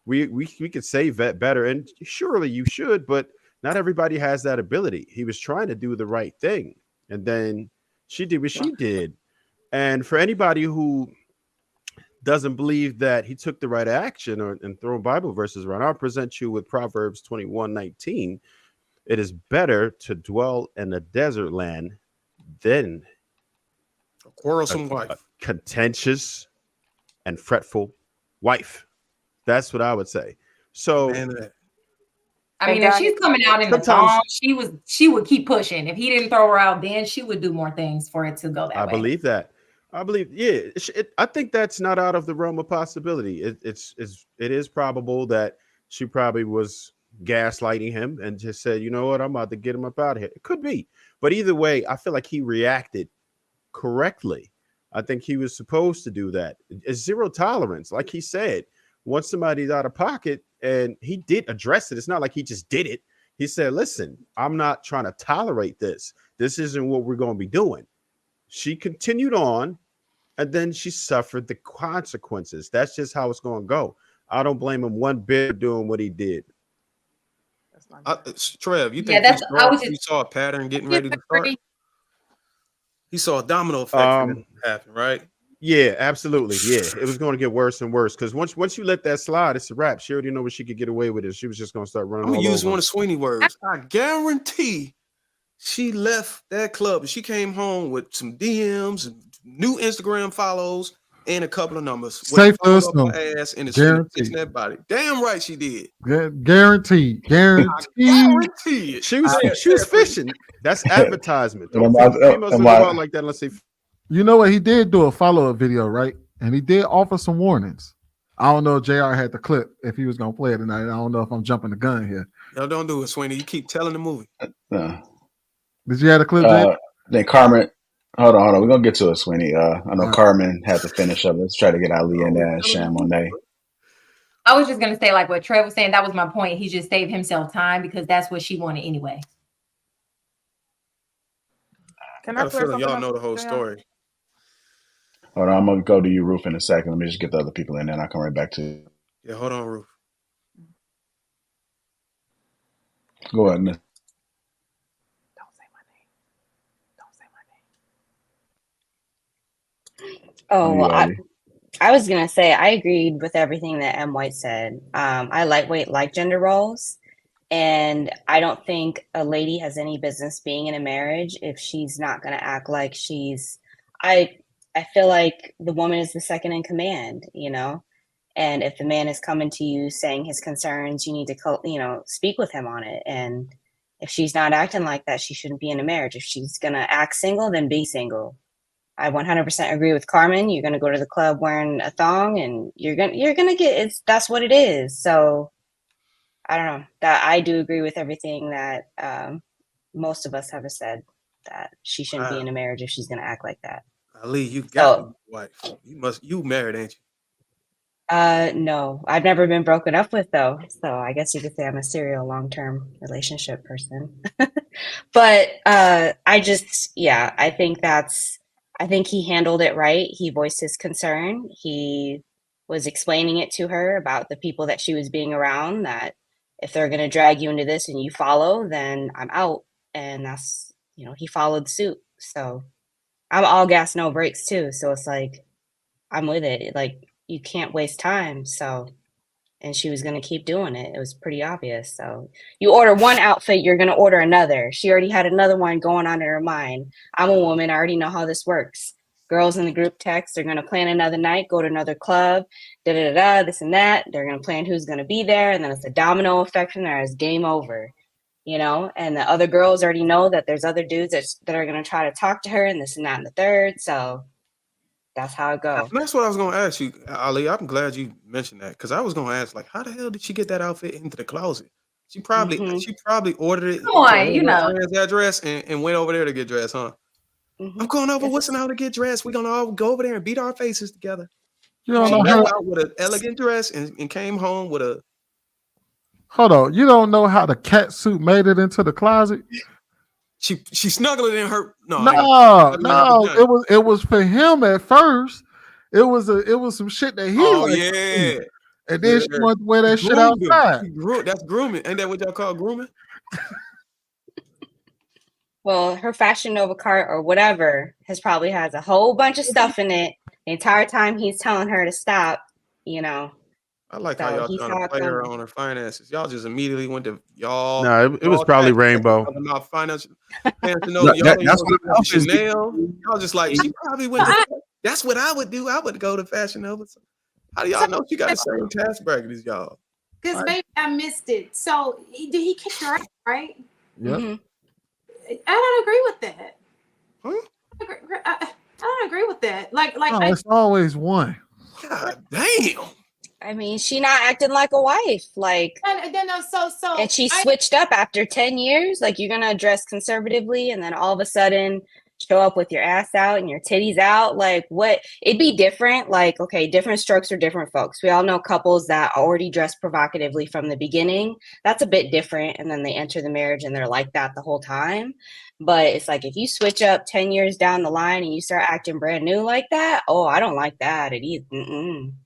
We could say vet better, and surely you should, but not everybody has that ability. He was trying to do the right thing, and then she did what she did. And for anybody who doesn't believe that he took the right action and throwing Bible verses around, I'll present you with Proverbs 21:19. It is better to dwell in a desert land than a quarrelsome wife, a contentious and fretful wife. That's what I would say. So, I mean, if she's coming out in the thong, she would keep pushing. If he didn't throw her out, then she would do more things for it to go that way. I believe that. I think that's not out of the realm of possibility. It is probable that she probably was gaslighting him and just said, you know what, I'm about to get him up out of here. It could be, but either way, I feel like he reacted correctly. I think he was supposed to do that. It's zero tolerance, like he said. Once somebody's out of pocket, and he did address it. It's not like he just did it. He said, listen, I'm not trying to tolerate this. This isn't what we're going to be doing. She continued on, and then she suffered the consequences. That's just how it's going to go. I don't blame him one bit for doing what he did. Trev, you think he saw a pattern getting ready to start? He saw a domino effect happen, right? Yeah, absolutely. Yeah, it was going to get worse and worse because once you let that slide, it's a wrap. She already know what she could get away with it. She was just going to start running. I'm gonna use one of Sweeney words. I guarantee she left that club and she came home with some DMs and new Instagram follows and a couple of numbers. Safe to assume. Ass and Guaranteed. that body. Damn right she did. Guaranteed. Guaranteed. She was fishing. That's advertisement. Don't females don't go out like that unless they. You know what? He did do a follow-up video, right? And he did offer some warnings. I don't know if JR had the clip if he was gonna play it tonight. I don't know if I'm jumping the gun here. No, don't do it, Sweeney. You keep telling the movie. Did you have the clip, Jay? Then Carmen. Hold on. We're gonna get to it, Sweeney. I know Carmen had to finish up. Let's try to get Ali in there and Sham Monet. I was just gonna say, like what Trev was saying, that was my point. He just saved himself time because that's what she wanted anyway. I got a feeling y'all know the whole story. Hold on, I'm gonna go to you, Ruth, in a second. Let me just get the other people in, and I'll come right back to you. Yeah, hold on, Ruth. Go ahead, Miss. Oh, well, I was gonna say I agreed with everything that M. White said. I lightweight like gender roles, and I don't think a lady has any business being in a marriage if she's not gonna act like she's. I feel like the woman is the second in command, you know, And if the man is coming to you saying his concerns, you need to, speak with him on it. And if she's not acting like that, she shouldn't be in a marriage. If she's going to act single, then be single. I 100% agree with Carmen. You're going to go to the club wearing a thong and you're going to get, that's what it is. So I don't know, that I do agree with everything that most of us have said, that she shouldn't be in a marriage if she's going to act like that. Ali, you got a wife. You married, ain't you? No, I've never been broken up with though. So I guess you could say I'm a serial long-term relationship person. But I think he handled it right. He voiced his concern. He was explaining it to her about the people that she was being around, that if they're going to drag you into this and you follow, then I'm out. And that's, he followed suit. So I'm all gas, no brakes too. So it's like, I'm with it. Like, you can't waste time. So, and she was going to keep doing it. It was pretty obvious. So you order one outfit, you're going to order another. She already had another one going on in her mind. I'm a woman. I already know how this works. Girls in the group text, they're going to plan another night, go to another club, this and that. They're going to plan who's going to be there. And then it's a domino effect from there. It's game over, and the other girls already know that there's other dudes that are going to try to talk to her and this and that and the third. So that's how it goes. That's what I was going to ask you, Ali. I'm glad you mentioned that, because I was going to ask, like, how the hell did she get that outfit into the closet? She probably ordered it. Come on, Friend's address and went over there to get dressed, huh? I'm going over Wilson now to get dressed. We're gonna all go over there and beat our faces together. You don't She know left how. out with an elegant dress and came home with a. Hold on, you don't know how the cat suit made it into the closet. She snuggled it in her. No, it was for him at first. It was some shit that he. Oh liked to see. And then she wanted to wear that shit outside. That's grooming. Ain't that what y'all call grooming? Well, her Fashion Nova cart or whatever probably has a whole bunch of stuff in it. The entire time he's telling her to stop, I like how y'all trying to play her on her finances. Y'all just immediately went to y'all. No, it was probably Rainbow. About financial. That's what Chanel. Y'all just like, she probably went to, that's what I would do. I would go to Fashion Nova. How do y'all know she got the same tax bracket as y'all? Because maybe I missed it. So did he kick her out, right? Yeah. Mm-hmm. I don't agree with that. Huh? I don't agree with that. It's always one. God damn. I mean, she not acting like a wife, and she switched up after 10 years. Like, you're gonna dress conservatively, and then all of a sudden show up with your ass out and your titties out. Like, what? It'd be different. Like, okay, different strokes for different folks. We all know couples that already dress provocatively from the beginning. That's a bit different, and then they enter the marriage and they're like that the whole time. But it's like, if you switch up 10 years down the line and you start acting brand new like that, oh, I don't like that.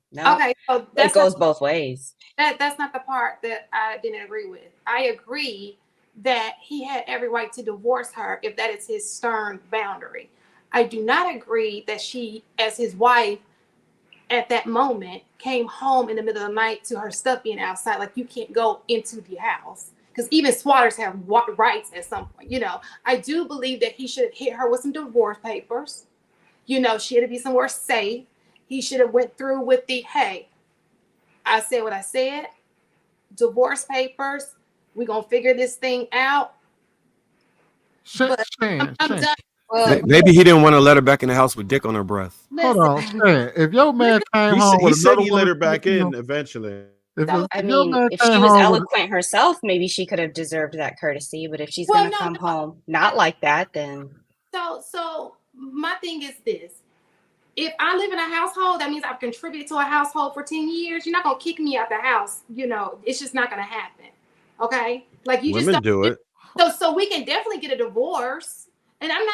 No. Okay, so it goes both ways. That's not the part that I didn't agree with. I agree that he had every right to divorce her if that is his stern boundary. I do not agree that she, as his wife, at that moment, came home in the middle of the night to her stuff being outside. Like, you can't go into the house. Because even swatters have rights at some point. I do believe that he should have hit her with some divorce papers. She had to be somewhere safe. He should have went through with the, hey, I said what I said. Divorce papers. We're going to figure this thing out. I'm done. Well, maybe he didn't want to let her back in the house with dick on her breath. Hold on, Stan. If your man came home with he said another he let her woman, back in eventually. If she was eloquent herself, maybe she could have deserved that courtesy. But if she's going to come home not like that, then. So my thing is this. If I live in a household, that means I've contributed to a household for 10 years. You're not going to kick me out the house. It's just not going to happen. Okay? Like, you Women just do it. So we can definitely get a divorce. And I'm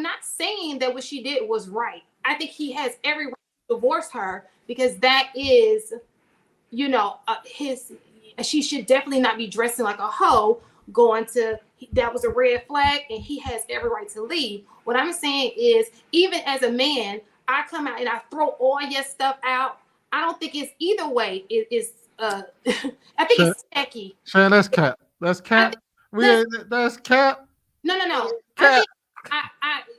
not saying that what she did was right. I think he has every right to divorce her because that is, she should definitely not be dressing like a hoe that was a red flag, and he has every right to leave. What I'm saying is, even as a man, I come out and I throw all your stuff out. I don't think it's either way. I think it's tacky. Shan, that's cap. That's cap. That's cap. No. Cap.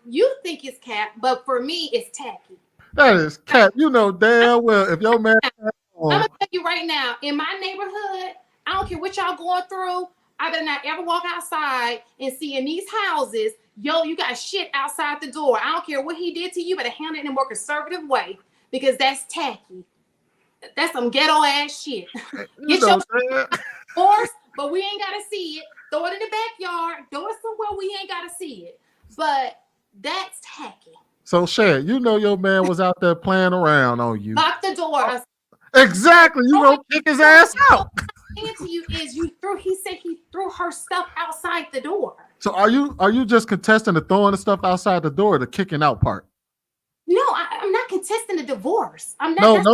You think it's cap, but for me, it's tacky. That is cap. You know damn well if your man. I'm gonna tell you right now, in my neighborhood, I don't care what y'all going through. I better not ever walk outside and see in these houses, yo, you got shit outside the door. I don't care what he did to you, better handle it in a more conservative way because that's tacky. That's some ghetto ass shit. Get your horse, but we ain't gotta see it. Throw it in the backyard. Throw it somewhere we ain't gotta see it. But that's tacky. So Shay, you know your man was out there playing around on you. Lock the door. Exactly. You gonna kick his ass out. What I'm saying to you is he said he threw her stuff outside the door. So are you just contesting the throwing the stuff outside the door, or the kicking out part? No, I'm not contesting the divorce. I'm not.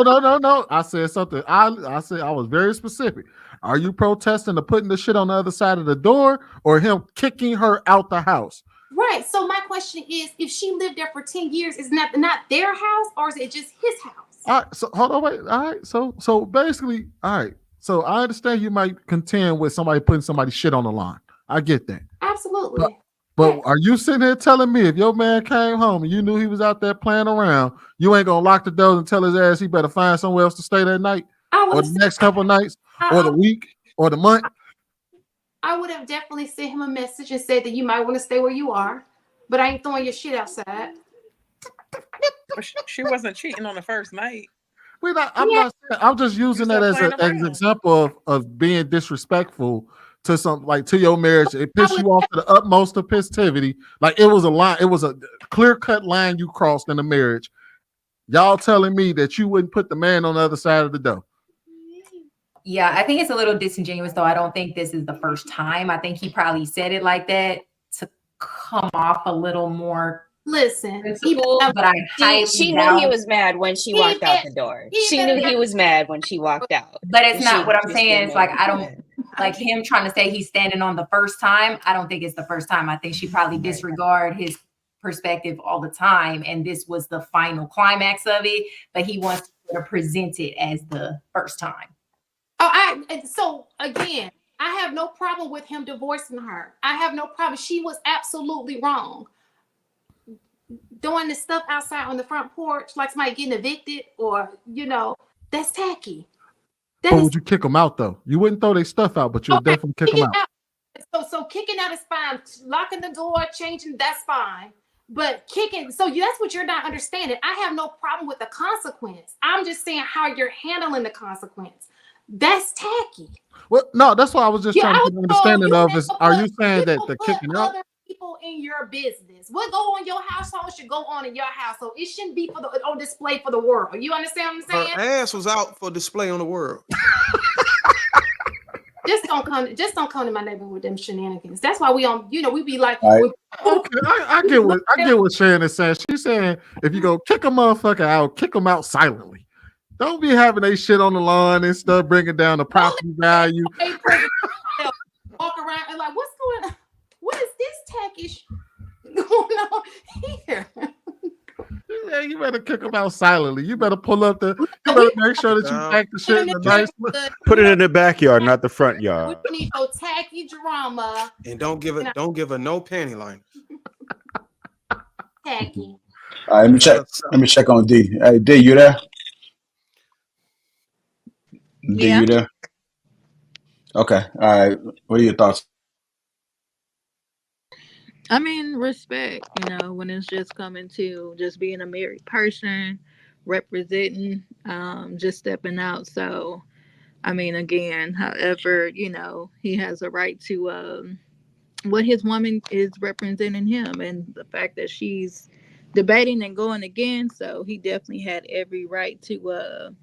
No. I said something. I said I was very specific. Are you protesting the putting the shit on the other side of the door, or him kicking her out the house? Right. So my question is, if she lived there for 10 years, is not their house, or is it just his house? All right. So hold on, wait. All right. So basically, all right. So I understand you might contend with somebody putting somebody's shit on the line. I get that. Absolutely. But are you sitting here telling me if your man came home and you knew he was out there playing around, you ain't gonna lock the doors and tell his ass he better find somewhere else to stay that night, or the next couple of nights, or the week, or the month? I would have definitely sent him a message and said that you might want to stay where you are, but I ain't throwing your shit outside. She wasn't cheating on the first night. I'm just using that as an example of being disrespectful to to your marriage. It pissed you off to the utmost of pissivity. Like it was a line, it was a clear-cut line you crossed in the marriage. Y'all telling me that you wouldn't put the man on the other side of the door. Yeah, I think it's a little disingenuous, though. I don't think this is the first time. I think he probably said it like that to come off a little more. Listen, but she knew he was mad when she walked out the door. She knew he was mad when she walked out. But it's not what I'm saying. It's like I don't like him trying to say he's standing on the first time. I don't think it's the first time. I think she probably disregard his perspective all the time, and this was the final climax of it. But he wants to present it as the first time. So again, I have no problem with him divorcing her. I have no problem. She was absolutely wrong. Doing the stuff outside on the front porch, like somebody getting evicted, or that's tacky. Would you kick them out though? You wouldn't throw their stuff out, but you would definitely kick them out. So kicking out is fine. Locking the door, changing, that's fine. But kicking, so that's what you're not understanding. I have no problem with the consequence. I'm just saying how you're handling the consequence. That's tacky. Well, no, that's what I was just trying to get an understanding of. Is are you saying that the kicking out? Other people in your business, what go on your household should go on in your household. It shouldn't be on display for the world. You understand what I'm saying? Her ass was out for display on the world. Just don't come to my neighborhood with them shenanigans. That's why we be like, right. Okay, I get what Shannon is saying. She's saying if you go kick a motherfucker out, kick them out silently. Don't be having they shit on the lawn and stuff, bringing down the property value. Walk around and like, what's going on? What is this tacky going on here? Yeah, you better kick them out silently. You better pull up you better make sure that you pack the shit in the nice. Put it in the backyard, not the front yard. We need no tacky drama. And don't give her no panty liners. Tacky. All right, let me check on D. Hey, D, you there? D, you there? Okay. All right. What are your thoughts? I mean, respect, when it's just coming to just being a married person, representing, just stepping out. So, I mean, again, however, he has a right to what his woman is representing him, and the fact that she's debating and going again. So he definitely had every right to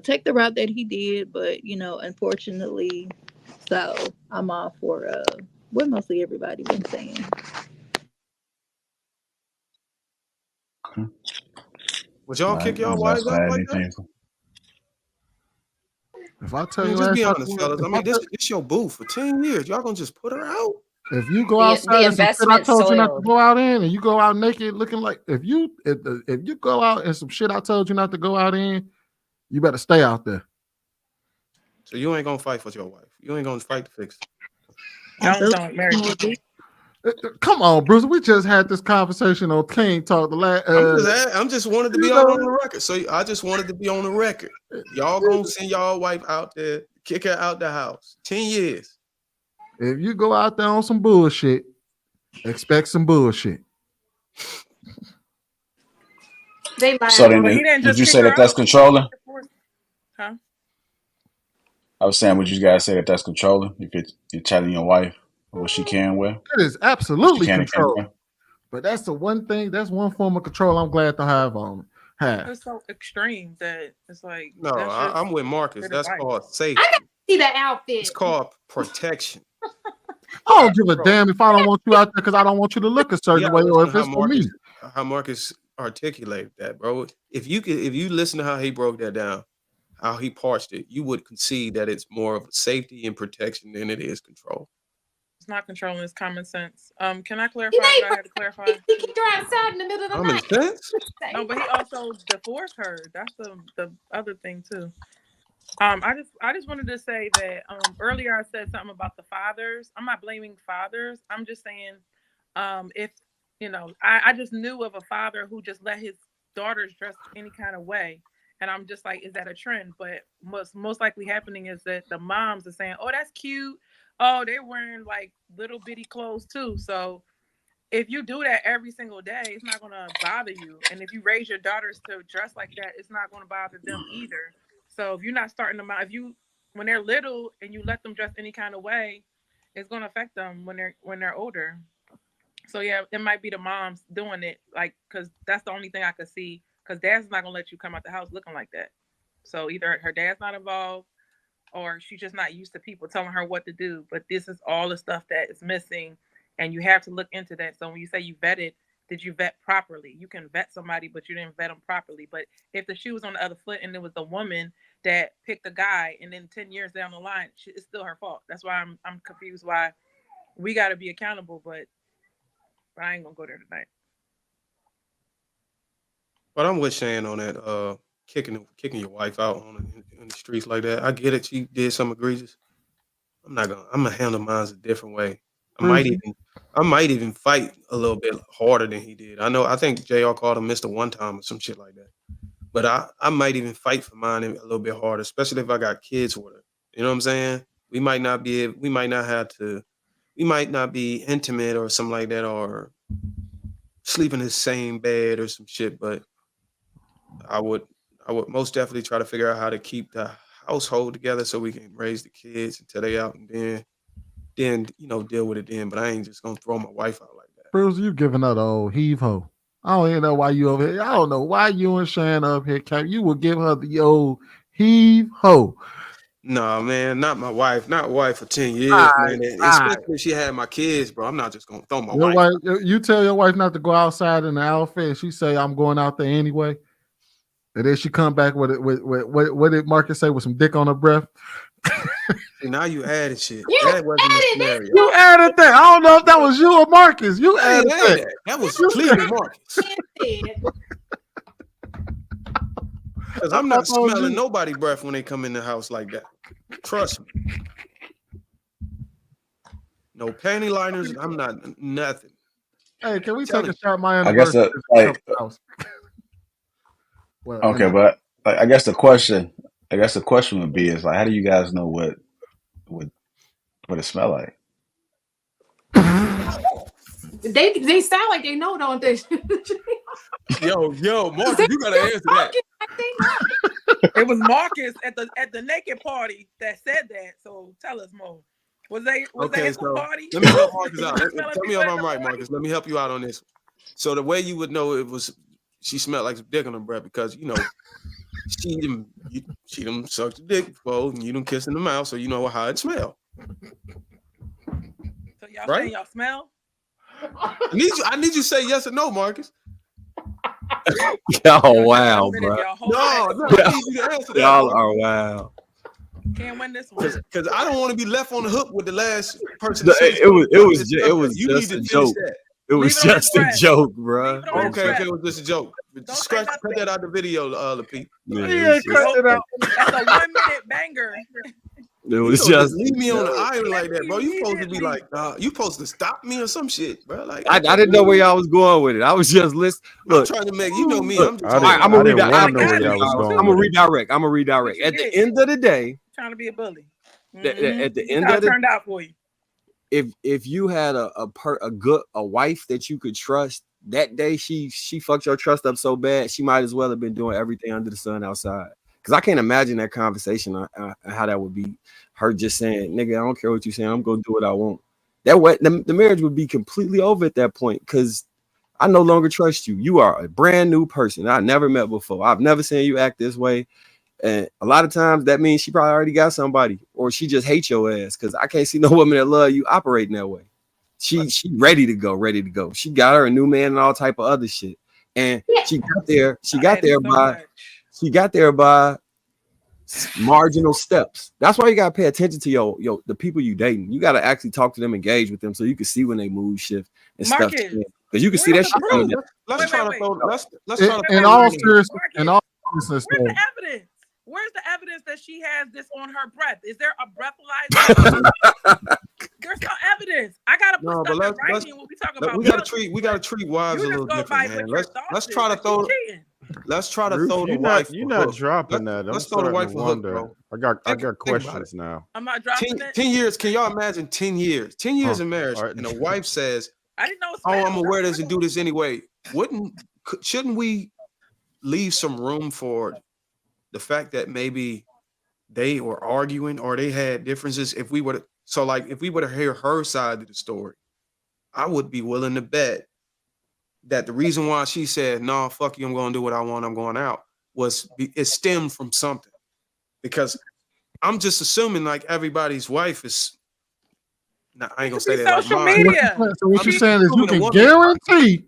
take the route that he did. But, unfortunately, so I'm all for what mostly everybody been saying. Would y'all kick y'all wives out like that? If I tell you, just be honest, fellas. I mean, this your boo for 10 years. Y'all gonna just put her out? If you go outside and some shit I told you not to go out in, and you go out naked looking like if you go out and some shit I told you not to go out in, you better stay out there. So you ain't gonna fight for your wife. You ain't gonna fight to fix it. Come on, Bruce. We just had this conversation on King Talk the last. I'm just wanted to be on the record. So I just wanted to be on the record. Y'all gonna send y'all wife out there, kick her out the house. 10 years. If you go out there on some bullshit, expect some bullshit. They lied. So then, did you say that that's controlling? Huh? I was saying, would you guys say that that's controlling? If you're telling your wife what she can wear? It is absolutely She can and can't control. wear? But that's the one thing. That's one form of control I'm glad to have on. It's so extreme that it's like. No, I'm with Marcus. That's called safety. I gotta see the outfit. It's called protection. I don't give a damn if I don't want you out there because I don't want you to look a certain way or if it's for me. How Marcus articulated that, bro. If you listen to how he broke that down, how he parsed it, you would concede that it's more of safety and protection than it is control. It's not controlling, it's common sense. Can I clarify what I had to clarify? He kicked her outside in the middle of the night. Sense? No, but he also divorced her. That's the other thing too. I just wanted to say that earlier I said something about the fathers. I'm not blaming fathers. I'm just saying if I just knew of a father who just let his daughters dress any kind of way. And I'm just like, is that a trend? But most likely happening is that the moms are saying, oh, that's cute. Oh, they're wearing like little bitty clothes too. So if you do that every single day, it's not going to bother you. And if you raise your daughters to dress like that, it's not going to bother them either. So if you're not starting them out, when they're little and you let them dress any kind of way, it's going to affect them when they're older. So yeah, it might be the moms doing it, like, because that's the only thing I could see. Because dad's not gonna let you come out the house looking like that. So either her dad's not involved, or she's just not used to people telling her what to do. But this is all the stuff that is missing, and you have to look into that. So when you say you vetted, did you vet properly? You can vet somebody, but you didn't vet them properly. But if the shoe was on the other foot and it was the woman that picked a guy, and then 10 years down the line, it's still her fault. That's why I'm confused. Why we got to be accountable, but I ain't gonna go there tonight. But I'm with Shane on that, kicking your wife out in the streets like that. I get it. She did something egregious. I'm gonna handle mine a different way. I might even fight a little bit harder than he did. I think JR called him Mr. One Time or some shit like that. But I might even fight for mine a little bit harder, especially if I got kids with her. You know what I'm saying? We might not be intimate or something like that, or sleep in the same bed or some shit, but I would most definitely try to figure out how to keep the household together so we can raise the kids until they out, and then deal with it then. But I ain't just gonna throw my wife out like that. Bruce, you giving her the old heave ho. I don't even know why you over here. I don't know why you and Shan up here, Cap. You would give her the old heave ho. No, man, not my wife. Not wife for 10 years, man. Especially if she had my kids, bro. I'm not just gonna throw my wife. You tell your wife not to go outside in the outfit, and she say, I'm going out there anyway. And then she come back with what did Marcus say, with some dick on her breath? See, now you added shit. That wasn't the scenario. You added that. I don't know if that was you or Marcus. You added that. That was clearly Marcus. Because I'm not smelling nobody's breath when they come in the house like that. Trust me. No panty liners. I'm not nothing. Hey, can we take a shot? My I guess okay, but I guess the question would be is like, how do you guys know what it smell like? They sound like they know, don't they? Yo, Marcus, you gotta answer that. It was Marcus at the naked party that said that. So tell us more. Was they at the party? Let me help Marcus out. Tell me if I'm right, Marcus. Let me help you out on this. So the way you would know it was she smelled like some dick on her breath, because she done sucked the dick before and you done kiss in the mouth, so you know how it smell. So y'all saying y'all smell? I need you to say yes or no, Marcus. Oh wow, bro. No, I need you to answer that. Y'all are wow. Can't win this one. Because I don't want to be left on the hook with the last person. It was just a joke. It was just a joke, bro. Okay, it was just a joke. Cut that out of the video, Lapeef. That's a 1 minute banger. It was You don't just leave me on the island like that, bro. You supposed to be like, you supposed to stop me or some shit, bro. Like I didn't know where y'all was going with it. I was just listening. I'm Look, trying to make you know me. look, I'm just I all right, didn't. I'm I gonna didn't want to know redirect. where y'all was going I'm gonna with it. redirect. I'm gonna redirect. At the end of the day, Trying to be a bully. at the That's end how of it the turned out for you. if you had a wife that you could trust, that day she fucked your trust up so bad, she might as well have been doing everything under the sun outside. Because I can't imagine that conversation, how that would be. Her just saying, "Nigga, I don't care what you saying. I'm gonna do what I want." That way, the marriage would be completely over at that point. Because I no longer trust you. You are a brand new person I never met before. I've never seen you act this way. And a lot of times that means she probably already got somebody, or she just hates your ass. Because I can't see no woman that love you operating that way. She ready to go. She got her a new man and all type of other shit. And she got there by marginal steps. That's why you gotta pay attention to the people you dating. You gotta actually talk to them, engage with them, so you can see when they mood shift and stuff. Because you can see that shit coming down. Let's try to throw. Let's try to In throw all it in. seriousness, Where's the evidence? Where's the evidence that she has this on her breath? Is there a breathalyzer? There's no evidence. I gotta put stuff in writing when we talk about. We gotta treat wives a little different, man. Let's try to throw. Let's try to throw the wife. You're not dropping that. Let's throw the wife for hook, bro. I got questions now. I'm not dropping it. 10 years. Can y'all imagine 10 years? 10 years in marriage, and a wife says, I didn't know. "Oh, I'm gonna wear this and do this anyway." Shouldn't we leave some room for the fact that maybe they were arguing or they had differences? If we were to hear her side of the story, I would be willing to bet that the reason why she said, "No, fuck you, I'm going to do what I want, I'm going out," it stemmed from something. Because I'm just assuming like everybody's wife is. Nah, I ain't gonna say that. Social media. So what you're saying is you can guarantee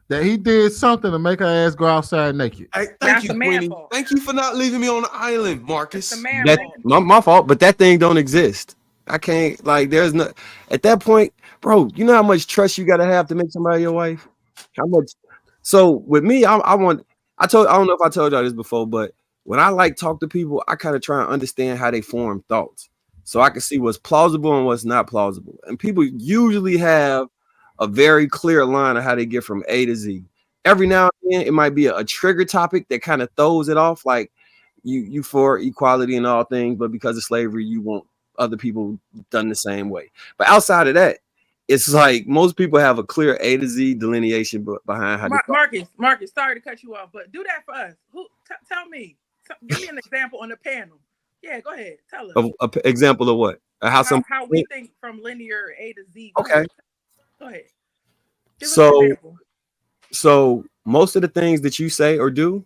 that he did something to make her ass go outside naked. Thank you, Queenie. Thank you for not leaving me on the island, Marcus. That's my fault, but that thing don't exist. I can't, like, there's no, at that point, bro, you know how much trust you got to have to make somebody your wife? How much? So with me, I don't know if I told y'all this before, but when I talk to people, I kind of try and understand how they form thoughts so I can see what's plausible and what's not plausible. And people usually have a very clear line of how they get from A to Z. Every now and then, it might be a trigger topic that kind of throws it off, like you for equality in all things, but because of slavery, you want other people done the same way. But outside of that, it's like most people have a clear A to Z delineation behind how. Marcus, sorry to cut you off, but do that for us. Tell me, give me an example on the panel. Yeah, go ahead. Tell us. An example of what? How we think from linear A to Z. Okay. Go ahead. So most of the things that you say or do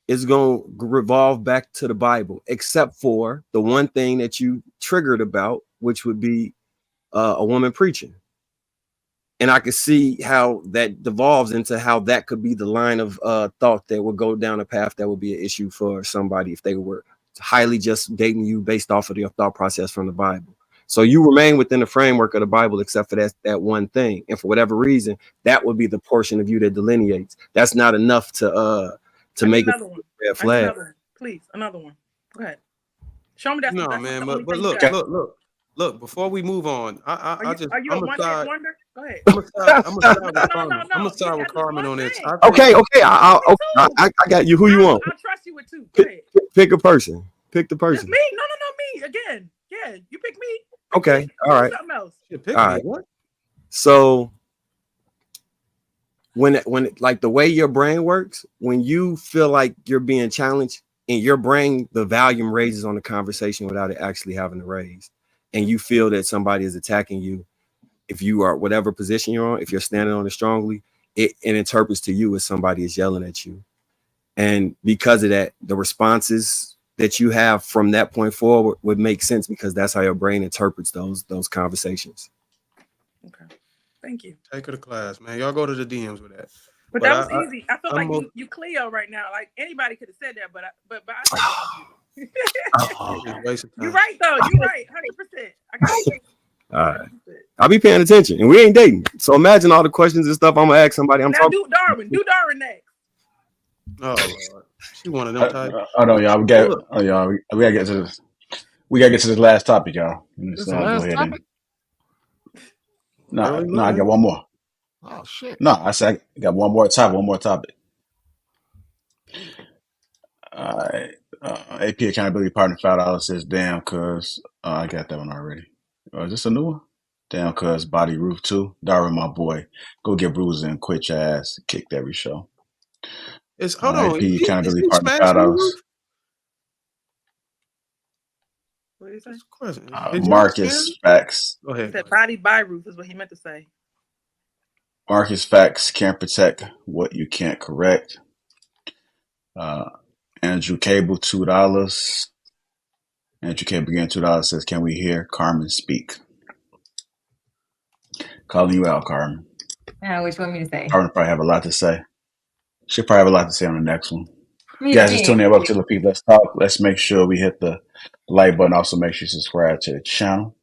is going to revolve back to the Bible, except for the one thing that you triggered about, which would be a woman preaching. And I could see how that devolves into how that could be the line of thought that would go down a path that would be an issue for somebody if they were highly just dating you based off of their thought process from the Bible. So you remain within the framework of the Bible, except for that one thing. And for whatever reason, that would be the portion of you that delineates. That's not enough to make it a red flag. Please, another one. Go ahead. Show me that. No, man, but look. Before we move on, are you a one-hit wonder? Go ahead. I'm gonna start with Carmen on this. Okay. I got you. Who you want? I'll trust you with two. Go ahead. Pick a person. Pick the person. It's me. No, me again. Yeah, you pick me. Okay. All right. Something else. All right. What? So when like the way your brain works, when you feel like you're being challenged in your brain, the volume raises on the conversation without it actually having to raise. And you feel that somebody is attacking you. If you are whatever position you're on, if you're standing on it strongly, it interprets to you as somebody is yelling at you. And because of that, the responses that you have from that point forward would make sense because that's how your brain interprets those conversations. Okay. Thank you. Take her to class, man. Y'all go to the DMs with that. But that was easy. I feel like you Cleo right now. Like anybody could have said that, but I You're right though. You're right. 100%. I got you. All right. I'll be paying attention, and we ain't dating. So imagine all the questions and stuff I'm gonna ask somebody. I'm talking. Do Darwin next. Oh Lord. She one of them type. Hold on, y'all. We gotta get to this. We gotta get to this last topic, y'all. This So the I'll go last ahead topic? and Really, no, I got one more. Oh shit. No, I said I got one more topic. All right. AP accountability partner $5 says, damn, cuz I got that one already. Is this a new one? Damn, cuz body roof too. Darwin, my boy, go get bruised and quit your ass. Kicked every show. Hold on. AP Is accountability he partner smashed on the $5. roof? What did he say? That's a question. Did y'all Marcus smash? Facts. Go He ahead. said body by roof is what he meant to say. Marcus Facts can't protect what you can't correct. Andrew Cable $2. Andrew Cable again $2 says, can we hear Carmen speak? Calling you out, Carmen. What you want me to say? Carmen probably have a lot to say. She'll probably have a lot to say on the next one. You Guys, just tune in. Welcome think? to Lapeef. Let's talk. Let's make sure we hit the like button. Also, make sure you subscribe to the channel.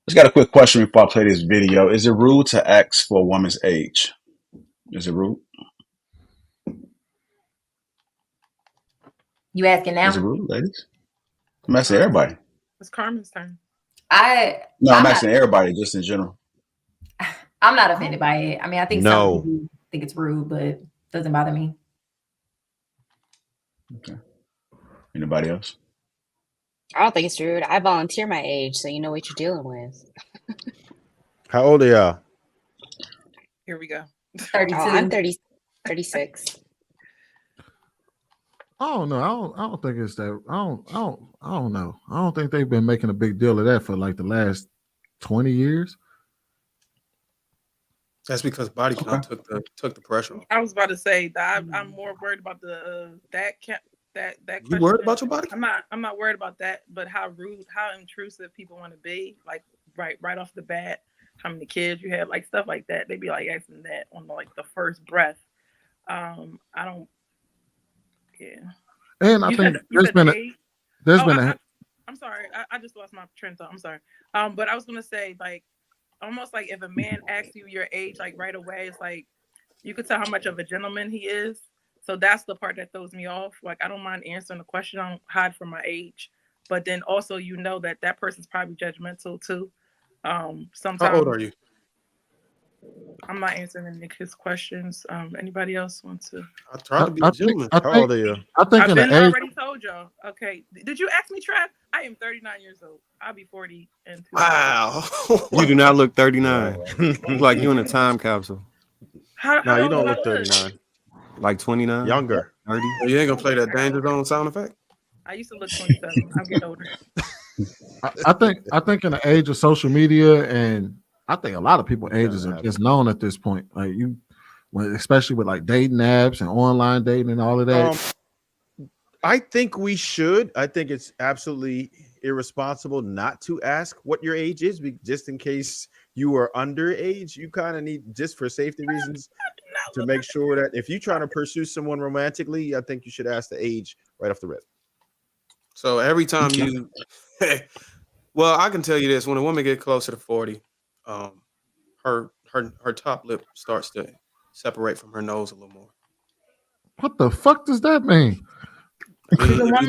Just got a quick question before I play this video. Is it rude to ask for a woman's age? Is it rude? You asking Is it now? rude, ladies? I'm asking everybody. It's Carmen's turn. I'm asking everybody, just in general. I'm not offended by it. I mean, I think some No. people think it's rude, but it doesn't bother me. Okay. Anybody else? I don't think it's rude. I volunteer my age, so you know what you're dealing with. How old are y'all? Here we go. 32. Oh, I'm 36. I don't know. I don't think it's that. I don't know. I don't think they've been making a big deal of that for like the last 20 years. That's because body count took the pressure off. I was about to say that I'm more worried about the that You question. worried about your body count? I'm not worried about that, but how rude, how intrusive people want to be, like right off the bat, how many kids you have, like stuff like that. They be like asking that on like the first breath. I don't. Yeah. And I think there's been I'm sorry. I just lost my train of thought. I'm sorry. But I was gonna say like almost like if a man asks you your age like right away, it's like you could tell how much of a gentleman he is. So that's the part that throws me off. Like I don't mind answering the question. I don't hide from my age, but then also you know that person's probably judgmental too. Sometimes. How old are you? I'm not answering any of his questions. Anybody else want to? I tried to be a gentleman. How old are you? I think I've in been the age, already told y'all. Okay. Did you ask me, Trav? I am 39 years old. I'll be 40 in 2 Wow. You do not look 39. You look like you're in a time capsule. No, you old don't do I look 39. Like 29? Younger. 30? You ain't gonna play that danger zone sound effect? I used to look 27. I'm getting older. I think in the age of social media, and I think a lot of people's ages are just known at this point. Like especially with like dating apps and online dating and all of that. I think we should. I think it's absolutely irresponsible not to ask what your age is, just in case you are underage. You kind of need, just for safety reasons, to make sure that if you're trying to pursue someone romantically, I think you should ask the age right off the rip. So every time you, well, I can tell you this: when a woman gets closer to 40, her top lip starts to separate from her nose a little more. What the fuck does that mean? I mean, if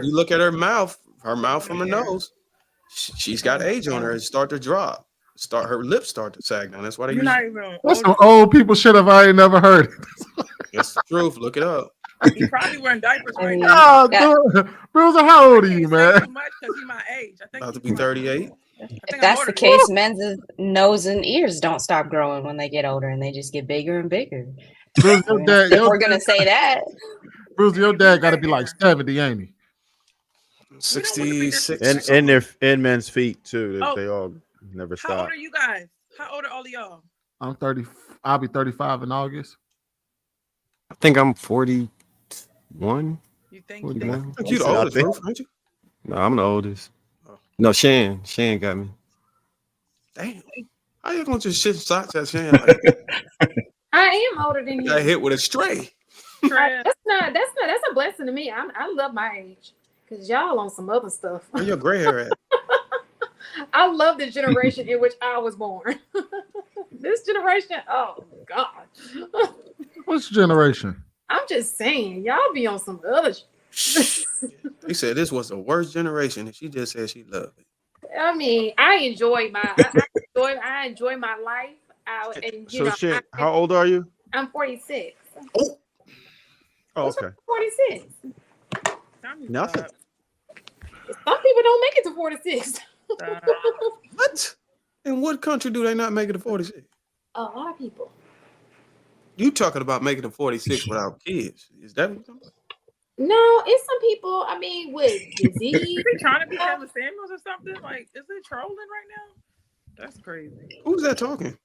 you look at her mouth from her nose, she's got age on her. It start to drop. Her lips start to sag down. That's why they use. That's some old people shit if I ain't never heard it. That's the truth. Look it up. He's probably wearing diapers right now. Bruiser, how old are you, man? Too much because he's my age. I think about to be 38. If that's the case, men's nose and ears don't stop growing when they get older, and they just get bigger and bigger. Bruce, If we're gonna say that, Bruce, your dad got to be like 70, ain't he? 66. And in men's feet too. Oh. They all never How old stop. are you guys? How old are all of y'all? I'm 30. I'll be 35 in August. I think I'm 41. You think? 41. I think you're the oldest, Ruth, aren't you? No, I'm the oldest. No, Shan got me. Damn. How you gonna just shit socks at Shan? Like, I am older than you. got hit with a stray. That's a blessing to me. I love my age because y'all on some other stuff. Where your gray hair at? I love the generation in which I was born. This generation, oh God. What's generation? I'm just saying, y'all be on some other shit. They said this was the worst generation, and she just said she loved it. I mean, I enjoy my life. And So shit, how old are you? I'm 46. Oh, okay. 46. Nothing. Some people don't make it to 46. What? In what country do they not make it to 46? A lot of people. You talking about making it to 46 without kids? Is that what you're talking about? No, it's some people. I mean, with disease. Is he trying to be Kevin Samuels or something? Like, is it trolling right now? That's crazy. Who's that talking?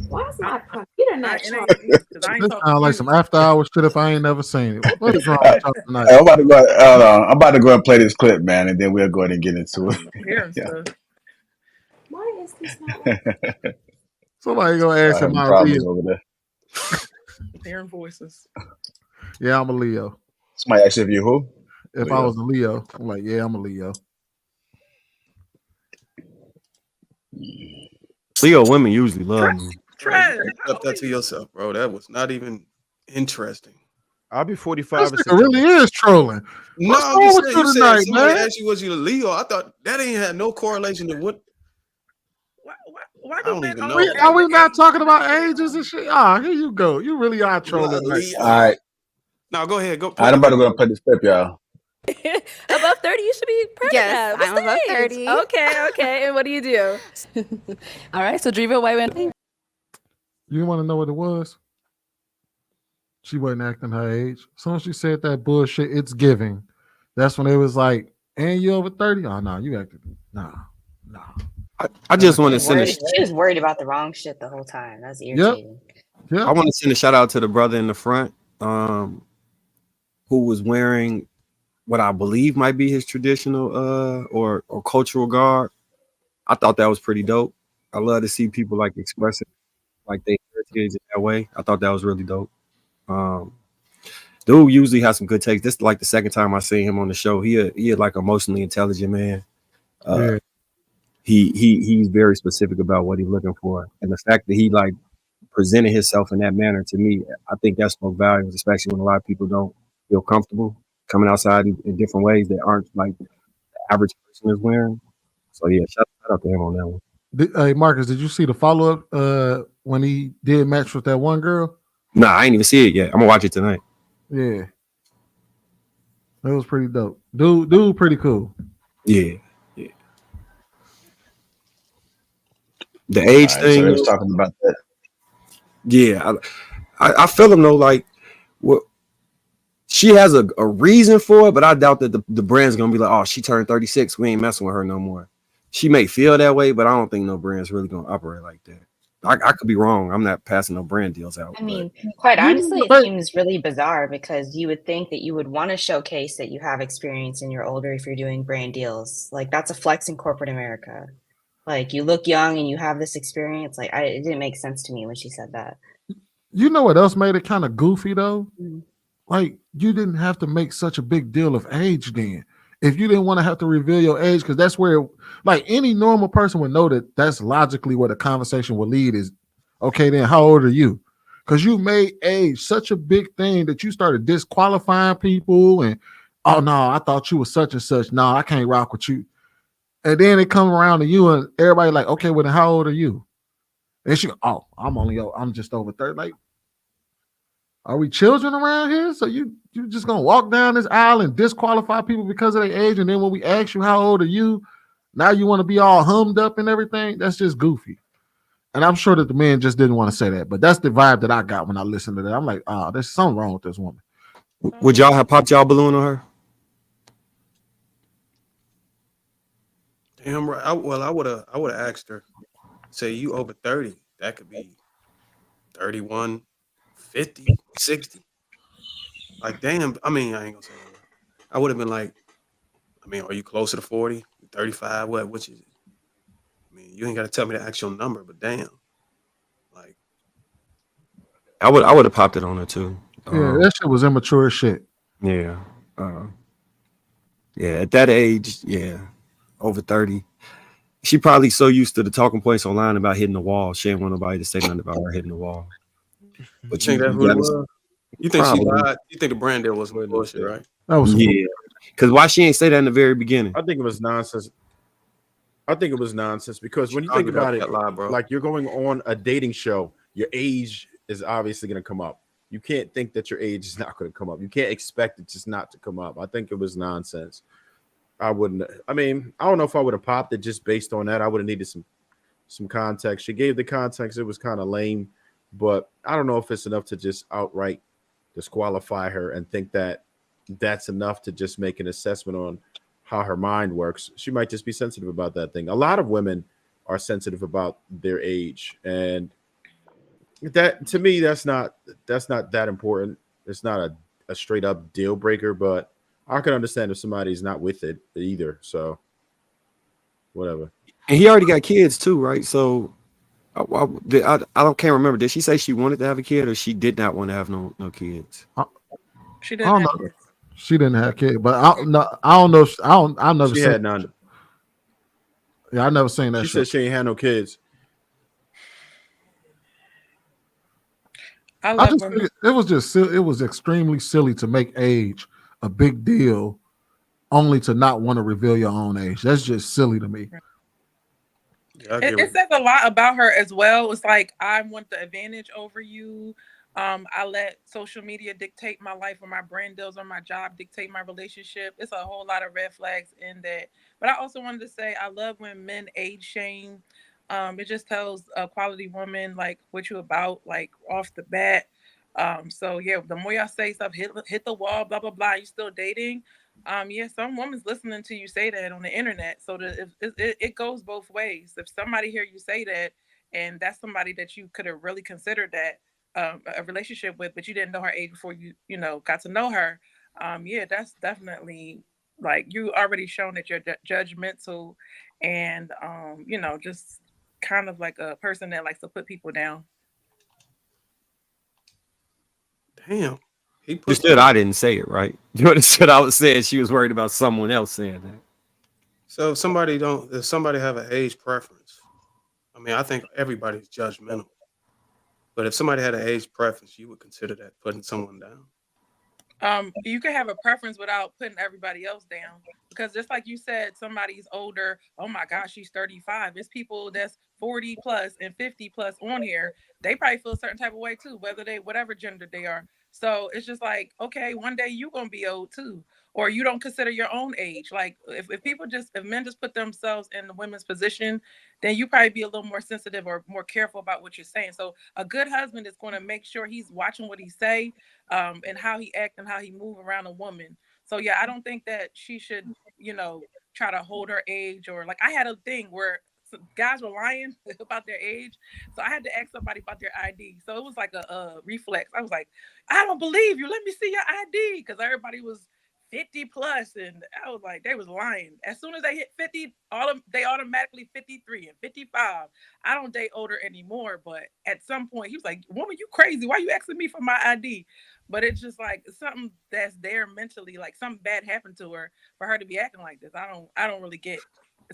Why is my computer not charging? This sounds like some after hours shit if I ain't never seen it. What is wrong with y'all tonight? I'm about to go and play this clip, man, and then we'll go ahead and get into it. Yeah. Why is this not working? Somebody gonna ask him my problems Leo. over there. Hearing voices. Yeah, I'm a Leo. Somebody asked if you who? If Leo. I was a Leo, I'm like, yeah, I'm a Leo. Leo women usually love me. Kept that to yourself, bro. That was not even interesting. I'll be 45. This nigga really is trolling. No, What's wrong you with said, you you said tonight, somebody man? asked you was you a Leo. I thought that ain't had no correlation to what. Why I don't even know. Are we not talking about ages and shit? Ah, here you go. You really are trolling tonight. All right. Now go ahead. Go. All right, I'm about to go and play this clip, y'all. Above 30, you should be pregnant. Yes, now. I'm above Stage. 30. Okay. And what do you do? All right, so Driva White Man. You want to know what it was? She wasn't acting her age. As soon as she said that bullshit, it's giving. That's when it was like, and you over 30? Oh, no, you acted. Nah. I just want to send a She was worried about the wrong shit the whole time. That's irritating. Yep. I want to send a shout out to the brother in the front, who was wearing what I believe might be his traditional or cultural garb. I thought that was pretty dope. I love to see people like expressing like they heritage in that way. I thought that was really dope. Dude usually has some good takes. This is like the second time I seen him on the show. He like emotionally intelligent man. Yeah. He's very specific about what he's looking for, and the fact that he like presented himself in that manner, to me, I think that spoke volumes, especially when a lot of people don't feel comfortable coming outside in different ways that aren't like the average person is wearing. So yeah, shout out to him on that one. Hey, Marcus, did you see the follow-up when he did match with that one girl? Nah, I ain't even see it yet. I'm gonna watch it tonight. Yeah. That was pretty dope. Dude pretty cool. Yeah. The age thing. So they was talking about that. Yeah, I feel him though. Like, what she has a reason for it, but I doubt that the brand's gonna be like, oh, she turned 36. We ain't messing with her no more. She may feel that way, but I don't think no brand's really gonna operate like that. I could be wrong. I'm not passing no brand deals out. I mean, quite honestly, it seems really bizarre because you would think that you would want to showcase that you have experience and you're older if you're doing brand deals. Like, that's a flex in corporate America. Like, you look young and you have this experience. Like, it didn't make sense to me when she said that. You know what else made it kind of goofy though? Like, you didn't have to make such a big deal of age then. If you didn't want to have to reveal your age, because that's where, like, any normal person would know that that's logically where the conversation will lead is, okay, then how old are you? Because you made age such a big thing that you started disqualifying people and, oh, no, I thought you were such and such. No, I can't rock with you. And then it come around to you and everybody like, okay, well, then how old are you? And she go, oh, I'm just over 30. Like, are we children around here? So you just gonna walk down this aisle and disqualify people because of their age, and then when we ask you how old are you, now you want to be all hummed up and everything? That's just goofy. And I'm sure that the man just didn't want to say that, but that's the vibe that I got when I listened to that. I'm like, oh, there's something wrong with this woman. Would y'all have popped y'all balloon on her? Damn right. I would have asked her, say you over 30. That could be 31, 50, 60. Like, damn. I mean, I ain't gonna say that. I would have been like, I mean, are you closer to 40, 35? Which is it? I mean, you ain't gotta tell me the actual number, but damn. Like, I would have popped it on her too. Yeah, that shit was immature shit. Yeah. Yeah, at that age, yeah, over 30. She probably so used to the talking points online about hitting the wall. She didn't want nobody to say nothing about her hitting the wall. But you think that's what it was? You think she lied? You think the brand deal was bullshit, right? That was yeah. Because why she ain't say that in the very beginning? I think it was nonsense. I think it was nonsense because when you think Conjured up about it, that lie, bro. like you're going on a dating show, your age is obviously going to come up. You can't think that your age is not going to come up. You can't expect it just not to come up. I think it was nonsense. I wouldn't. I mean, I don't know if I would have popped it just based on that. I would have needed some context. She gave the context. It was kind of lame, but I don't know if it's enough to just outright disqualify her and think that that's enough to just make an assessment on how her mind works. She might just be sensitive about that thing. A lot of women are sensitive about their age, and that to me, that's not that important. It's not a straight up deal breaker, but I can understand if somebody's not with it either. So whatever. And he already got kids too, right? So I can't remember. Did she say she wanted to have a kid or she did not want to have no kids? She I didn't don't have know. She didn't have kids, but I don't know. I've never She seen. had none. Yeah, I never seen that. She show. said she ain't had no kids. I just think it was just it was extremely silly to make age a big deal, only to not want to reveal your own age. That's just silly to me. It says a lot about her as well. It's like, I want the advantage over you. I let social media dictate my life, or my brand deals, or my job dictate my relationship. It's a whole lot of red flags in that. But I also wanted to say, I love when men age shame. It just tells a quality woman like what you about, like off the bat. So yeah, the more y'all say stuff, hit the wall, blah blah blah, you still dating. Yeah, some woman's listening to you say that on the internet. So it goes both ways. If somebody hear you say that, and that's somebody that you could have really considered that a relationship with, but you didn't know her age before you got to know her. Yeah, that's definitely like, you already shown that you're judgmental, and just kind of like a person that likes to put people down. Damn. You said I didn't say it, right? You would have said I was saying she was worried about someone else saying that. So if somebody have an age preference, I mean, I think everybody's judgmental. But if somebody had an age preference, you would consider that putting someone down. You can have a preference without putting everybody else down, because just like you said, somebody's older. Oh my gosh, she's 35. It's people that's 40 plus and 50 plus on here. They probably feel a certain type of way too, whatever gender they are. So it's just like, okay, one day you're gonna be old too, or you don't consider your own age. Like if men just put themselves in the women's position, then you probably be a little more sensitive or more careful about what you're saying. So a good husband is going to make sure he's watching what he say, and how he act and how he move around a woman. So yeah, I don't think that she should, try to hold her age, or like I had a thing where guys were lying about their age. So I had to ask somebody about their ID. So it was like a reflex. I was like, I don't believe you. Let me see your ID. Because everybody was 50 plus, and I was like, they was lying. As soon as they hit 50, they automatically 53 and 55. I don't date older anymore, but at some point he was like, woman, you crazy. Why you asking me for my ID? But it's just like something that's there mentally, like something bad happened to her for her to be acting like this. I don't really get.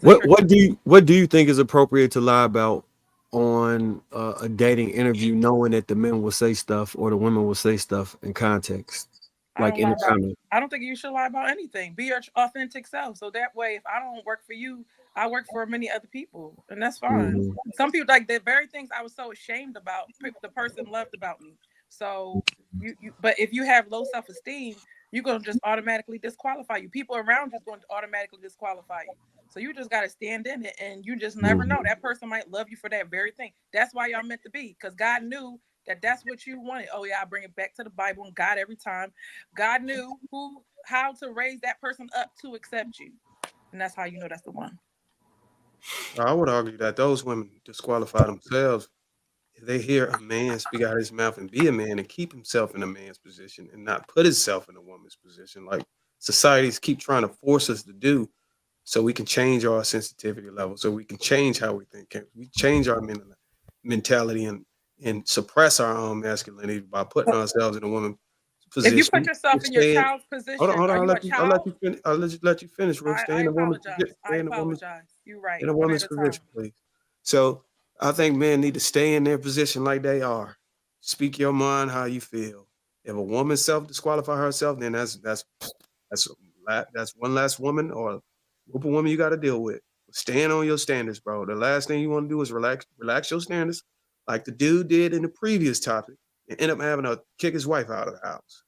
What do you think is appropriate to lie about on a dating interview, knowing that the men will say stuff or the women will say stuff in context, like in the comment? I don't think you should lie about anything. Be your authentic self. So that way, if I don't work for you, I work for many other people, and that's fine. Mhm. Some people, like the very things I was so ashamed about, the person loved about me. So but if you have low self-esteem, you're gonna just automatically disqualify you. People around you is going to automatically disqualify you. So you just got to stand in it, and you just never know. That person might love you for that very thing. That's why y'all meant to be, because God knew that that's what you wanted. Oh yeah, I bring it back to the Bible and God every time. God knew how to raise that person up to accept you, and that's how you know that's the one. I would argue that those women disqualify themselves if they hear a man speak out his mouth and be a man and keep himself in a man's position and not put himself in a woman's position, like societies keep trying to force us to do, so we can change our sensitivity level, so we can change how we think. We change our mentality and suppress our own masculinity by putting ourselves in a woman's position. If you put yourself in your child's position, hold on, are you a child? I'll let you finish. Ruth. I apologize. I apologize. You're right. In a woman's position, please. So I think men need to stay in their position like they are. Speak your mind how you feel. If a woman self-disqualify herself, then that's That's one less woman or group of women you got to deal with. Stand on your standards, bro. The last thing you want to do is relax your standards, like the dude did in the previous topic, and end up having to kick his wife out of the house.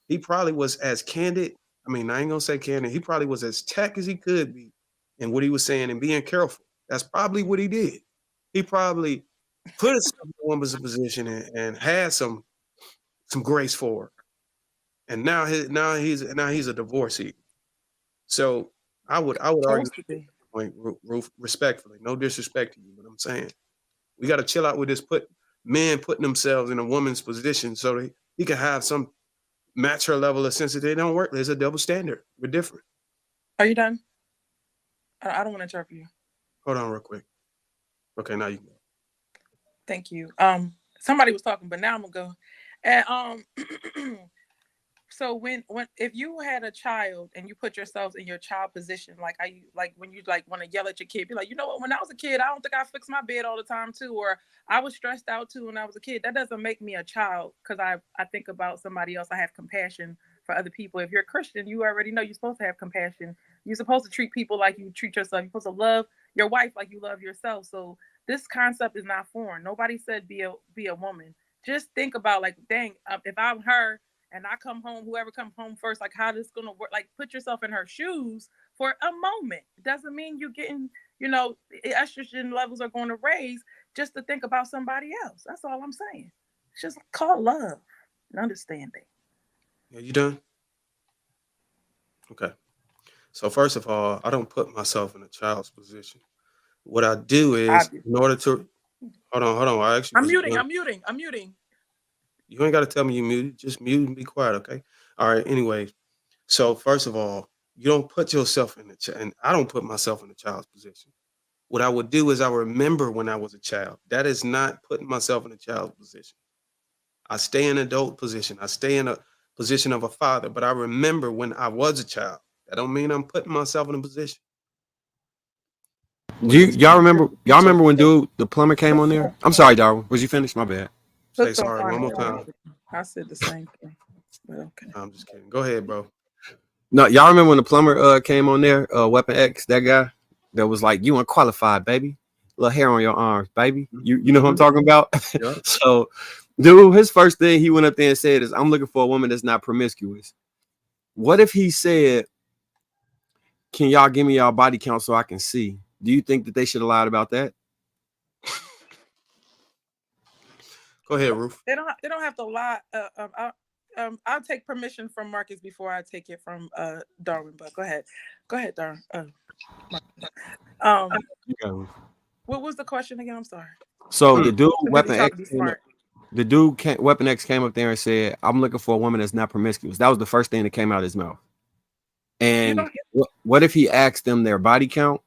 He probably was as candid. I mean, I ain't gonna say candid. He probably was as tech as he could be in what he was saying and being careful. That's probably what he did. He probably put himself in a woman's position and had some grace for her. And now he's a divorcee. So I would argue point, Ruth, respectfully, no disrespect to you, but I'm saying we got to chill out with this. Men putting themselves in a woman's position so that he can have some match her level of sensitivity. They don't work. There's a double standard. We're different. Are you done? I don't want to interrupt you. Hold on real quick. Okay, now you can go. Thank you. Somebody was talking, but now I'm gonna go. And so when if you had a child and you put yourselves in your child position, like when you like want to yell at your kid, be like, you know what, when I was a kid, I don't think I fixed my bed all the time too, or I was stressed out too when I was a kid. That doesn't make me a child, because I think about somebody else. I have compassion for other people. If you're a Christian, you already know you're supposed to have compassion. You're supposed to treat people like you treat yourself. You're supposed to love your wife like you love yourself. So this concept is not foreign. Nobody said be a woman. Just think about, like, dang, if I'm her and I come home, whoever comes home first, like, how this gonna work? Like, put yourself in her shoes for a moment. It doesn't mean you're getting, estrogen levels are going to raise just to think about somebody else. That's all I'm saying. It's just called love and understanding. Yeah, you done? Okay. So first of all, I don't put myself in a child's position. What I do is, in order to hold on. I'm muting. You ain't got to tell me you muted. Just mute and be quiet, okay? All right. Anyway, so first of all, you don't put yourself in and I don't put myself in a child's position. What I would do is I remember when I was a child. That is not putting myself in a child's position. I stay in an adult position. I stay in a position of a father, but I remember when I was a child. That don't mean I'm putting myself in a position. Y'all remember when the plumber came on there? I'm sorry, Darwin. Was you finished? My bad. Say sorry one more time. I said the same thing. But okay. I'm just kidding. Go ahead, bro. No, y'all remember when the plumber came on there? Weapon X, that guy that was like, "You unqualified, baby. Little hair on your arms, baby." You know who I'm talking about? Yeah. So, dude, his first thing he went up there and said is, "I'm looking for a woman that's not promiscuous." What if he said, "Can y'all give me y'all body count so I can see?" Do you think that they should have lied about that? Go ahead, Ruth. They don't have to lie. I'll take permission from Marcus before I take it from Darwin. But go ahead, Darwin. What was the question again? I'm sorry. So the dude Weapon X came up there and said, "I'm looking for a woman that's not promiscuous." That was the first thing that came out of his mouth. And what if he asked them their body count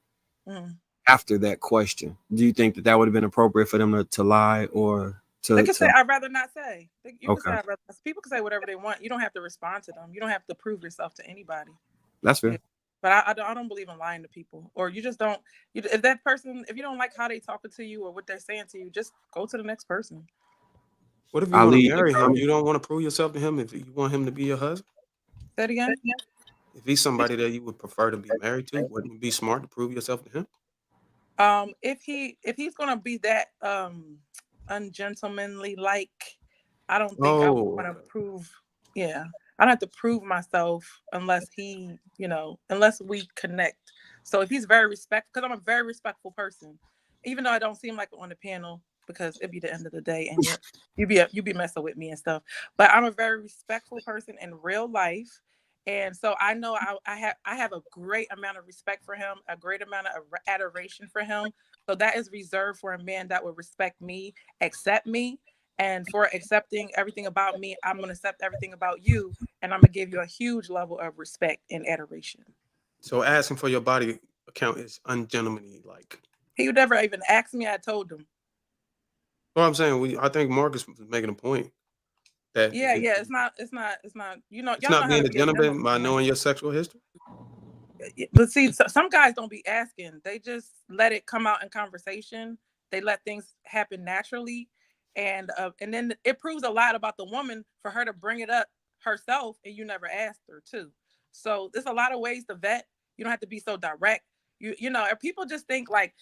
after that question? Do you think that would have been appropriate for them to lie or to? They can say, "I'd rather not say." Can say, people can say whatever they want. You don't have to respond to them. You don't have to prove yourself to anybody. That's fair. But I don't believe in lying to people, or you just don't. If that person, if you don't like how they talking to you or what they're saying to you, just go to the next person. What if you want to marry him? You don't want to prove yourself to him if you want him to be your husband? Say it again. If he's somebody that you would prefer to be married to, wouldn't it be smart to prove yourself to him? If he's gonna be that ungentlemanly, like, I don't think I would want to prove. Yeah, I don't have to prove myself unless unless we connect. So if he's very respectful, because I'm a very respectful person, even though I don't seem like it on the panel, because it'd be the end of the day and you be messing with me and stuff. But I'm a very respectful person in real life. And so I know I have a great amount of respect for him, a great amount of adoration for him. So that is reserved for a man that will respect me, accept me. And for accepting everything about me, I'm going to accept everything about you. And I'm going to give you a huge level of respect and adoration. So asking for your body count is ungentlemanly. Like, he would never even ask me. I told him. Well, I'm saying, I think Marcus was making a point. That it's not. It's not being a gentleman by knowing your sexual history. But see, some guys don't be asking. They just let it come out in conversation. They let things happen naturally, and then it proves a lot about the woman for her to bring it up herself, and you never asked her to. So there's a lot of ways to vet. You don't have to be so direct. You know, people just think like,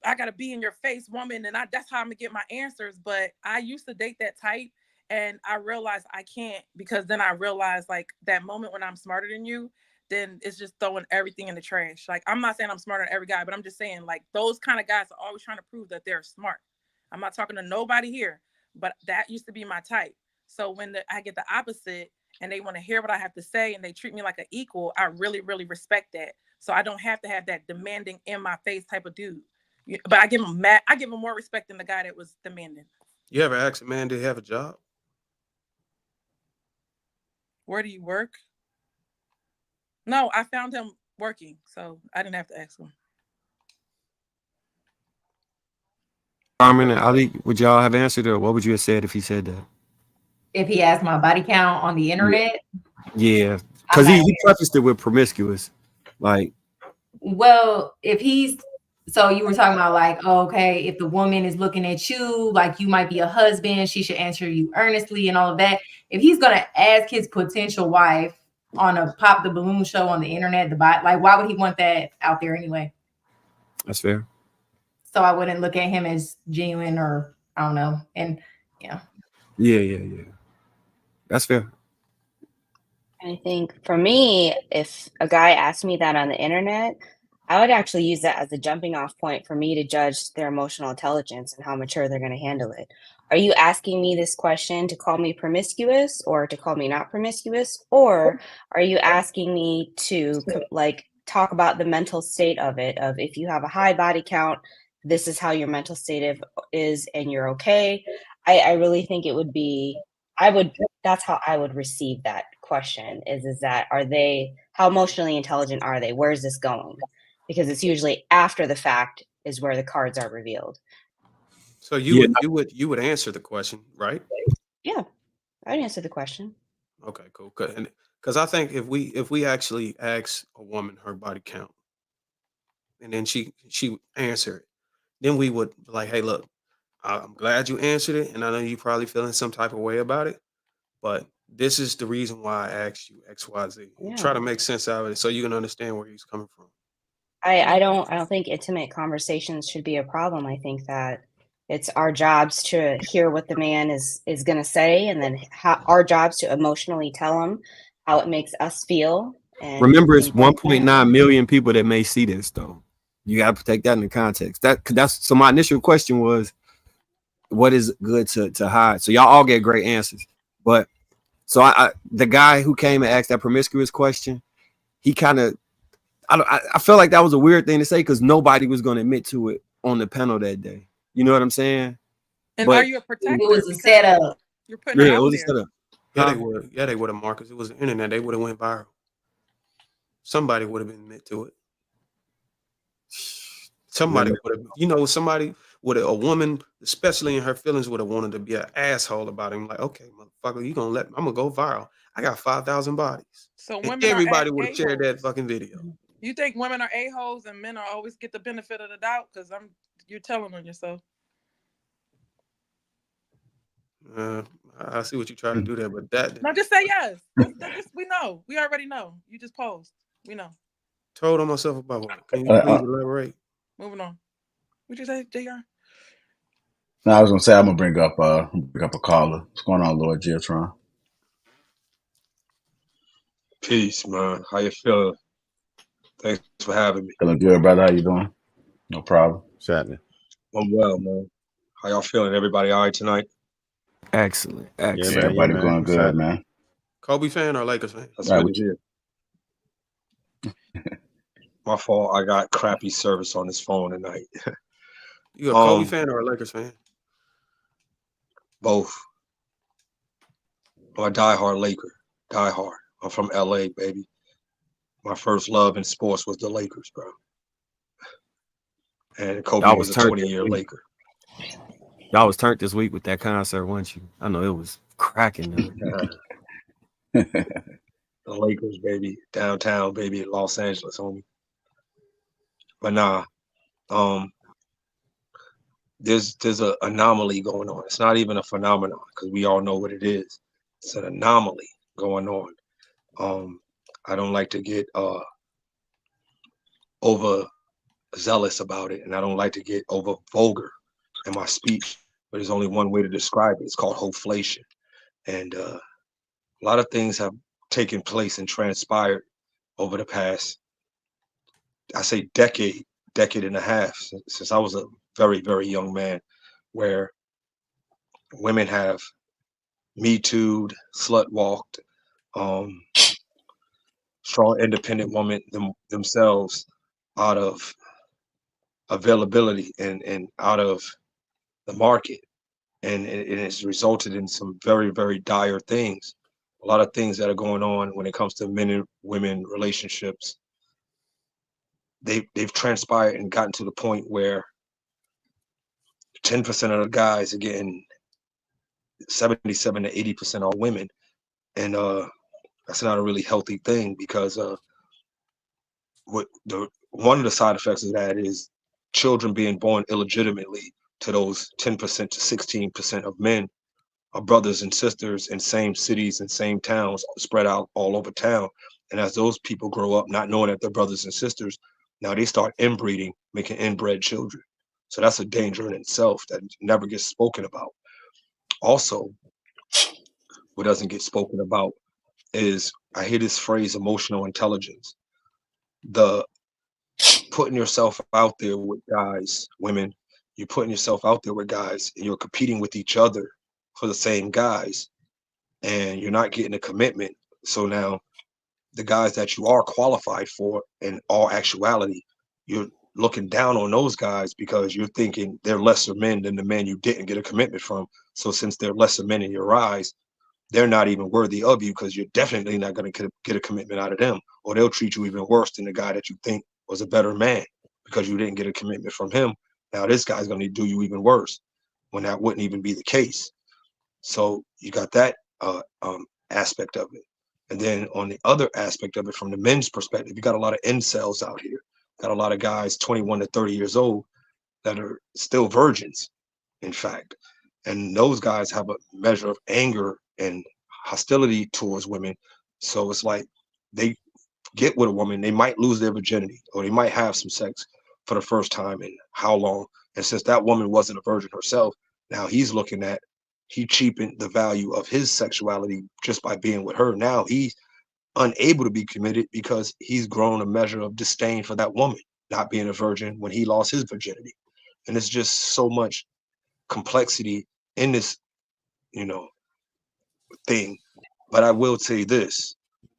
I gotta be in your face woman, and that's how I'm gonna get my answers. But I used to date that type, and I realized I can't, because then I realized like that moment when I'm smarter than you, then it's just throwing everything in the trash. Like, I'm not saying I'm smarter than every guy, but I'm just saying like those kind of guys are always trying to prove that they're smart. I'm not talking to nobody here, but that used to be my type. So when I get the opposite and they want to hear what I have to say and they treat me like an equal, I really, really respect that. So I don't have to have that demanding in my face type of dude. But I give him more respect than the guy that was demanding. You ever ask a man, did he have a job? Where do you work? No, I found him working, so I didn't have to ask him. Carmen and Ali, would y'all have answered, or what would you have said if he said that? If he asked my body count on the internet, Yeah, because he prefaced it with promiscuous. Like, well, if he's, so you were talking about like, oh, okay, if the woman is looking at you like you might be a husband, she should answer you earnestly and all of that. If he's gonna ask his potential wife on a pop the balloon show on the internet, like, why would he want that out there anyway? that's fair. So I wouldn't look at him as genuine, or I don't know. And yeah. That's fair. I think for me, if a guy asked me that on the internet, I would actually use that as a jumping off point for me to judge their emotional intelligence and how mature they're going to handle it. Are you asking me this question to call me promiscuous or to call me not promiscuous? Or are you asking me to like talk about the mental state of it, of if you have a high body count, this is how your mental state is and you're okay? I really think it would be, that's how I would receive that question is that, how emotionally intelligent are they? Where is this going? Because it's usually after the fact is where the cards are revealed. So you would answer the question, right? Yeah, I'd answer the question. Okay, cool. Because I think if we actually ask a woman her body count, and then she answered, then we would be like, hey, look, I'm glad you answered it, and I know you probably feeling some type of way about it, but this is the reason why I asked you X, Y, Z. Yeah. Try to make sense out of it so you can understand where he's coming from. I don't think intimate conversations should be a problem. I think that it's our jobs to hear what the man is going to say, and then our jobs to emotionally tell him how it makes us feel. And remember, it's 1.9 million people that may see this, though. You got to take that into context. That's so. My initial question was, what is good to hide? So y'all all get great answers, but so I the guy who came and asked that promiscuous question, he kind of, I felt like that was a weird thing to say because nobody was going to admit to it on the panel that day. You know what I'm saying? And are you a protector? It was a setup. You're putting it out there. Setup. Yeah, they would have, Marcus. It was the internet. They would have went viral. Somebody would have been admit to it. Somebody would have, a woman, especially in her feelings, would have wanted to be an asshole about him. Like, okay, motherfucker, I'm gonna go viral. I got 5,000 bodies. So and everybody would have shared that fucking video. You think women are a-holes and men are always get the benefit of the doubt? Because you're telling on yourself. I see what you try to do there, but that. No, just say yes. We know. We already know. You just posed. We know. Told on myself about what? Can you please elaborate? Moving on. What'd you say, JR? No, I was gonna say I'm gonna bring up a caller. What's going on, Lord Geotron? Peace, man. How you feeling? Thanks for having me. Feeling good, brother. How you doing? No problem. What's happening? I'm well, man. How y'all feeling? Everybody all right tonight? Excellent. Yeah, everybody going good, man. Kobe fan or Lakers fan? That's good to hear. My fault. I got crappy service on this phone tonight. You a Kobe fan or a Lakers fan? Both. I'm a diehard Laker. Diehard. I'm from LA, baby. My first love in sports was the Lakers, bro. And Kobe was a 20-year Laker. Y'all was turned this week with that concert, weren't you? I know it was cracking. The Lakers, baby. Downtown, baby. Los Angeles, homie. But nah, there's an anomaly going on. It's not even a phenomenon because we all know what it is. It's an anomaly going on. I don't like to get over zealous about it, and I don't like to get over vulgar in my speech. But there's only one way to describe it. It's called hoflation, and a lot of things have taken place and transpired over the past, I say, decade and a half, since I was a very, very young man, where women have me too'd, slut walked, strong independent women themselves out of availability and out of the market. And it's resulted in some very, very dire things. A lot of things that are going on when it comes to men and women relationships. They've transpired and gotten to the point where 10% of the guys are getting 77 to 80% are women. And that's not a really healthy thing, because one of the side effects of that is children being born illegitimately to those 10% to 16% of men are brothers and sisters in same cities and same towns spread out all over town. And as those people grow up not knowing that they're brothers and sisters, now they start inbreeding, making inbred children. So that's a danger in itself that never gets spoken about. Also, what doesn't get spoken about is, I hear this phrase, emotional intelligence. The putting yourself out there with guys, women, you're putting yourself out there with guys, and you're competing with each other for the same guys, and you're not getting a commitment. So now the guys that you are qualified for, in all actuality, you're looking down on those guys because you're thinking they're lesser men than the men you didn't get a commitment from. So since they're lesser men in your eyes, they're not even worthy of you, because you're definitely not going to get a commitment out of them, or they'll treat you even worse than the guy that you think was a better man because you didn't get a commitment from him. Now this guy's going to do you even worse when that wouldn't even be the case. So you got that aspect of it. And then on the other aspect of it, from the men's perspective, you got a lot of incels out here. Got a lot of guys 21 to 30 years old that are still virgins, in fact. And those guys have a measure of anger and hostility towards women. So it's like they get with a woman, they might lose their virginity, or they might have some sex for the first time in how long. And since that woman wasn't a virgin herself, now he's looking at, he cheapened the value of his sexuality just by being with her. Now he's unable to be committed because he's grown a measure of disdain for that woman not being a virgin when he lost his virginity. And it's just so much complexity in this, thing. But I will say this: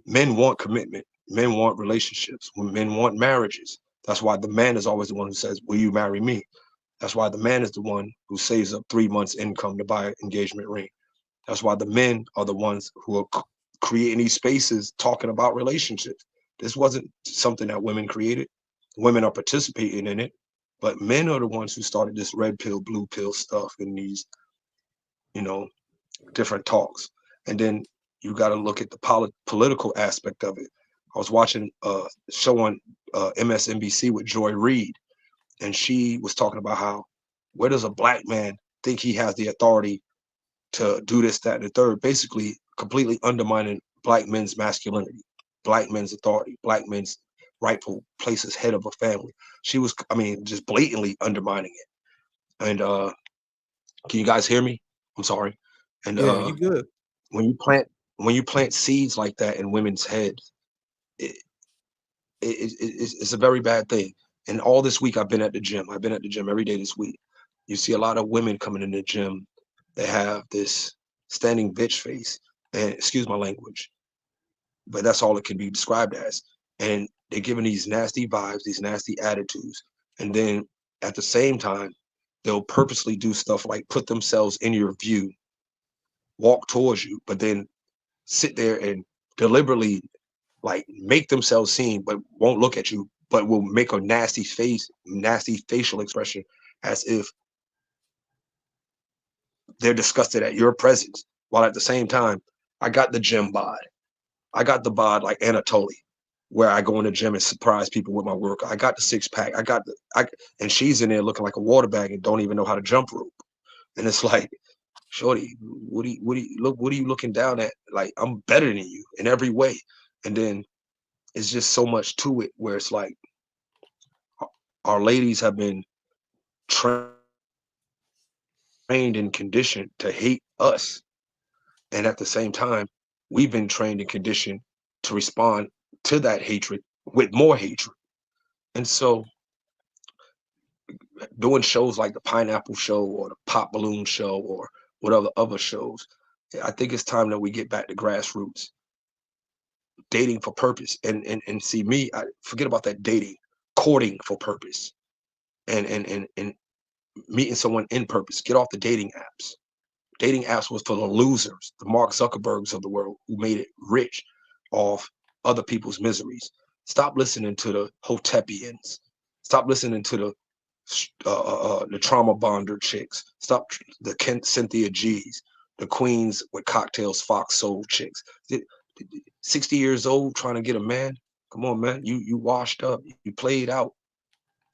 men want commitment, men want relationships, men want marriages. That's why the man is always the one who says, will you marry me? That's why the man is the one who saves up 3 months income to buy an engagement ring. That's why the men are the ones who are creating these spaces talking about relationships. This wasn't something that women created. Women are participating in it, but men are the ones who started this red pill, blue pill stuff in these, different talks. And then you got to look at the political aspect of it. I was watching a show on MSNBC with Joy Reid, and she was talking about how, where does a black man think he has the authority to do this, that, and the third, basically completely undermining black men's masculinity, black men's authority, black men's rightful place as head of a family. She was, just blatantly undermining it. And can you guys hear me? I'm sorry. And Yeah, you good. when you plant seeds like that in women's heads, it's a very bad thing. And all this week I've been at the gym. I've been at the gym every day this week. You see a lot of women coming in the gym. They have this standing bitch face, and excuse my language, but that's all it can be described as. And they're giving these nasty vibes, these nasty attitudes. And then at the same time, they'll purposely do stuff like put themselves in your view, walk towards you, but then sit there and deliberately like make themselves seen, but won't look at you, but will make a nasty face, nasty facial expression as if they're disgusted at your presence. While at the same time, I got the gym bod. I got the bod like Anatoly, where I go in the gym and surprise people with my work. I got the 6-pack. And she's in there looking like a water bag and don't even know how to jump rope. And it's like, shorty, what are you looking down at? Like, I'm better than you in every way. And then it's just so much to it where it's like our ladies have been trained and conditioned to hate us. And at the same time, we've been trained and conditioned to respond to that hatred with more hatred. And so doing shows like the Pineapple Show or the Pop Balloon Show or whatever other shows, I think it's time that we get back to grassroots. Dating for purpose. And see me, I forget about that dating, courting for purpose. And meeting someone in purpose. Get off the dating apps. Dating apps was for the losers, the Mark Zuckerbergs of the world who made it rich off other people's miseries. Stop listening to the Hotepians. Stop listening to the trauma bonder chicks. Stop the Cynthia G's, the queens with cocktails, Fox Soul chicks. 60 years old trying to get a man. Come on, man. You washed up. You played out.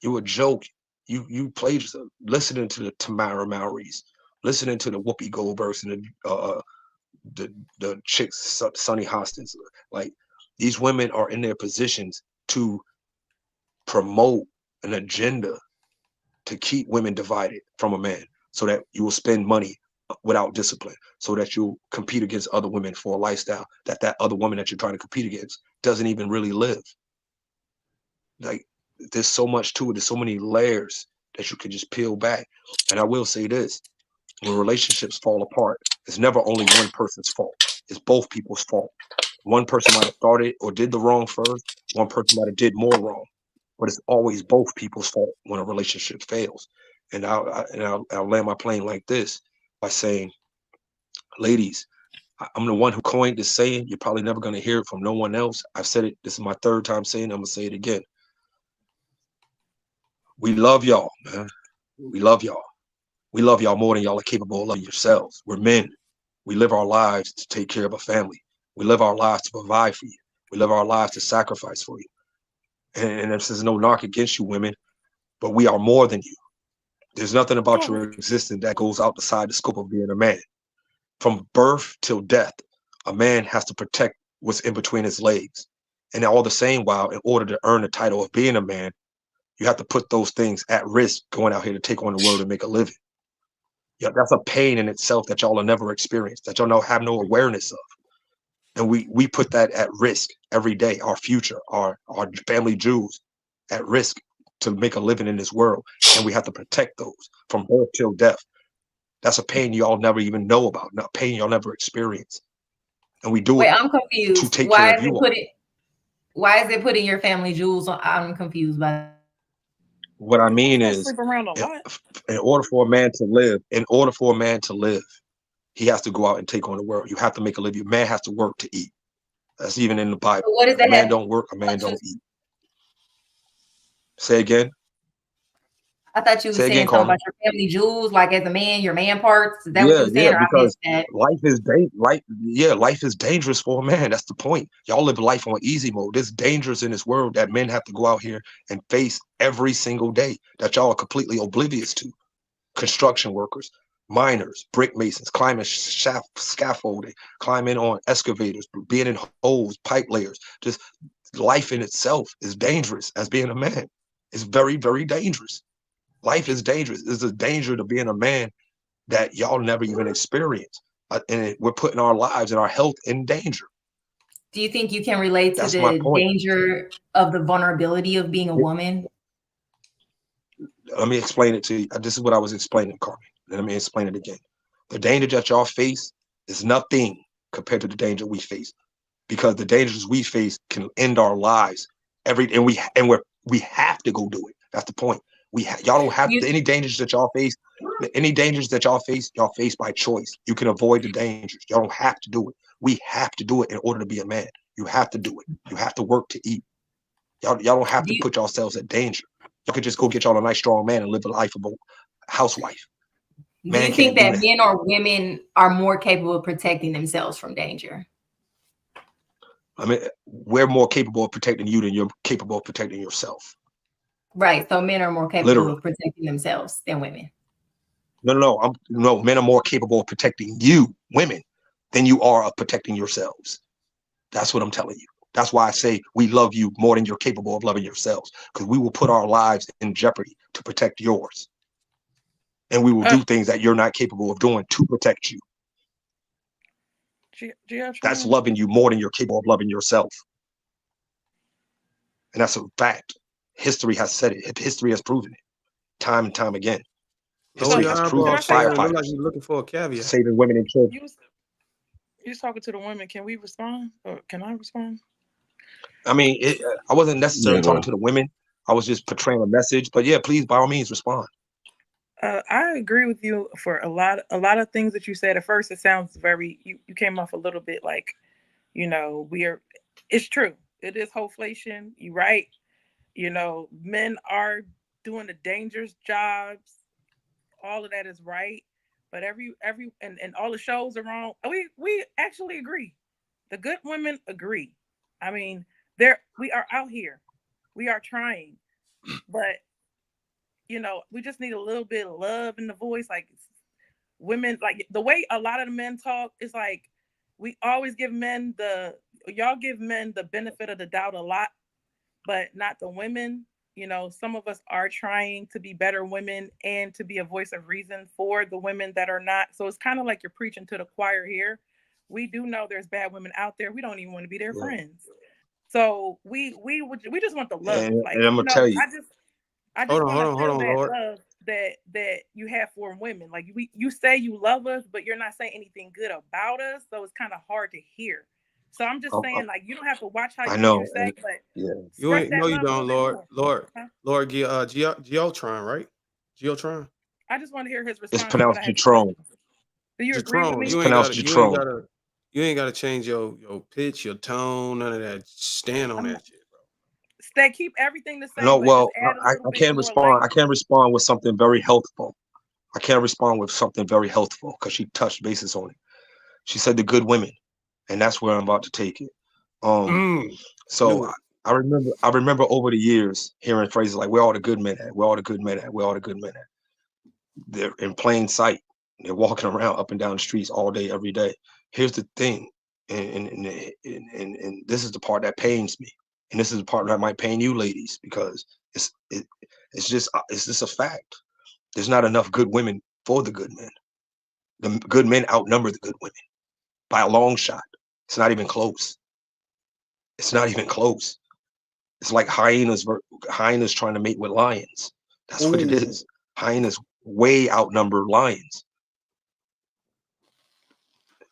You a joke. You played listening to the Tamara Mowrys, listening to the Whoopi Goldbergs and the chicks, Sonny Hostins. Like, these women are in their positions to promote an agenda to keep women divided from a man, so that you will spend money without discipline, so that you'll compete against other women for a lifestyle that other woman that you're trying to compete against doesn't even really live. Like, there's so much to it. There's so many layers that you can just peel back. And I will say this, when relationships fall apart, it's never only one person's fault. It's both people's fault. One person might have started or did the wrong first. One person might have did more wrong, but it's always both people's fault when a relationship fails. And I'll land my plane like this by saying, ladies, I'm the one who coined this saying. You're probably never going to hear it from no one else. I've said it. This is my third time saying it. I'm going to say it again. We love y'all, man. We love y'all. We love y'all more than y'all are capable of loving yourselves. We're men. We live our lives to take care of a family. We live our lives to provide for you. We live our lives to sacrifice for you. And this is no knock against you, women, but we are more than you. There's nothing about your existence that goes outside the scope of being a man. From birth till death, a man has to protect what's in between his legs. And all the same while, in order to earn the title of being a man, you have to put those things at risk going out here to take on the world and make a living. Yeah, that's a pain in itself that y'all have never experienced, that y'all have no awareness of. And we put that at risk every day, our future, our family jewels at risk to make a living in this world. And we have to protect those from birth till death. That's a pain y'all never even know about, not pain y'all never experienced. And we do Wait, it I'm confused. to take care of you all. Why is it putting your family jewels on? I'm confused by that. What I mean is, in order for a man to live, he has to go out and take on the world. You have to make a living. A man has to work to eat. That's even in the Bible. So what does that a man don't work, a man don't eat. Say again. I thought you were saying something about your family jewels, like as a man, your man parts. Is that what you were saying? Yeah, or because I missed that? life is dangerous for a man. That's the point. Y'all live life on easy mode. There's dangers in this world that men have to go out here and face every single day that y'all are completely oblivious to. Construction workers, miners, brick masons, climbing scaffolding, climbing on excavators, being in holes, pipe layers. Just life in itself is dangerous as being a man. It's very, very dangerous. Life is dangerous. There's a danger to being a man that y'all never even experienced. And we're putting our lives and our health in danger. Do you think you can relate to the danger of the vulnerability of being a woman? Let me explain it to you. This is what I was explaining, Carmen. Let me explain it again. The danger that y'all face is nothing compared to the danger we face, because the dangers we face can end our lives. We have to go do it. That's the point. Y'all don't have any dangers that y'all face. Any dangers that y'all face by choice. You can avoid the dangers. Y'all don't have to do it. We have to do it in order to be a man. You have to do it. You have to work to eat. Y'all don't have to put yourselves at danger. Y'all could just go get y'all a nice strong man and live the life of a housewife. Do you think that men or women are more capable of protecting themselves from danger? I mean, we're more capable of protecting you than you're capable of protecting yourself. Right. So men are more capable of protecting themselves than women. No. Men are more capable of protecting you, women, than you are of protecting yourselves. That's what I'm telling you. That's why I say we love you more than you're capable of loving yourselves, because we will put our lives in jeopardy to protect yours. And we will do things that you're not capable of doing to protect you. That's loving you more than you're capable of loving yourself. And that's a fact. History has said it. History has proven it time and time again. Lower History your has proven eyebrows, Sharon. Look like firefighters you're looking for a caveat. saving women and children. You was talking to the women. Can we respond? Or can I respond? I mean, I wasn't necessarily Yeah, talking to the women. I was just portraying a message. But yeah, please, by all means, respond. I agree with you for a lot of things that you said. At first, it sounds very, you came off a little bit like, it's true. It is hoflation. You're right. Men are doing the dangerous jobs. All of that is right. But and all the shows are wrong. We actually agree. The good women agree. I mean, we are out here. We are trying. But we just need a little bit of love in the voice. Like women, like the way a lot of the men talk is like we always give men y'all give men the benefit of the doubt a lot, but not the women. Some of us are trying to be better women and to be a voice of reason for the women that are not. So it's kind of like you're preaching to the choir here. We do know there's bad women out there. We don't even want to be their friends. So we just want the love. And Like, I'm gonna tell you. I just want to feel that Lord. love that you have for women. Like you say you love us, but you're not saying anything good about us. So it's kind of hard to hear. So I'm just saying, like, you don't have to watch how you say, but yeah, You ain't, no, you don't, Lord. Geotron, right? Geotron. I just want to hear his response. It's pronounced Jetrone. Do you agree with me? It's pronounced Jetrone. You ain't gotta change your pitch, your tone, none of that. Stand on that shit. Stay, keep everything the same. No, well, I can't respond. I can't respond with something very healthful. I can't respond with something very healthful because she touched bases on it. She said the good women, and that's where I'm about to take it. So I remember over the years hearing phrases like "Where all the good men at? Where all the good men at? Where all the good men at?" They're in plain sight. They're walking around up and down the streets all day, every day. Here's the thing, and this is the part that pains me. And this is the part that might pain you ladies, because it's just a fact. There's not enough good women for the good men. The good men outnumber the good women by a long shot. It's not even close. It's not even close. It's like hyenas trying to mate with lions. That's what it is. Hyenas way outnumber lions.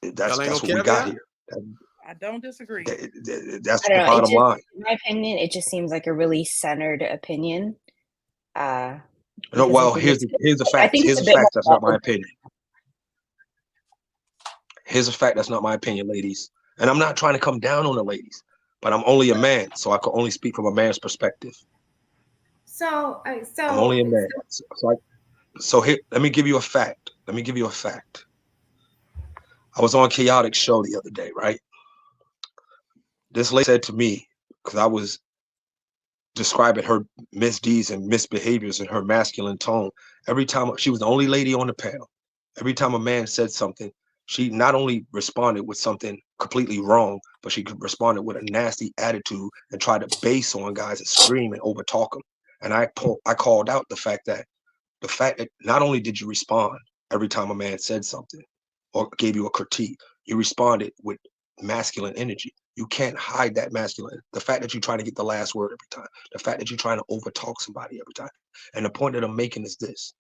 That's what we got here. I don't disagree. That's the bottom line. In my opinion, it just seems like a really centered opinion. No, well, here's the fact. Here's a fact. That's not my opinion. Here's a fact. That's not my opinion, ladies. And I'm not trying to come down on the ladies, but I'm only a man, so I can only speak from a man's perspective. So I'm only a man. So here, let me give you a fact. I was on Chaotic's show the other day, right? This lady said to me, because I was describing her misdeeds and misbehaviors in her masculine tone. Every time, she was the only lady on the panel. Every time a man said something, she not only responded with something completely wrong, but she responded with a nasty attitude and tried to base on guys and scream and overtalk them. And I called out the fact that not only did you respond every time a man said something or gave you a critique, you responded with masculine energy. You can't hide that masculine. The fact that you're trying to get the last word every time, the fact that you're trying to overtalk somebody every time. And the point that I'm making is this.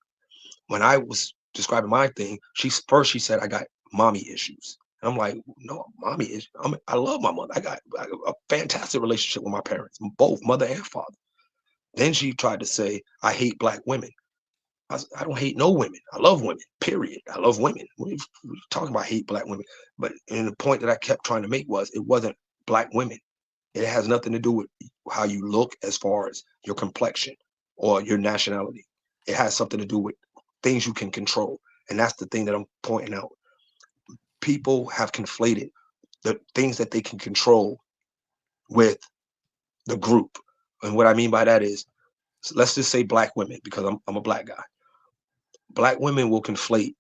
When I was describing my thing, she said, I got mommy issues. And I'm like, no, mommy issues. I love my mother. I got a fantastic relationship with my parents, both mother and father. Then she tried to say, I hate black women. I don't hate no women. I love women, period. I love women. We're talking about hate black women. But and the point that I kept trying to make was it wasn't black women. It has nothing to do with how you look as far as your complexion or your nationality. It has something to do with things you can control. And that's the thing that I'm pointing out. People have conflated the things that they can control with the group. And what I mean by that is, let's just say black women, because I'm a black guy. Black women will conflate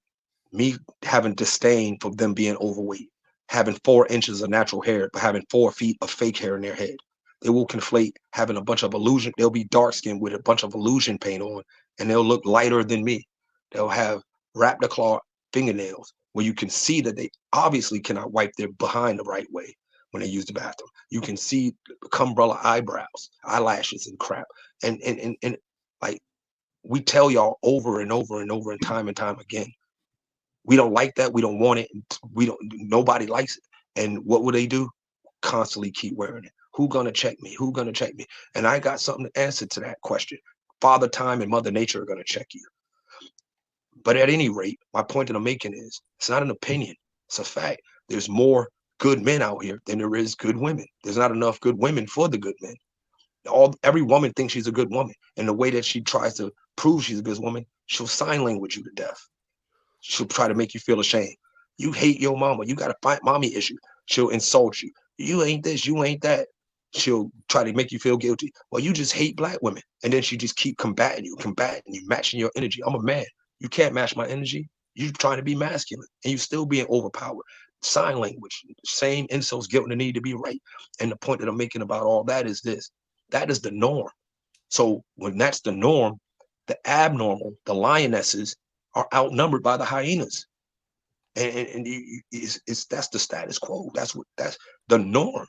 me having disdain for them being overweight, having 4 inches of natural hair, but having 4 feet of fake hair in their head. They will conflate having a bunch of illusion. They'll be dark skinned with a bunch of illusion paint on, and they'll look lighter than me. They'll have raptor claw fingernails where you can see that they obviously cannot wipe their behind the right way when they use the bathroom. You can see umbrella eyebrows, eyelashes, and crap. And like we tell y'all over and over and over and time again, we don't like that. We don't want it. Nobody likes it. And what will they do? Constantly keep wearing it. Who gonna check me? Who gonna check me? And I got something to answer to that question. Father Time and Mother Nature are gonna check you. But at any rate, my point that I'm making is it's not an opinion. It's a fact. There's more good men out here than there is good women. There's not enough good women for the good men. Every woman thinks she's a good woman. And the way that she tries to prove she's a good woman, she'll sign language you to death. She'll try to make you feel ashamed. You hate your mama. You got a fight mommy issue. She'll insult you. You ain't this, you ain't that. She'll try to make you feel guilty. Well, you just hate black women. And then she just keep combating you, matching your energy. I'm a man. You can't match my energy. You trying to be masculine and you still being overpowered. Sign language, same insults, guilt, and the need to be right. And the point that I'm making about all that is this. That is the norm. So when that's the norm, the abnormal, the lionesses are outnumbered by the hyenas. And that's the status quo. That's the norm.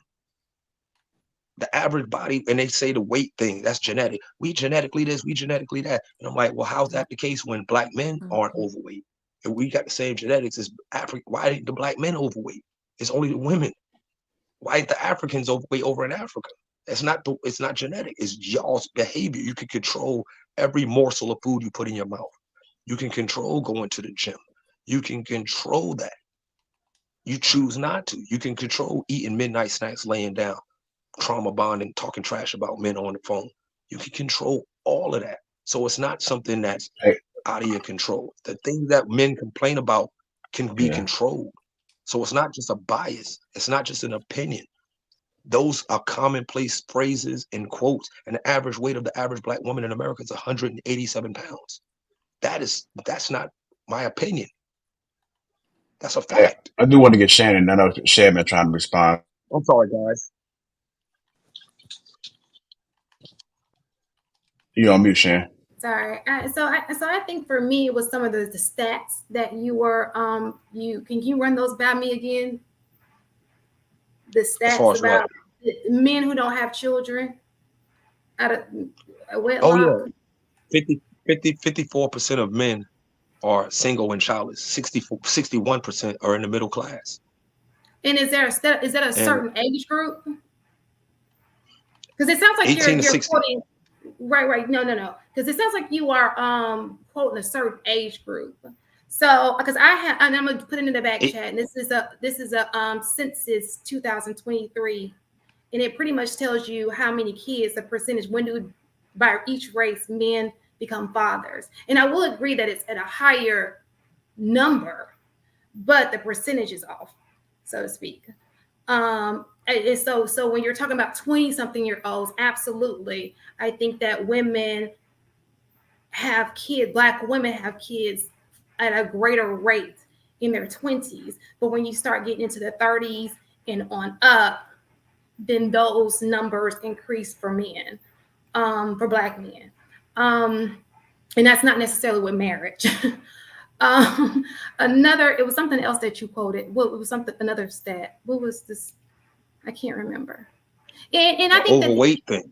The average body, and they say the weight thing, that's genetic. We genetically this, we genetically that. And I'm like, well, how's that the case when black men aren't overweight? And we got the same genetics as Africa. Why ain't the black men overweight? It's only the women. Why ain't the Africans overweight over in Africa? It's not genetic. It's y'all's behavior. You can control every morsel of food you put in your mouth. You can control going to the gym. You can control that. You choose not to. You can control eating midnight snacks, laying down, trauma bonding, talking trash about men on the phone. You can control all of that. So it's not something that's out of your control. The things that men complain about can be controlled. So it's not just a bias. It's not just an opinion. Those are commonplace phrases and quotes. And the average weight of the average black woman in America is 187 pounds. That's not my opinion. That's a fact. I do want to get Shannon. I know Shannon trying to respond. I'm sorry, guys. You on mute, Shannon. Sorry. So I think for me it was some of the stats that you were can you run those by me again? The stats about men who don't have children out of a wedlock. Oh yeah, 54% of men are single and childless. 61% are in the middle class. And is that a certain age group? Because it sounds like you're quoting. Right. No. Because it sounds like you are quoting a certain age group. So, because and I'm gonna put it in the back chat. And this is a census 2023, and it pretty much tells you how many kids, the percentage, by each race men become fathers. And I will agree that it's at a higher number, but the percentage is off, so to speak. And so when you're talking about 20-something-year-olds, absolutely, I think that women have kids, black women have kids at a greater rate in their 20s. But when you start getting into the 30s and on up, then those numbers increase for men, for black men. And that's not necessarily with marriage. It was something else that you quoted. Well, it was another stat. What was this? I can't remember. And I think overweight thing.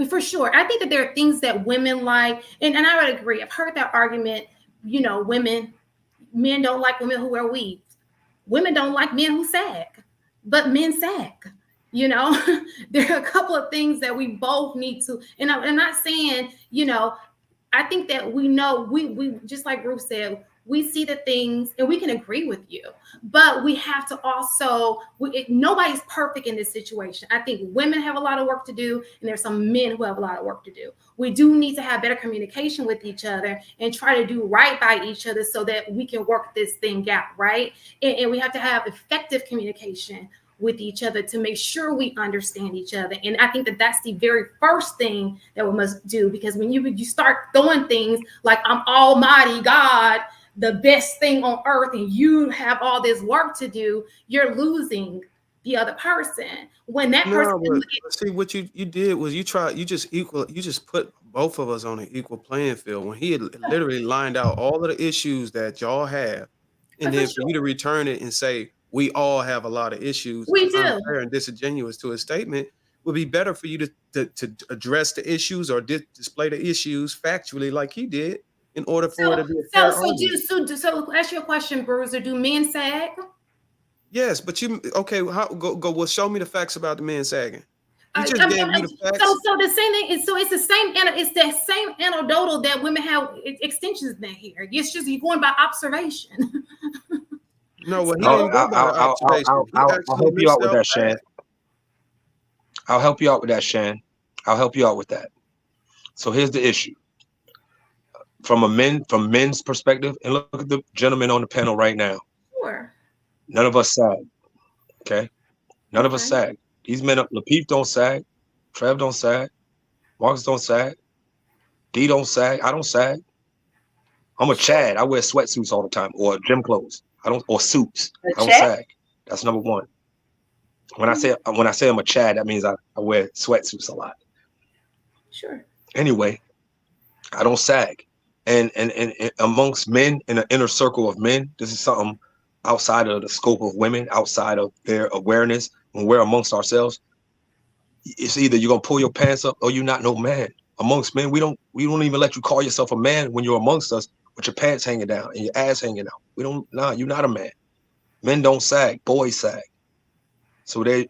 For sure. I think that there are things that women like, and I would agree. I've heard that argument, men don't like women who wear weaves. Women don't like men who sag, but men sag. There are a couple of things that we both need to, and I'm not saying, I think that we know, we just like Ruth said, we see the things and we can agree with you, but we have to also, nobody's perfect in this situation. I think women have a lot of work to do, and there's some men who have a lot of work to do. We do need to have better communication with each other and try to do right by each other so that we can work this thing out, right? And we have to have effective communication with each other to make sure we understand each other. And I think that that's the very first thing that we must do, because when you start throwing things like I'm almighty God, the best thing on earth and you have all this work to do, you're losing the other person. When that person, No, but see what you did was you just put both of us on an equal playing field when he had literally lined out all of the issues that y'all have, and then for you to return it and say we all have a lot of issues, we is do. unfair and disingenuous to his statement. Would be better for you to address the issues or display the issues factually like he did in order for it to be a fair argument. So ask your question, Bruiser. Do men sag? Yes, but okay? Go. Well, show me the facts about the men sagging. You just I gave mean, me the facts. So the same thing is it's the same. It's that same anecdotal that women have extensions in their hair. It's just you're going by observation. No, well, he didn't go by the observation. I'll help you out with that, Shan. I'll help you out with that, Shan. I'll help you out with that. So here's the issue. From men's perspective, and look at the gentleman on the panel right now. Sure. None of us sag. Okay? None of us sag. These men, Lapeef don't sag. Trev don't sag. Marcus don't sag. D don't sag. I don't sag. I'm a Chad. I wear sweatsuits all the time or gym clothes. Or suits. I don't sag. That's number one. When I say I'm a Chad, that means I wear sweatsuits a lot. Sure. Anyway, I don't sag. And amongst men, in an inner circle of men, this is something outside of the scope of women, outside of their awareness. When we're amongst ourselves, it's either you're gonna pull your pants up or you're not no man. Amongst men, we don't even let you call yourself a man when you're amongst us with your pants hanging down and your ass hanging out. You're not a man. Men don't sag, boys sag. So there's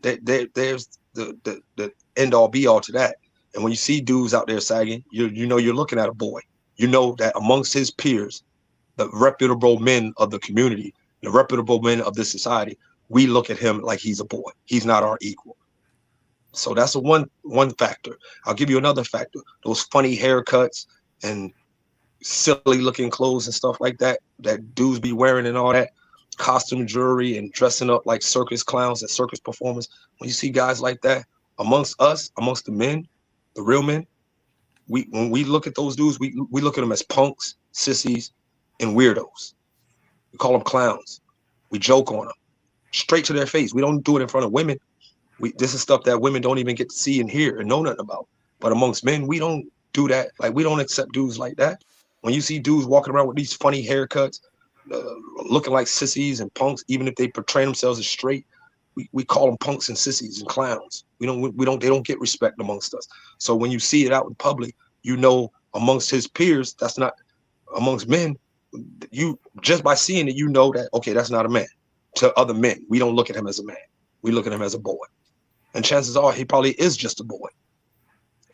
the end all be all to that. And when you see dudes out there sagging, you know you're looking at a boy. You know that amongst his peers, the reputable men of the community, the reputable men of this society, we look at him like he's a boy. He's not our equal. So that's one factor. I'll give you another factor. Those funny haircuts and silly looking clothes and stuff like that dudes be wearing and all that, costume jewelry and dressing up like circus clowns and circus performers. When you see guys like that amongst us, amongst the men, the real men, when we look at those dudes, we look at them as punks, sissies, and weirdos. We call them clowns. We joke on them straight to their face. We don't do it in front of women. This is stuff that women don't even get to see and hear and know nothing about. But amongst men, we don't do that. Like, we don't accept dudes like that. When you see dudes walking around with these funny haircuts, looking like sissies and punks, even if they portray themselves as straight, we call them punks and sissies and clowns. They don't get respect amongst us. So when you see it out in public, you know amongst his peers, that's not amongst men. You just by seeing it, you know that, okay, that's not a man. To other men, we don't look at him as a man. We look at him as a boy. And chances are he probably is just a boy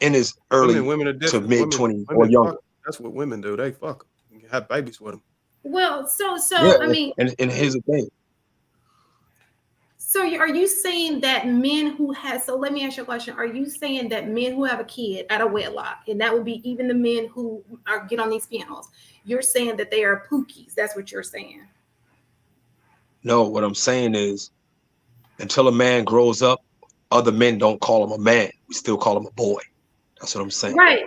in his early to mid 20s or younger. That's what women do. They fuck them and have babies with them. Well, Yeah, I mean, and here's the thing. So are you saying that men who have, so let me ask you a question. Are you saying that men who have a kid out of wedlock, and that would be even the men who get on these panels, you're saying that they are pookies? That's what you're saying? No, what I'm saying is until a man grows up, other men don't call him a man. We still call him a boy. That's what I'm saying. Right.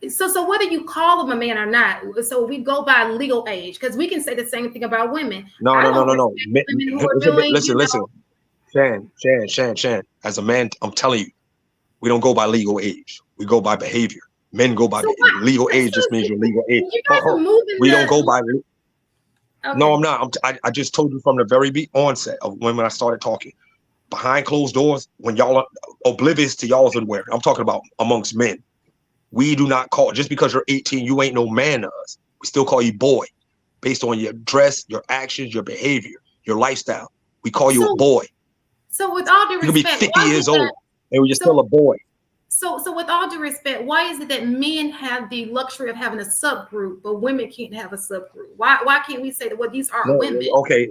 So whether you call him a man or not, so we go by legal age, because we can say the same thing about women. No. Listen. Shan. As a man, I'm telling you, we don't go by legal age. We go by behavior. Men go by legal age. Just means your legal age. We don't go by. Okay. No, I'm not. I just told you from the very onset of when I started talking. Behind closed doors, when y'all are oblivious to y'all's unaware, I'm talking about amongst men. We do not call, just because you're 18, you ain't no man to us. We still call you boy based on your dress, your actions, your behavior, your lifestyle. We call you a boy. So with all due respect, you could be 50 years old and you're still a boy. So with all due respect, why is it that men have the luxury of having a subgroup, but women can't have a subgroup? Why can't we say that, well, these are women? Okay,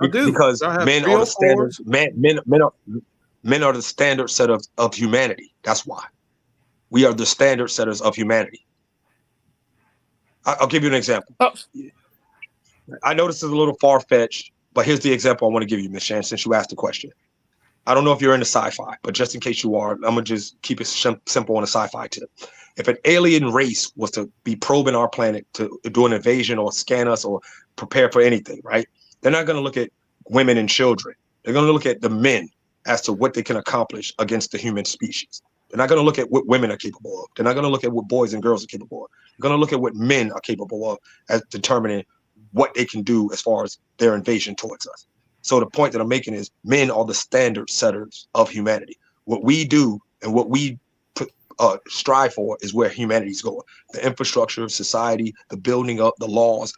because men are the standards. Men are the standard set of humanity. That's why. We are the standard setters of humanity. I'll give you an example. I know this is a little far-fetched, but here's the example I want to give you, Ms. Shan, since you asked the question. I don't know if you're into sci-fi, but just in case you are, I'm gonna just keep it simple on a sci-fi tip. If an alien race was to be probing our planet to do an invasion or scan us or prepare for anything, right? They're not gonna look at women and children. They're gonna look at the men as to what they can accomplish against the human species. They're not gonna look at what women are capable of. They're not gonna look at what boys and girls are capable of. They're gonna look at what men are capable of as determining what they can do as far as their invasion towards us. So the point that I'm making is men are the standard setters of humanity. What we do and what we strive for is where humanity's going. The infrastructure of society, the building up, the laws.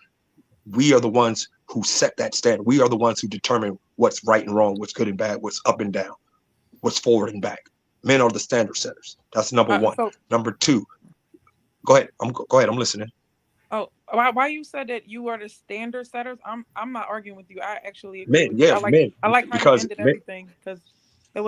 We are the ones who set that standard. We are the ones who determine what's right and wrong, what's good and bad, what's up and down, what's forward and back. Men are the standard setters. That's number one. Number two, go ahead. Go ahead. I'm listening. Oh, why you said that you are the standard setters? I'm not arguing with you. I actually agree Men, with you. yeah, men. I like how you Because ended men, everything because it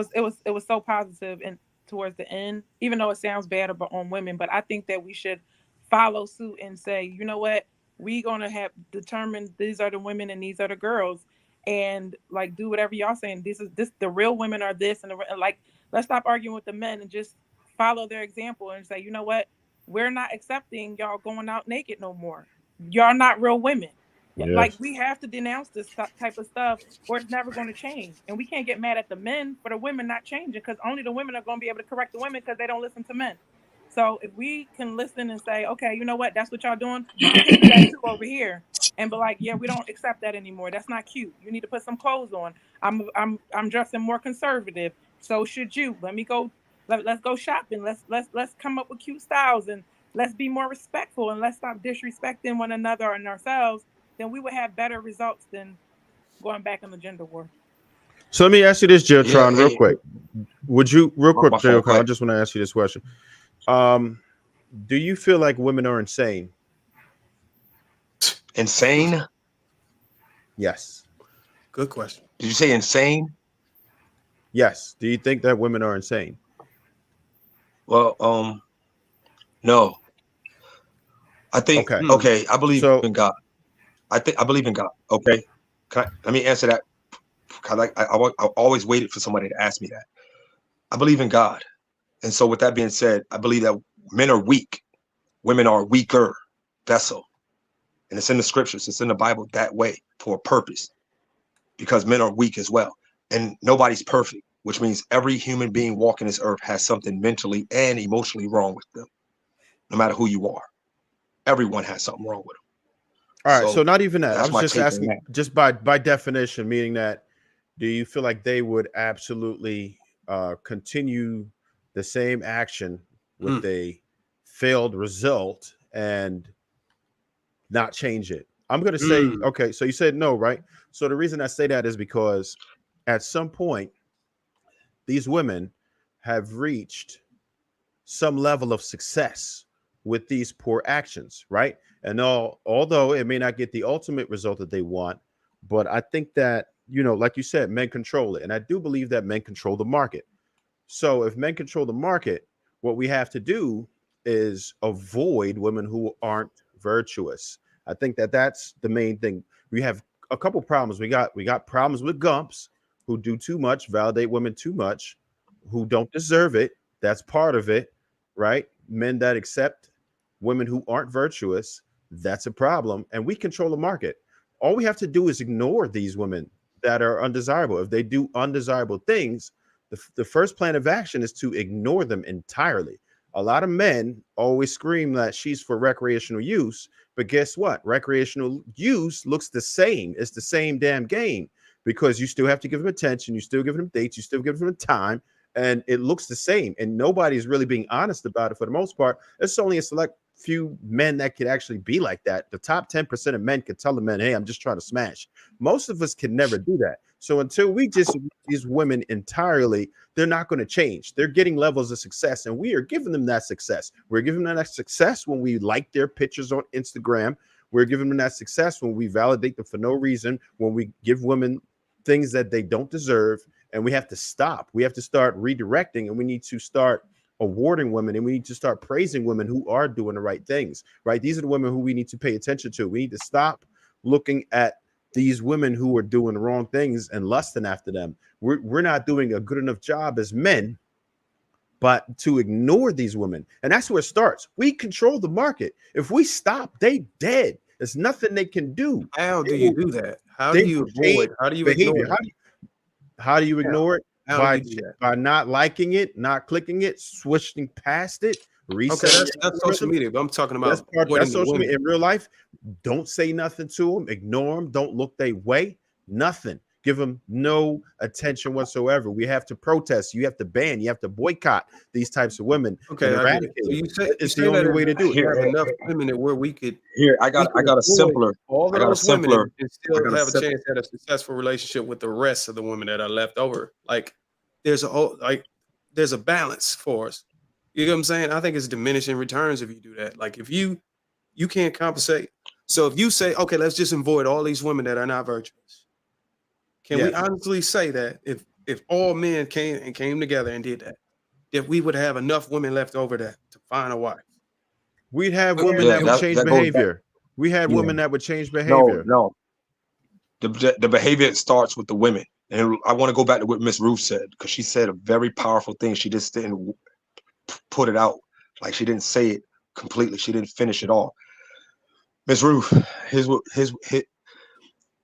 was so positive and towards the end, even though it sounds bad about on women, but I think that we should follow suit and say, you know what, we gonna have determined these are the women and these are the girls, and like do whatever y'all saying. This the real women are this and like let's stop arguing with the men and just follow their example and say, you know what, we're not accepting y'all going out naked no more. Y'all not real women. Yeah. Like we have to denounce this type of stuff or it's never going to change. And we can't get mad at the men for the women not changing because only the women are going to be able to correct the women because they don't listen to men. So if we can listen and say, okay, you know what, that's what y'all doing, we can do that too over here. And be like, yeah, we don't accept that anymore. That's not cute. You need to put some clothes on. I'm dressing more conservative. So should you. Let me go. Let's go shopping. Let's come up with cute styles and let's be more respectful and let's stop disrespecting one another and ourselves. Then we would have better results than going back in the gender war. So let me ask you this, Jiltron, real hey, quick. Would you, real quick, my fault, go Jiltron, I ahead. just want to ask you this question. Do you feel like women are insane? Insane? Yes. Good question. Did you say insane? Yes. Do you think that women are insane? Well, no. I think okay. I believe in God. I believe in God. Okay, let me answer that. Cause I always waited for somebody to ask me that. I believe in God, and so with that being said, I believe that men are weak, women are a weaker vessel, and it's in the scriptures. It's in the Bible that way for a purpose, because men are weak as well, and nobody's perfect, which means every human being walking this earth has something mentally and emotionally wrong with them, no matter who you are. Everyone has something wrong with them. All right, so not even that. I That's was my just take on asking, that. just by definition, meaning that, do you feel like they would absolutely continue the same action with a failed result and not change it? I'm going to say, okay, so you said no, right? So the reason I say that is because at some point, these women have reached some level of success with these poor actions, right? And although it may not get the ultimate result that they want, but I think that, you know, like you said, men control it. And I do believe that men control the market. So if men control the market, what we have to do is avoid women who aren't virtuous. I think that that's the main thing. We have a couple problems. We got problems with gumps who do too much, validate women too much, who don't deserve it. That's part of it, right? Men that accept women who aren't virtuous, that's a problem. And we control the market. All we have to do is ignore these women that are undesirable. If they do undesirable things, the first plan of action is to ignore them entirely. A lot of men always scream that she's for recreational use, but guess what? Recreational use looks the same. It's the same damn game because you still have to give them attention. You still give them dates. You still give them time. And it looks the same. And nobody's really being honest about it for the most part. It's only a select few men that could actually be like that. The top 10% of men could tell the men, hey, I'm just trying to smash. Most of us can never do that. So until we just these women entirely, they're not going to change. They're getting levels of success, and we are giving them that success. We're giving them that success when we like their pictures on Instagram. We're giving them that success when we validate them for no reason, when we give women things that they don't deserve. And we have to stop. We have to start redirecting, and we need to start awarding women, and we need to start praising women who are doing the right things, right? These are the women who we need to pay attention to. We need to stop looking at these women who are doing wrong things and lusting after them. We're not doing a good enough job as men, but to ignore these women. And that's where it starts. We control the market. If we stop, they dead. There's nothing they can do. How do you do that? How do you avoid? How do you ignore it? How do you ignore it? How do you do that? By not liking it, not clicking it, switching past it. Okay, that's social media, but I'm talking about that's social media. In real life, don't say nothing to them, ignore them, don't look their way, nothing. Give them no attention whatsoever. We have to protest. You have to ban. You have to boycott these types of women. Okay, eradicate. so you say, It's the only way to do it. Here, have enough women where we could. Here, I got a simpler. All I got a those women simpler. and still have a chance to have a successful relationship with the rest of the women that are left over. Like there's a balance for us. You know what I'm saying? I think it's diminishing returns if you do that. Like if you can't compensate. So if you say, okay, let's just avoid all these women that are not virtuous. Can we honestly say that if all men came together and did that, that we would have enough women left over to find a wife? We'd have women that would change behavior. We had women that would change behavior. No. The behavior starts with the women. And I want to go back to what Miss Ruth said, because she said a very powerful thing. She just didn't put it out. Like she didn't say it completely. She didn't finish it all. Miss Ruth,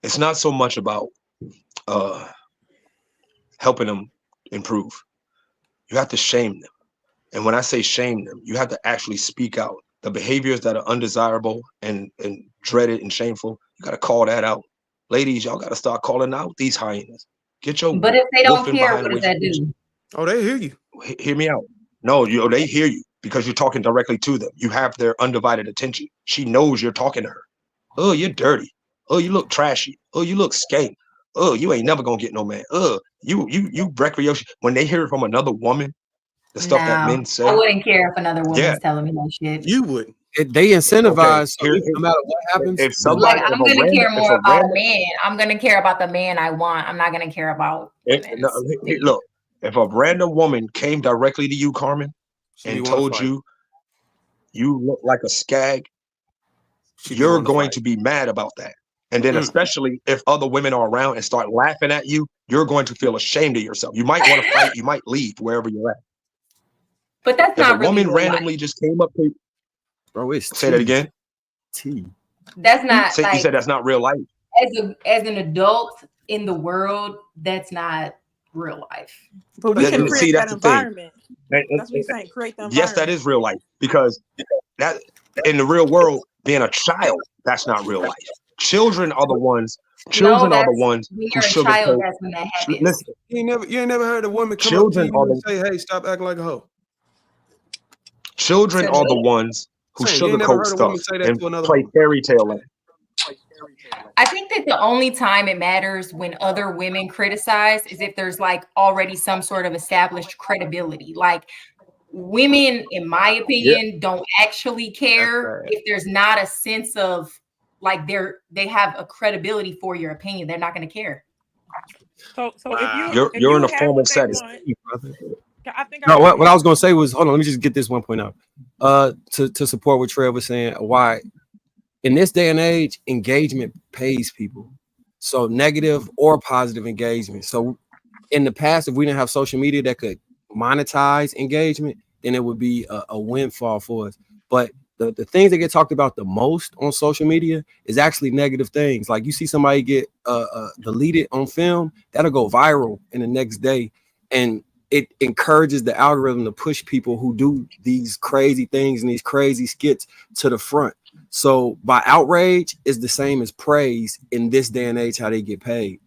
it's not so much about helping them improve. You have to shame them. And when I say shame them, you have to actually speak out. The behaviors that are undesirable and dreaded and shameful, you got to call that out. Ladies, y'all got to start calling out these hyenas. Get your But if they don't wolfing care, behind what the does that do? Oh, they hear you. Hear me out. No, they hear you because you're talking directly to them. You have their undivided attention. She knows you're talking to her. Oh, you're dirty. Oh, you look trashy. Oh, you look skank. Oh, you ain't never gonna get no man. You recreation. When they hear it from another woman, the stuff that men say. I wouldn't care if another woman's telling me that shit. You would. They incentivize. Okay, no matter what happens. If somebody, Like I'm gonna care more about a man. I'm gonna care about the man I want. I'm not gonna care about. Look, if a random woman came directly to you, Carmen, and told you you look like a skag, you're going to be mad about that. And then especially if other women are around and start laughing at you, you're going to feel ashamed of yourself. You might want to fight. You might leave wherever you're at. But that's if not a woman really randomly just came up to you. Bro, it's say that again. That's not You said that's not real life. As an adult in the world, that's not real life. But we can create that environment. That's what you're saying. Create the environment. Yes, that is real life, because that in the real world, being a child, that's not real life. Children are the ones. Children are the ones when who you're a child. sugarcoat. That's when that happens. Listen, You ain't never heard a woman come Children up to are you and the- say, "Hey, stop acting like a hoe." children are the ones who Saying, you ain't never sugarcoat heard a stuff woman say that and to another play woman. fairy tale land. I think that the only time it matters when other women criticize is if there's like already some sort of established credibility. Like women, in my opinion, don't actually care if there's not a sense of like they have a credibility for your opinion. They're not going to care. So You're in a formal setting. No, what I was gonna say was, hold on, let me just get this one point out. To support what Trev was saying, why in this day and age, engagement pays people. So negative or positive engagement. So in the past, if we didn't have social media that could monetize engagement, then it would be a windfall for us. But the things that get talked about the most on social media is actually negative things. Like you see somebody get deleted on film, that'll go viral in the next day. And it encourages the algorithm to push people who do these crazy things and these crazy skits to the front. So by outrage is the same as praise in this day and age, how they get paid.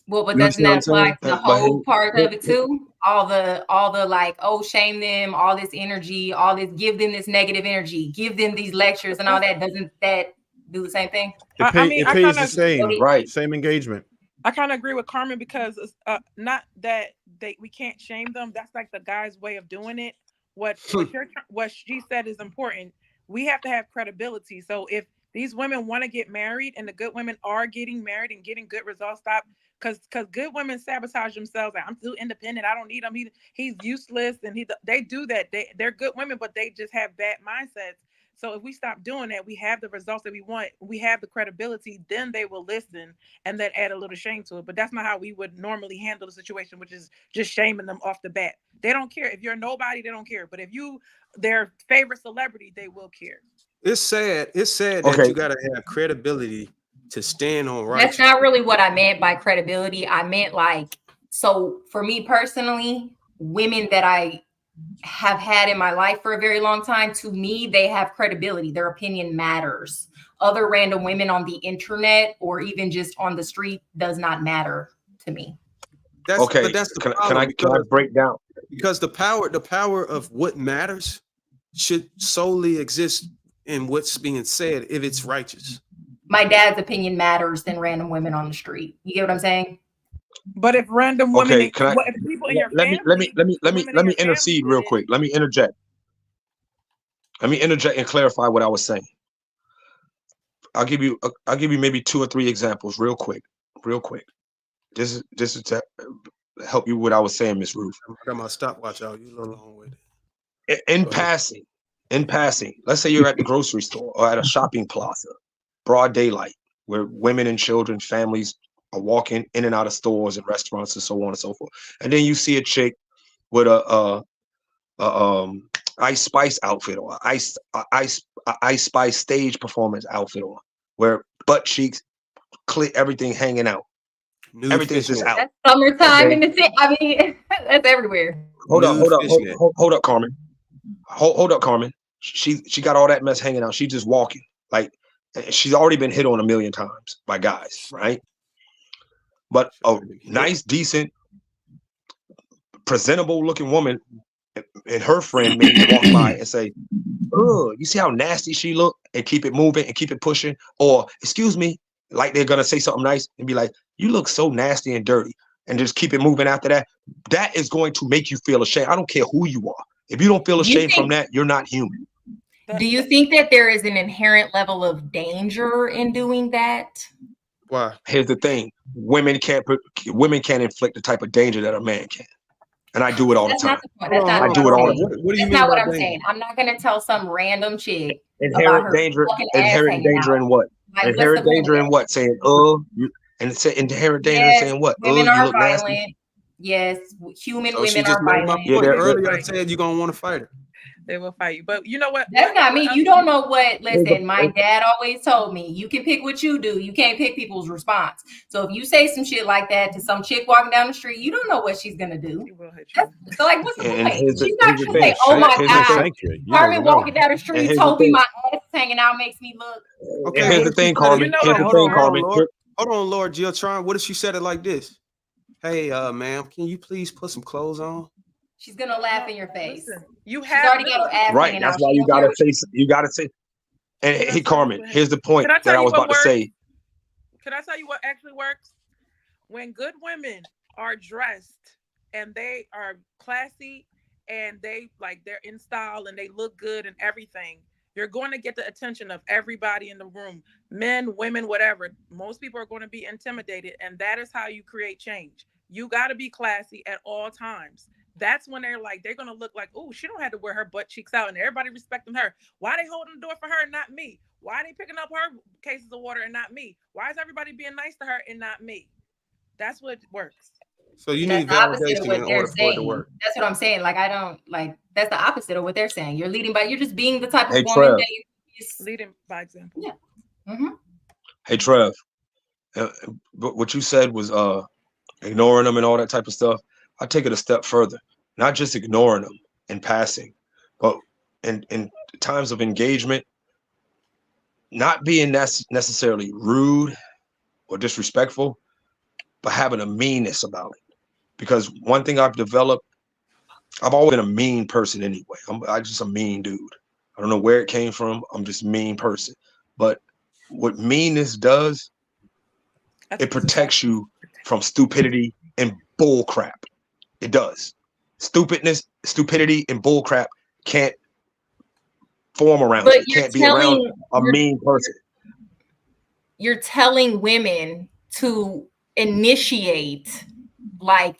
Well, but You doesn't that understand what I'm apply to the saying? whole part of it too? All the like, oh, shame them, all this energy, all this, give them this negative energy, give them these lectures and all that. Doesn't that do the same thing? It pays the same, right? Same engagement. I kind of agree with Carmen because not that we can't shame them. That's like the guy's way of doing it. What she said is important. We have to have credibility. So if these women want to get married and the good women are getting married and getting good results, stop. Because good women sabotage themselves. Like, I'm too independent. I don't need him. He's useless. And they do that. They're good women, but they just have bad mindsets. So if we stop doing that, we have the results that we want, we have the credibility, then they will listen and then add a little shame to it. But that's not how we would normally handle the situation, which is just shaming them off the bat. They don't care. If you're nobody, they don't care. But if you their favorite celebrity, they will care. It's sad. It's sad Okay. that you gotta have credibility to stand on right. That's not really what I meant by credibility. I meant like, so for me personally, women that I have had in my life for a very long time, to me, they have credibility. Their opinion matters. Other random women on the internet or even just on the street does not matter to me. That's, Okay, but that's the can problem, I break down? because the power of what matters should solely exist in what's being said if it's righteous. My dad's opinion matters than random women on the street. You get what I'm saying? But if random women, Okay, can I? if people in your Let family, me intercede real quick. Let me interject. Let me interject and clarify what I was saying. I'll give you maybe 2 or 3 examples real quick. This is to help you with what I was saying, Miss Ruth. I got my stopwatch out. You a little long with it. In passing, let's say you're at the grocery store or at a shopping plaza, broad daylight, where women and children, families are walking in and out of stores and restaurants and so on and so forth. And then you see a chick with a Ice Spice outfit on, Ice Spice stage performance outfit on, where butt cheeks, clear, everything hanging out. Nude Everything's just fishnet. out. That's summertime Okay. in the city. I mean, that's everywhere. Hold up, fishnet. hold up, Carmen. Hold up, Carmen. She got all that mess hanging out. She's just walking. Like, she's already been hit on 1 million times by guys, right? But a nice, decent, presentable looking woman and her friend may walk by and say, "Oh, you see how nasty she look?" and keep it moving and keep it pushing. Or, "Excuse me," like they're gonna say something nice and be like, "You look so nasty and dirty," and just keep it moving after that. That is going to make you feel ashamed. I don't care who you are. If you don't feel ashamed from that, you're not human. Do you think that there is an inherent level of danger in doing that? Why? Here's the thing: women can't inflict the type of danger that a man can, and I do it all the That's time. not the point. That's not I what do I'm it all the saying. time. What do you That's mean not what by I'm danger? saying. I'm not gonna tell some random chick about Inherent her danger. fucking ass Inherent hanging danger out. in what? Like, what's Inherent the point of danger in that? what? Saying, and it's inherent danger in Yes, saying what? women You are look nasty. violent. Yes, human So she women just are made my violent. Yeah, point. they're Earlier I Right. said you're gonna want to fight her. They will fight you. But you know what? That's not me. You don't know what. Here's Listen, my the- dad always told me, you can pick what you do. You can't pick people's response. So if you say some shit like that to some chick walking down the street, you don't know what she's gonna do. She will hit you. So like, what's the And point? here's She's the not gonna thing. say, "Oh my Here's the God, thing. You Carmen never know. walking down the And street here's told the me thing. my ass hanging out makes me look." Okay, And here's what the if she thing, said it? Carmen. You know Here's what? the Hold thing, on, Carmen. Lord. Hold on, Lord Geotron. What if she said it like this? Hey, ma'am, can you please put some clothes on? She's gonna laugh in your face. Listen, you She's have already got her ass Right. hanging That's out. why She you don't care gotta what say. You gotta say. And Can I hey, tell you Carmen. what- Here's the point Can I that tell I you was what about to works? say. Can I tell you what actually works? When good women are dressed and they are classy and they're in style and they look good and everything, you're going to get the attention of everybody in the room, men, women, whatever. Most people are going to be intimidated, and that is how you create change. You got to be classy at all times. That's when they're going to look like, "Oh, she don't have to wear her butt cheeks out," and everybody respecting her. Why are they holding the door for her and not me? Why are they picking up her cases of water and not me? Why is everybody being nice to her and not me? That's what works. So you That's need the opposite of validation what in they're order for it to saying. work. That's what I'm saying. Like, I don't like. That's the opposite of what they're saying. You're leading by. You're just being the type of Hey, woman Trev. that you. Leading by example. Yeah. Mm-hmm. Hey, Trev. But what you said was ignoring them and all that type of stuff. I take it a step further. Not just ignoring them in passing, but in times of engagement, not being necessarily rude or disrespectful, but having a meanness about it. Because one thing I've developed, I've always been a mean person anyway. I'm just a mean dude. I don't know where it came from. I'm just a mean person. But what meanness does, it protects you from stupidity and bull crap. It does. Stupidity, and bull crap can't form around But you. you're Can't be around telling a mean person. you're telling women to initiate like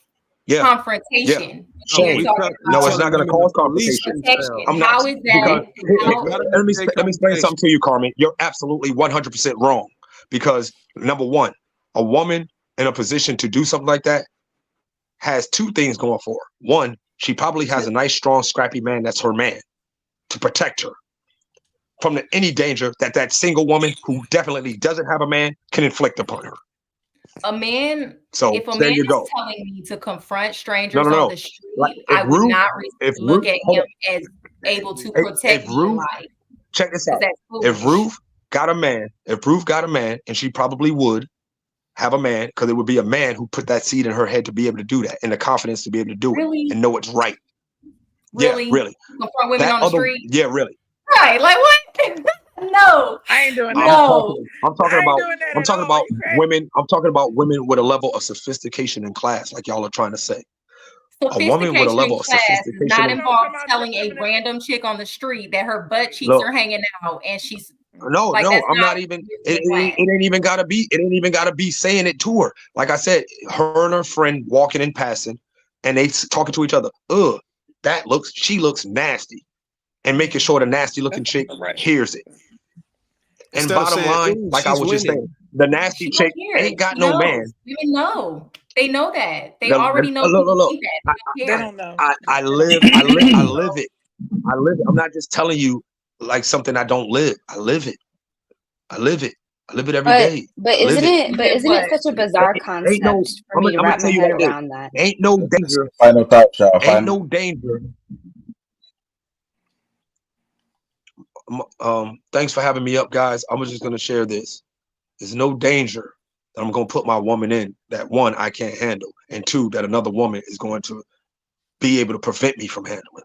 Yeah. confrontation. Shane, no, it's not going to cause confrontation. I'm not, How is that? let me explain something to you, Carmen. You're absolutely 100% wrong, because number one, a woman in a position to do something like that has two things going for her. One, she probably has a nice, strong, scrappy man that's her man to protect her from any danger that single woman who definitely doesn't have a man can inflict upon her. A man, So if a there man you is go. telling me to confront strangers No. on the street, Like, I would not look at hold him on. as able to protect me in life. Check this out. That's If foolish. Ruth got a man, and she probably would have a man, because it would be a man who put that seed in her head to be able to do that, and the confidence to be able to do it and know it's right. Really? Yeah, really. Confront women on the street? Yeah, really. Right. Like what? No. I ain't doing that. No. I'm talking about women with a level of sophistication in class, like y'all are trying to say. A woman with a level of sophistication not in involved telling a random chick on the street that her butt cheeks Look. are hanging out and she's No, like, no, that's I'm not even. It ain't even gotta be. It ain't even gotta be saying it to her. Like I said, her and her friend walking and passing, and they talking to each other. She looks nasty, and making sure the nasty looking chick hears it. And Instead of bottom saying, line, "Ooh, like I she's was just winning." saying, the nasty She chick don't hear ain't it. got She no knows. man. Women know. They know that. They The- already the- know. look. They don't care. know. I live it. I'm not just telling you like something I don't live. I live it. I live it every day. But I live isn't it such a bizarre concept for me to wrap my head around that? Ain't no danger. Final thoughts, y'all. Ain't no danger. Thanks for having me up, guys. I'm just gonna share this. There's no danger that I'm gonna put my woman in that, one, I can't handle, and two, that another woman is going to be able to prevent me from handling.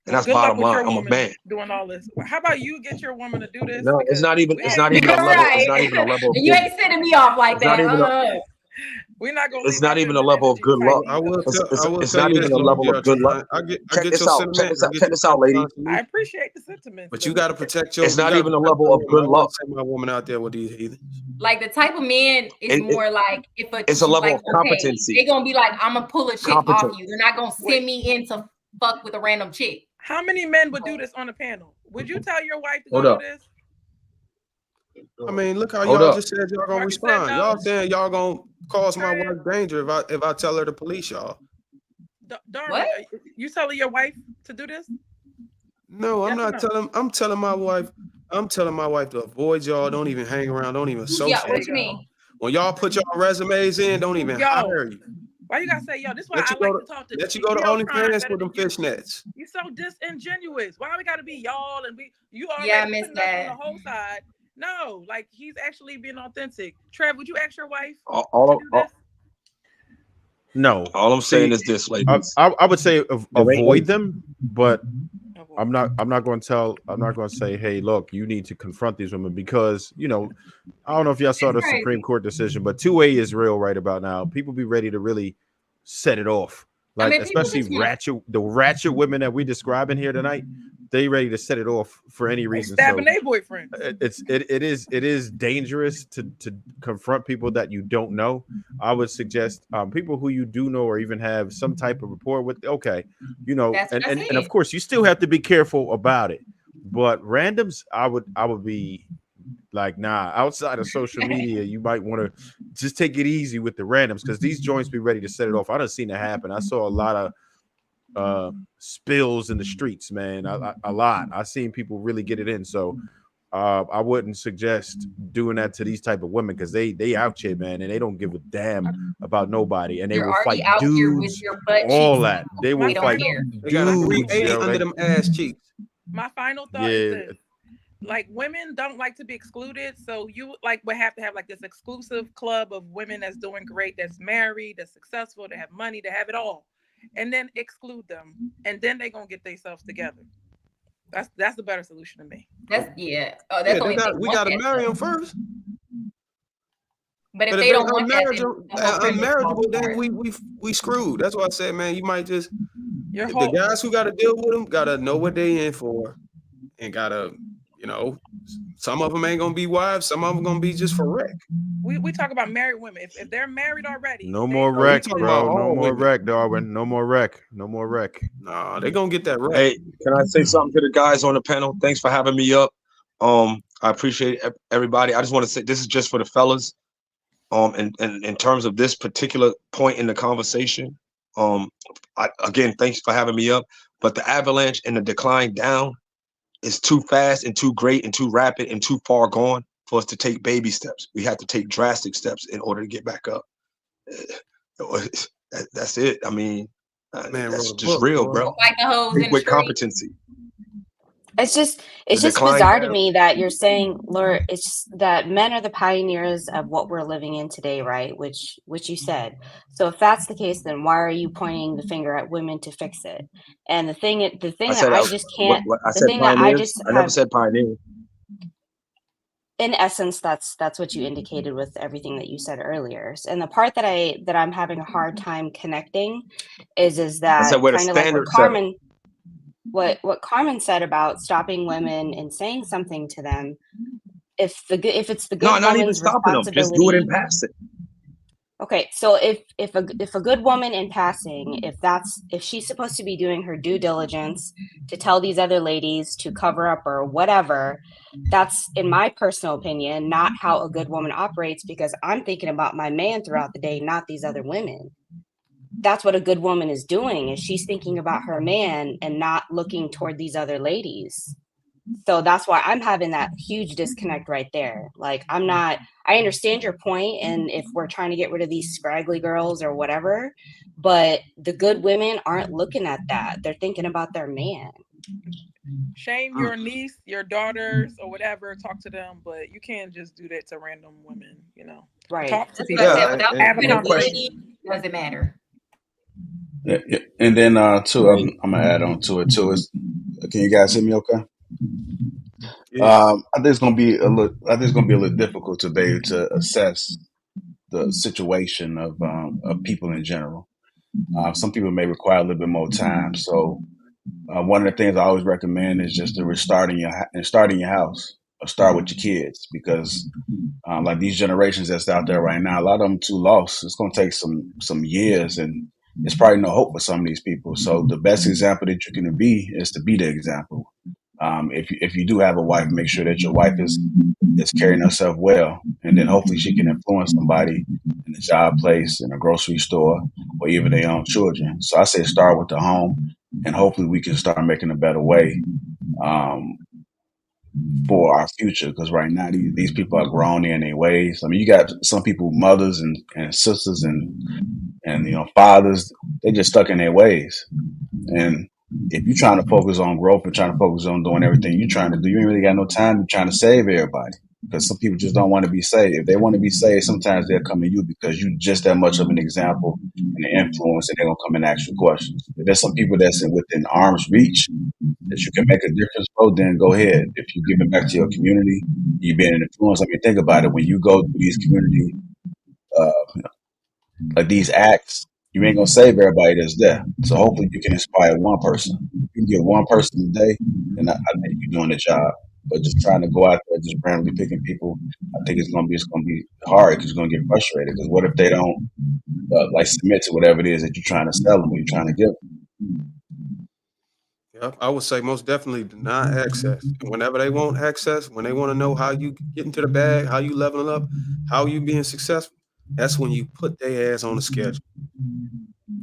And that's Good luck bottom with your line. I'm a woman man. doing all this. How about you get your woman to do this? No, it's not even a level. It's not even a level of You ain't sending me off like It's not that. even we're not gonna. It's not even a level of good luck. I will It's tell not you even this, a level of good luck. I get Check your this out. Check sentiment. this out, lady. I appreciate the sentiment, But you got to protect your. It's not you even gotta a protect level your of woman. good I wouldn't luck. send my woman out there with these heathens. Like the type of man is And more like if it's a level like, of competency. they're gonna be like, I'm gonna pull a chick off Competent. you. They're not gonna send me in to fuck with a random chick. How many men would do this on the panel? Would you tell your wife to Hold go up. do this? I mean, look how Hold y'all up. just said y'all gonna Marcus said respond. no. Y'all saying y'all gonna cause my wife danger if I tell her to police y'all. Darwin, you telling your wife to do this? No, I'm Yes or not no? telling. I'm telling my wife to avoid y'all. Don't even hang around. Don't even associate. Yeah, what you mean? When y'all put y'all resumes in, don't even hire you. Why you gotta say yo? This is why Let I you go like to talk to. Let you go to real crime OnlyFans better with them than you. fishnets. You so disingenuous. Why we gotta be y'all and you already Yeah, I missed putting us that. on the whole side? No, like he's actually being authentic. Trev, would you ask your wife All to do this? No. I'm saying is this, ladies. I would say There ain't avoid no- them, but I'm not going to say, hey, look, you need to confront these women, because I don't know if y'all saw the Supreme Court decision, but 2A is real right about now. People be ready to really set it off. Like, I mean, people especially just the ratchet women that we describing here tonight, they ready to set it off for any reason. Stabbing So their boyfriend. it is dangerous to confront people that you don't know. I would suggest people who you do know or even have some type of rapport with. Okay, and of course you still have to be careful about it. But randoms, I would be like, nah. Outside of social media, you might want to just take it easy with the randoms, because these joints be ready to set it off. I done seen it happen. I saw a lot of spills in the streets, man. A lot. I seen people really get it in. So I wouldn't suggest doing that to these type of women, because they out here, man, and they don't give a damn about nobody, and they You're will already fight out here with dudes, your butt all cheeks that. out. They will don't fight care. They got a dudes. 380 under them ass cheeks. My final thought is this. Like, women don't like to be excluded, so you would have to have like this exclusive club of women that's doing great, that's married, that's successful, that have money, to have it all, and then exclude them, and then they're gonna get themselves together. That's the better solution to me. That's Oh, that's only We gotta marry them first. But if they don't want unmarriageable, then we screwed. That's why I said, man, you might just the guys who got to deal with them got to know what they in for, and gotta Some of them ain't gonna be wives. Some of them gonna be just for wreck. We talk about married women. If they're married already, No more we wreck, talking about bro. No all more women. wreck, Darwin. No more wreck. No more wreck. Nah, they gonna get that wreck. Hey, can I say something to the guys on the panel? Thanks for having me up. I appreciate everybody. I just want to say this is just for the fellas. And in terms of this particular point in the conversation, again, thanks for having me up. But the avalanche and the decline down is too fast and too great and too rapid and too far gone for us to take baby steps. We have to take drastic steps in order to get back up. That's it. I mean, Man that's wrote a just book, real, boy. bro. Like the hoes in the With street. competency. It's just The decline bizarre to down. me that you're saying, Laura, it's just that men are the pioneers of what we're living in today, right? Which you said. So if that's the case, then why are you pointing the finger at women to fix it? And the thing I that said I just can't, I the said thing that I pioneers. just I never have, said pioneer. in essence, that's what you indicated with everything that you said earlier. And the part that I'm having a hard time connecting is I said that we're the kind of like standard setter. what Carmen said about stopping women and saying something to them. If it's the No, good not even woman's stopping them. Just do it in responsibility. passing. Okay, so if a good woman in passing, if she's supposed to be doing her due diligence to tell these other ladies to cover up or whatever, that's, in my personal opinion, not how a good woman operates, because I'm thinking about my man throughout the day, not these other women. That's what a good woman is doing, is she's thinking about her man and not looking toward these other ladies. So that's why I'm having that huge disconnect right there. Like, I understand your point, and if we're trying to get rid of these scraggly girls or whatever, but the good women aren't looking at that. They're thinking about their man. Shame your niece, your daughters, or whatever. Talk to them, but you can't just do that to random women. Right. Talk to That's people. what I said. Without Have a credibility, conversation. doesn't matter. Yeah. And then too, I'm gonna add on to it too. Can you guys hear me? Okay. I think it's gonna be a little difficult to be able to assess the situation of people in general. Some people may require a little bit more time. So one of the things I always recommend is just to starting your house, or start with your kids, because like these generations that's out there right now, a lot of them too lost. It's gonna take some years, and there's probably no hope for some of these people. So the best example that you can be is to be the example. If you do have a wife, make sure that your wife is carrying herself well, and then hopefully she can influence somebody in the job place, in a grocery store, or even their own children. So I say start with the home, and hopefully we can start making a better way for our future. Because right now these people are grown in their ways. I mean, you got some people, mothers and sisters and fathers, they just stuck in their ways. And if you're trying to focus on growth and trying to focus on doing everything you're trying to do, you ain't really got no time trying to save everybody, because some people just don't want to be saved. If they want to be saved, sometimes they'll come to you because you're just that much of an example and an influence, and they're going to come and ask you questions. If there's some people that's within arm's reach that you can make a difference for, then go ahead. If you're giving back to your community, you're being an influence. I mean, think about it. When you go through these community, like these acts, you ain't gonna save everybody that's there. So hopefully you can inspire one person. If you can get one person a day, then I think you're doing the job. But just trying to go out there just randomly picking people, I think it's gonna be hard, because you're gonna get frustrated. Because what if they don't like submit to whatever it is that you're trying to sell them or you're trying to give them? Yep, I would say most definitely deny access. And whenever they want access, when they want to know how you get into the bag, how you leveling up, how you being successful, that's when you put their ass on the schedule.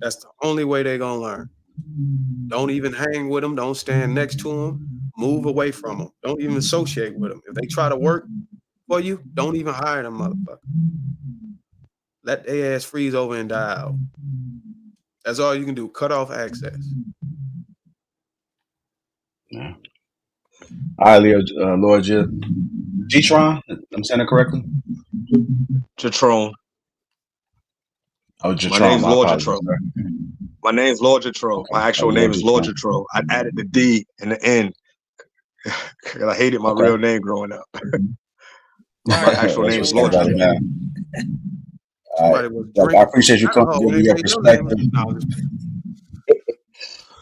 That's the only way they're gonna learn. Don't even hang with them. Don't stand next to them. Move away from them. Don't even associate with them. If they try to work for you, don't even hire them, motherfucker. Let their ass freeze over and die out. That's all you can do. Cut off access. Yeah. All right, Leo, Lord G-Tron, I'm saying it correctly? Jatron. Oh, Jatron. My name's My Lord apologies, Jatron. sir. My name's Lord Jatron. Okay. My actual Lord name is Lord Jatron. Jatron. I added the D in the end because I hated my Okay. real name growing up. My actual name is Lord That's Jatron. Somebody was Like, I drinking appreciate you coming alcohol and when giving they your say your name. perspective. No,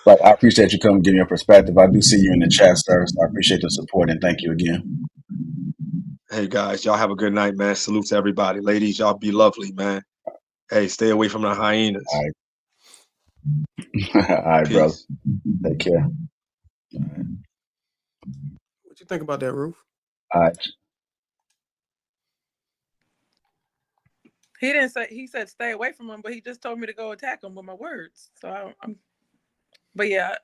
Like, I appreciate you coming and giving your perspective. I do see you in the chat, sir. So I appreciate the support and thank you again. Hey guys, y'all have a good night, man. Salute to everybody. Ladies, y'all be lovely, man. Hey, stay away from the hyenas. All right. All right, brother. Peace. Take care. What you think about that, Roof? All right. He didn't say. He said stay away from him, but he just told me to go attack him with my words. So I'm. But yeah,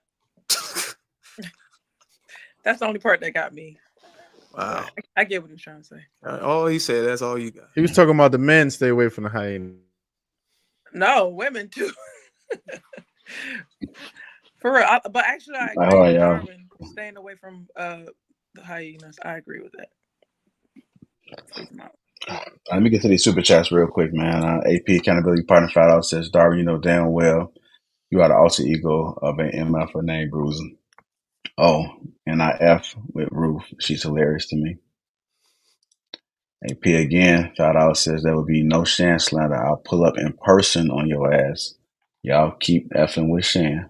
that's the only part that got me. Wow. I get what he's trying to say. All he said, that's all you got. He was talking about the men stay away from the hyena. No, women too. For real. But actually, I agree All right, with y'all. Darwin staying away from the hyenas. I agree with that. Freeze them out. Let me get to these super chats real quick, man. AP Accountability Partner shout out says, Darwin, you know damn well you are the alter ego of an MF for name bruising. Oh, and I F with Ruth. She's hilarious to me. AP again, shout out says there will be no Shan slander. I'll pull up in person on your ass. Y'all keep effing with Shan.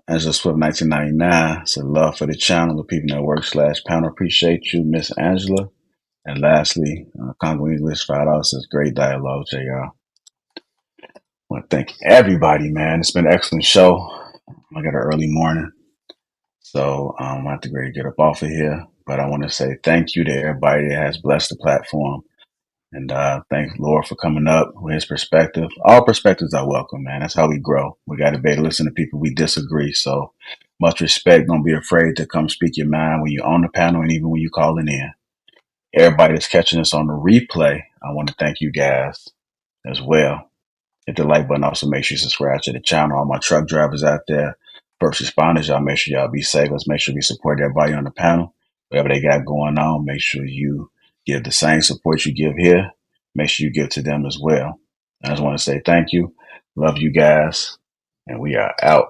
Angela Swift 1999 said love for the channel, Lapeef Network /panel. Appreciate you, Miss Angela. And lastly, Congo English $5 says great dialogue, JR. I want to thank everybody, man. It's been an excellent show. I got an early morning, so I have to get up off of here. But I want to say thank you to everybody that has blessed the platform. And thank Lord for coming up with his perspective. All perspectives are welcome, man. That's how we grow. We got to be able to listen to people we disagree. So much respect. Don't be afraid to come speak your mind when you're on the panel and even when you're calling in. Everybody that's catching us on the replay, I want to thank you guys as well. Hit the like button. Also, make sure you subscribe to the channel. All my truck drivers out there, first responders, y'all make sure y'all be safe. Let's make sure we support everybody on the panel. Whatever they got going on, make sure you give the same support you give here. Make sure you give to them as well. I just want to say thank you. Love you guys. And we are out.